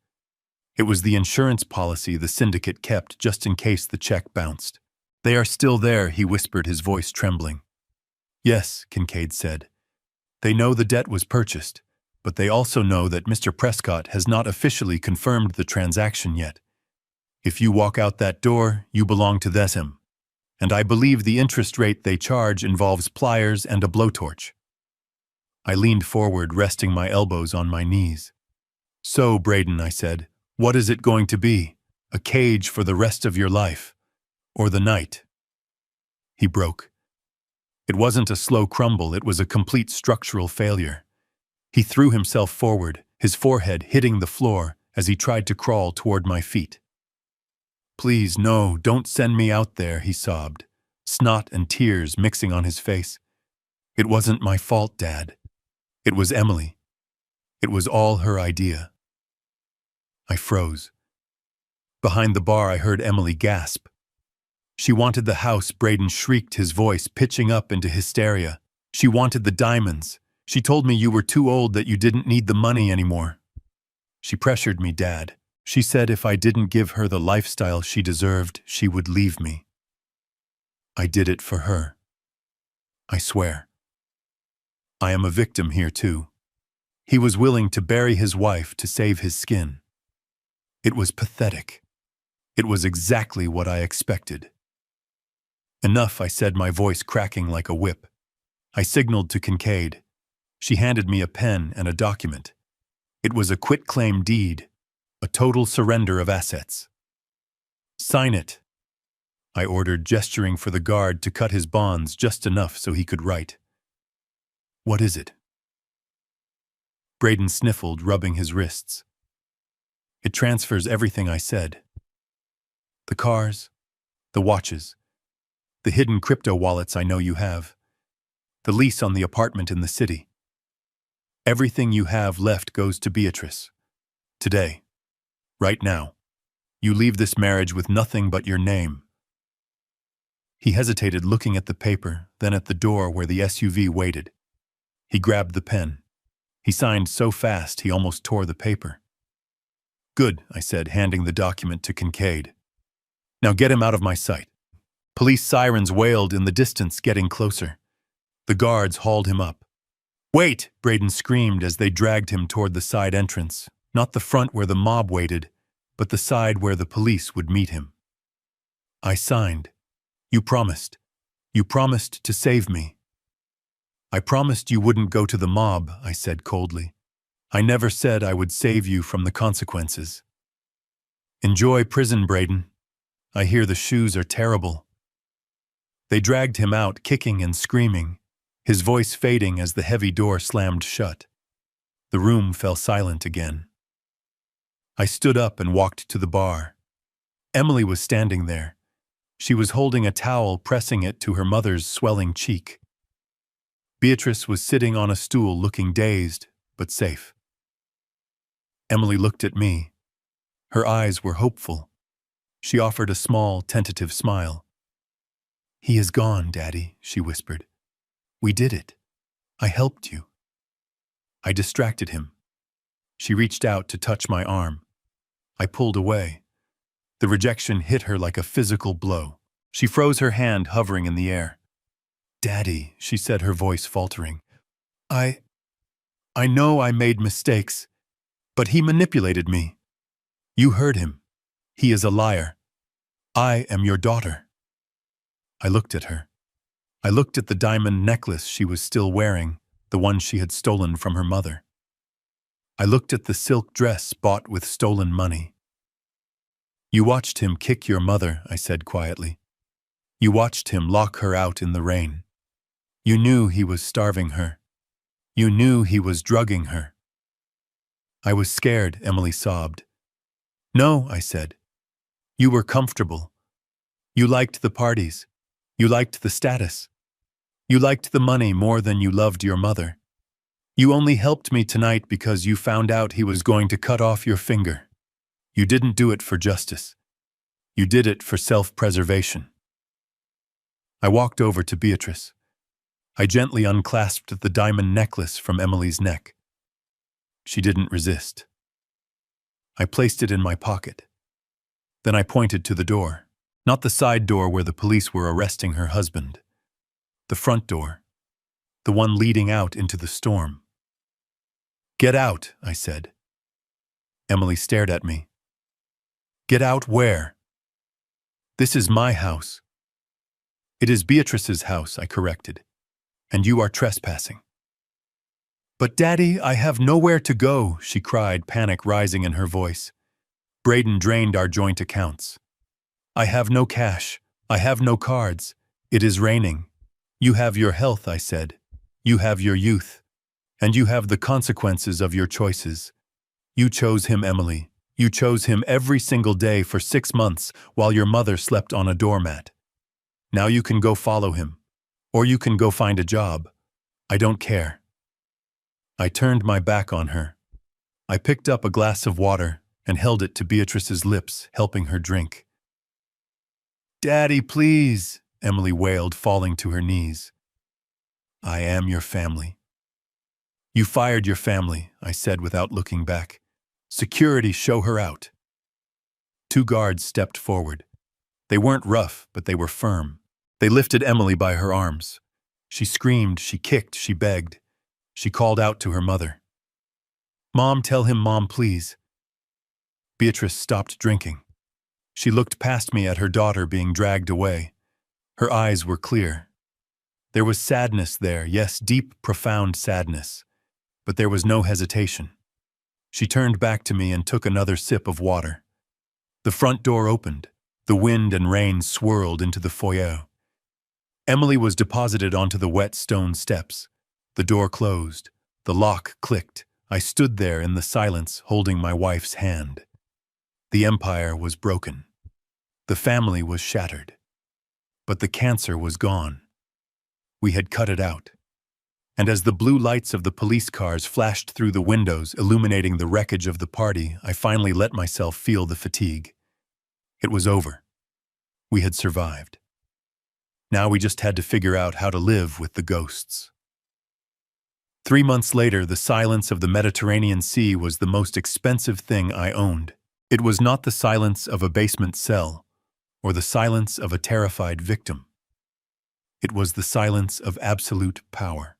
It was the insurance policy the syndicate kept just in case the check bounced. "They are still there," he whispered, his voice trembling. "Yes," Kincaid said. "They know the debt was purchased, but they also know that Mr. Prescott has not officially confirmed the transaction yet. If you walk out that door, you belong to them. And I believe the interest rate they charge involves pliers and a blowtorch." I leaned forward, resting my elbows on my knees. "So, Braden," I said, "what is it going to be? A cage for the rest of your life? Or the night?" He broke. It wasn't a slow crumble, it was a complete structural failure. He threw himself forward, his forehead hitting the floor as he tried to crawl toward my feet. "Please, no, don't send me out there," he sobbed, snot and tears mixing on his face. "It wasn't my fault, Dad. It was Emily. It was all her idea." I froze. Behind the bar, I heard Emily gasp. "She wanted the house," Braden shrieked, his voice pitching up into hysteria. "She wanted the diamonds. She told me you were too old, that you didn't need the money anymore. She pressured me, Dad. She said if I didn't give her the lifestyle she deserved, she would leave me. I did it for her. I swear. I am a victim here too. He was willing to bury his wife to save his skin. It was pathetic. It was exactly what I expected." "Enough," I said, my voice cracking like a whip. I signaled to Kincaid. She handed me a pen and a document. It was a quitclaim deed, a total surrender of assets. "Sign it," I ordered, gesturing for the guard to cut his bonds just enough so he could write. "What is it?" Braden sniffled, rubbing his wrists. "It transfers everything I said. The cars, the watches, the hidden crypto wallets I know you have, the lease on the apartment in the city. Everything you have left goes to Beatrice. Today. Right now. You leave this marriage with nothing but your name." He hesitated, looking at the paper, then at the door where the SUV waited. He grabbed the pen. He signed so fast he almost tore the paper. "Good," I said, handing the document to Kincaid. "Now get him out of my sight." Police sirens wailed in the distance, getting closer. The guards hauled him up. "Wait!" Braden screamed as they dragged him toward the side entrance, not the front where the mob waited, but the side where the police would meet him. I signed. "You promised. You promised to save me." "I promised you wouldn't go to the mob," I said coldly. "I never said I would save you from the consequences." "Enjoy prison, Braden. I hear the shoes are terrible." They dragged him out, kicking and screaming, his voice fading as the heavy door slammed shut. The room fell silent again. I stood up and walked to the bar. Emily was standing there. She was holding a towel, pressing it to her mother's swelling cheek. Beatrice was sitting on a stool, looking dazed, but safe. Emily looked at me. Her eyes were hopeful. She offered a small, tentative smile. "He is gone, Daddy," she whispered. "We did it. I helped you." I distracted him. She reached out to touch my arm. I pulled away. The rejection hit her like a physical blow. She froze, her hand hovering in the air. "Daddy," she said, her voice faltering. I know I made mistakes, but he manipulated me. You heard him. He is a liar. I am your daughter." I looked at her. I looked at the diamond necklace she was still wearing, the one she had stolen from her mother. I looked at the silk dress bought with stolen money. "You watched him kick your mother," I said quietly. "You watched him lock her out in the rain. You knew he was starving her. You knew he was drugging her." "I was scared," Emily sobbed. "No," I said. "You were comfortable. You liked the parties. You liked the status. You liked the money more than you loved your mother. You only helped me tonight because you found out he was going to cut off your finger. You didn't do it for justice. You did it for self-preservation." I walked over to Beatrice. I gently unclasped the diamond necklace from Emily's neck. She didn't resist. I placed it in my pocket. Then I pointed to the door. Not the side door where the police were arresting her husband. The front door. The one leading out into the storm. "Get out," I said. Emily stared at me. "Get out where?" "This is my house." "It is Beatrice's house," I corrected. "And you are trespassing." "But Daddy, I have nowhere to go," she cried, panic rising in her voice. "Braden drained our joint accounts. I have no cash. I have no cards. It is raining. You have your health," I said. "You have your youth. And you have the consequences of your choices. You chose him, Emily. You chose him every single day for 6 months while your mother slept on a doormat. Now you can go follow him. Or you can go find a job. I don't care." I turned my back on her. I picked up a glass of water and held it to Beatrice's lips, helping her drink. "Daddy, please," Emily wailed, falling to her knees. "I am your family." "You fired your family," I said without looking back. "Security, show her out." 2 guards stepped forward. They weren't rough, but they were firm. They lifted Emily by her arms. She screamed, she kicked, she begged. She called out to her mother. "Mom, tell him, Mom, please." Beatrice stopped drinking. She looked past me at her daughter being dragged away. Her eyes were clear. There was sadness there, yes, deep, profound sadness. But there was no hesitation. She turned back to me and took another sip of water. The front door opened. The wind and rain swirled into the foyer. Emily was deposited onto the wet stone steps. The door closed. The lock clicked. I stood there in the silence, holding my wife's hand. The empire was broken. The family was shattered. But the cancer was gone. We had cut it out. And as the blue lights of the police cars flashed through the windows, illuminating the wreckage of the party, I finally let myself feel the fatigue. It was over. We had survived. Now we just had to figure out how to live with the ghosts. 3 months later, the silence of the Mediterranean Sea was the most expensive thing I owned. It was not the silence of a basement cell, or the silence of a terrified victim. It was the silence of absolute power.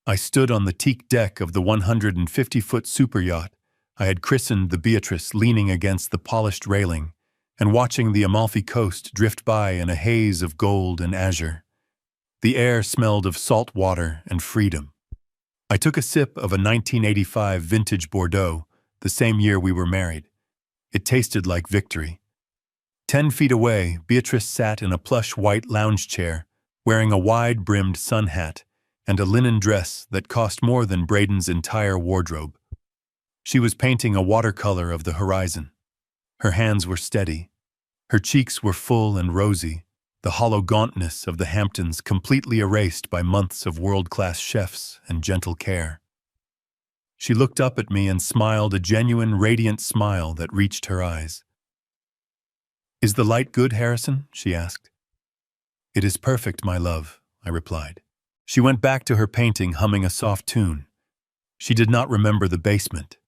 I stood on the teak deck of the 150-foot superyacht I had christened the Beatrice, leaning against the polished railing and watching the Amalfi Coast drift by in a haze of gold and azure. The air smelled of salt water and freedom. I took a sip of a 1985 vintage Bordeaux, the same year we were married. It tasted like victory. 10 feet away, Beatrice sat in a plush white lounge chair, wearing a wide-brimmed sun hat and a linen dress that cost more than Braden's entire wardrobe. She was painting a watercolor of the horizon. Her hands were steady. Her cheeks were full and rosy, the hollow gauntness of the Hamptons completely erased by months of world-class chefs and gentle care. She looked up at me and smiled a genuine, radiant smile that reached her eyes. "Is the light good, Harrison?" she asked. "It is perfect, my love," I replied. She went back to her painting, humming a soft tune. She did not remember the basement.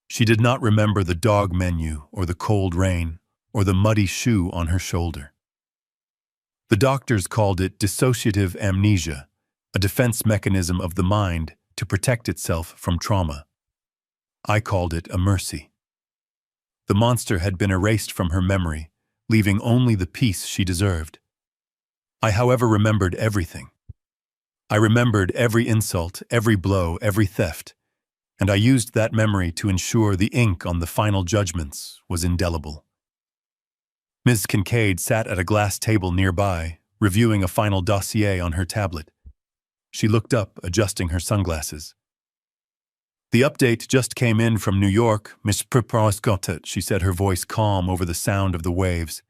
She did not remember the dog menu or the cold rain or the muddy shoe on her shoulder. The doctors called it dissociative amnesia, a defense mechanism of the mind to protect itself from trauma. I called it a mercy. The monster had been erased from her memory, leaving only the peace she deserved. I, however, remembered everything. I remembered every insult, every blow, every theft, and I used that memory to ensure the ink on the final judgments was indelible. Ms. Kincaid sat at a glass table nearby, reviewing a final dossier on her tablet. She looked up, adjusting her sunglasses. "The update just came in from New York, Miss Prevails," she said, her voice calm over the sound of the waves.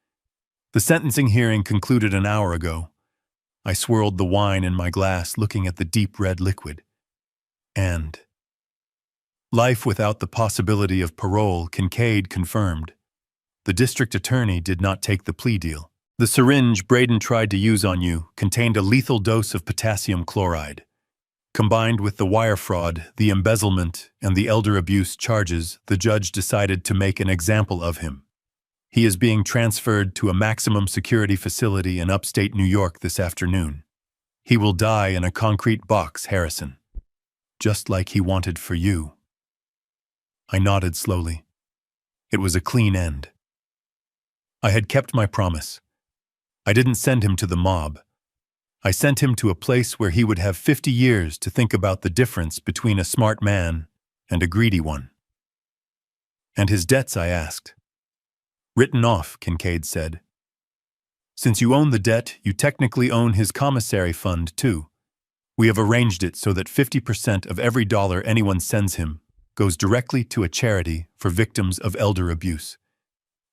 "The sentencing hearing concluded an hour ago." I swirled the wine in my glass, looking at the deep red liquid. And life without the possibility of parole, Kincaid confirmed. The district attorney did not take the plea deal. "The syringe Braden tried to use on you contained a lethal dose of potassium chloride. Combined with the wire fraud, the embezzlement, and the elder abuse charges, the judge decided to make an example of him. He is being transferred to a maximum security facility in upstate New York this afternoon. He will die in a concrete box, Harrison. Just like he wanted for you. I nodded slowly. It was a clean end. I had kept my promise. I didn't send him to the mob. I sent him to a place where he would have 50 years to think about the difference between a smart man and a greedy one. And his debts, I asked. Written off, Kincaid said. Since you own the debt, you technically own his commissary fund, too. We have arranged it so that 50% of every dollar anyone sends him goes directly to a charity for victims of elder abuse.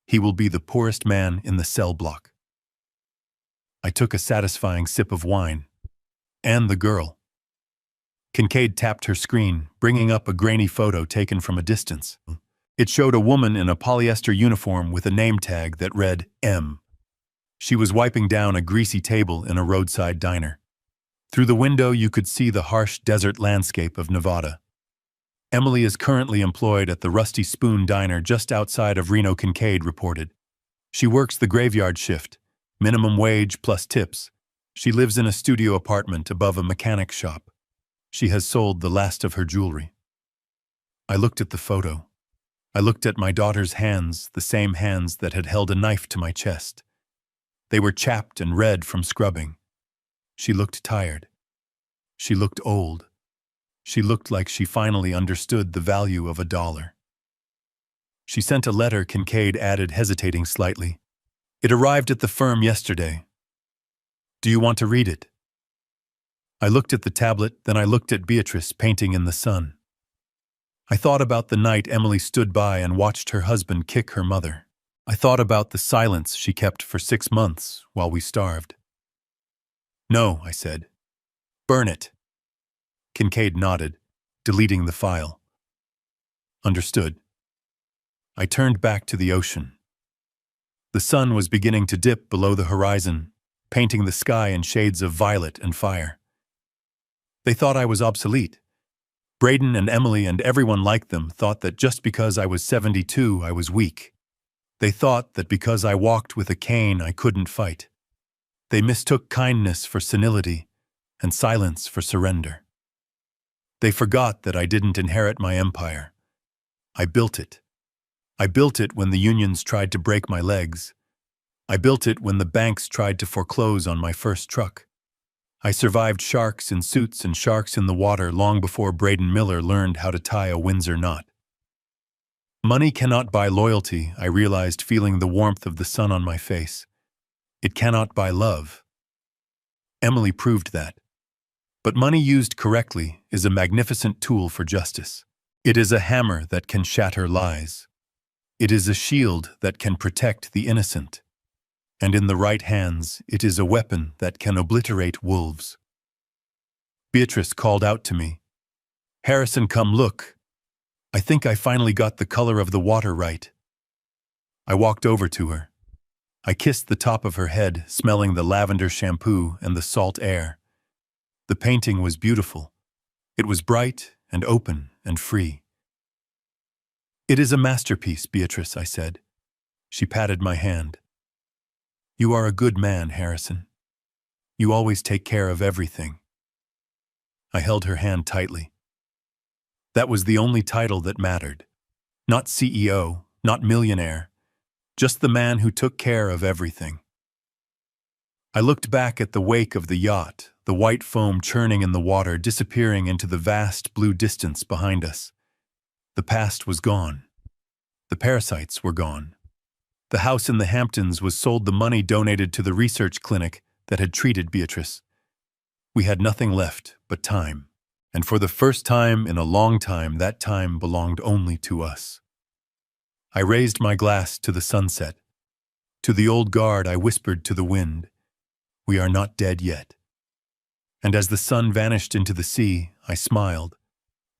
He will be the poorest man in the cell block. I took a satisfying sip of wine. And the girl. Kincaid tapped her screen, bringing up a grainy photo taken from a distance. It showed a woman in a polyester uniform with a name tag that read M. She was wiping down a greasy table in a roadside diner. Through the window you could see the harsh desert landscape of Nevada. Emily is currently employed at the Rusty Spoon Diner just outside of Reno, Kincaid reported. She works the graveyard shift, minimum wage plus tips. She lives in a studio apartment above a mechanic shop. She has sold the last of her jewelry. I looked at the photo. I looked at my daughter's hands, the same hands that had held a knife to my chest. They were chapped and red from scrubbing. She looked tired. She looked old. She looked like she finally understood the value of $1. She sent a letter, Kincaid added, hesitating slightly. It arrived at the firm yesterday. Do you want to read it? I looked at the tablet, then I looked at Beatrice painting in the sun. I thought about the night Emily stood by and watched her husband kick her mother. I thought about the silence she kept for 6 months while we starved. No, I said. Burn it. Kincaid nodded, deleting the file. Understood. I turned back to the ocean. The sun was beginning to dip below the horizon, painting the sky in shades of violet and fire. They thought I was obsolete. Braden and Emily and everyone like them thought that just because I was 72, I was weak. They thought that because I walked with a cane, I couldn't fight. They mistook kindness for senility and silence for surrender. They forgot that I didn't inherit my empire. I built it. I built it when the unions tried to break my legs. I built it when the banks tried to foreclose on my first truck. I survived sharks in suits and sharks in the water long before Braden Miller learned how to tie a Windsor knot. Money cannot buy loyalty, I realized, feeling the warmth of the sun on my face. It cannot buy love. Emily proved that. But money used correctly is a magnificent tool for justice. It is a hammer that can shatter lies. It is a shield that can protect the innocent. And in the right hands, it is a weapon that can obliterate wolves. Beatrice called out to me. Harrison, come look. I think I finally got the color of the water right. I walked over to her. I kissed the top of her head, smelling the lavender shampoo and the salt air. The painting was beautiful. It was bright and open and free. It is a masterpiece, Beatrice, I said. She patted my hand. You are a good man, Harrison. You always take care of everything. I held her hand tightly. That was the only title that mattered. Not CEO, not millionaire, just the man who took care of everything. I looked back at the wake of the yacht, the white foam churning in the water, disappearing into the vast blue distance behind us. The past was gone. The parasites were gone. The house in the Hamptons was sold, the money donated to the research clinic that had treated Beatrice. We had nothing left but time. And for the first time in a long time, that time belonged only to us. I raised my glass to the sunset. To the old guard, I whispered to the wind, we are not dead yet. And as the sun vanished into the sea, I smiled.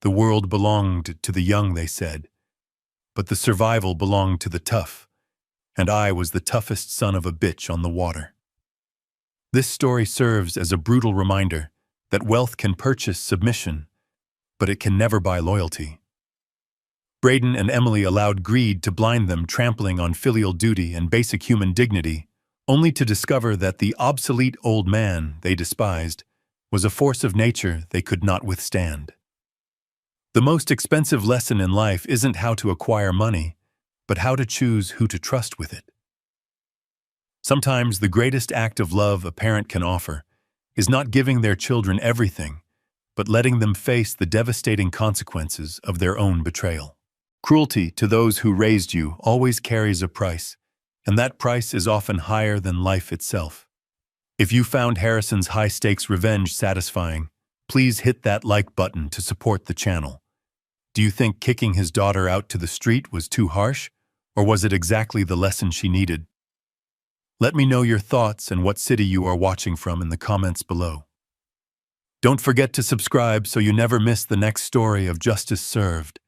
The world belonged to the young, they said. But the survival belonged to the tough. And I was the toughest son of a bitch on the water. This story serves as a brutal reminder that wealth can purchase submission, but it can never buy loyalty. Braden and Emily allowed greed to blind them, trampling on filial duty and basic human dignity, only to discover that the obsolete old man they despised was a force of nature they could not withstand. The most expensive lesson in life isn't how to acquire money, but how to choose who to trust with it. Sometimes the greatest act of love a parent can offer is not giving their children everything, but letting them face the devastating consequences of their own betrayal. Cruelty to those who raised you always carries a price, and that price is often higher than life itself. If you found Harrison's high-stakes revenge satisfying, please hit that like button to support the channel. Do you think kicking his daughter out to the street was too harsh, or was it exactly the lesson she needed? Let me know your thoughts and what city you are watching from in the comments below. Don't forget to subscribe so you never miss the next story of Justice Served.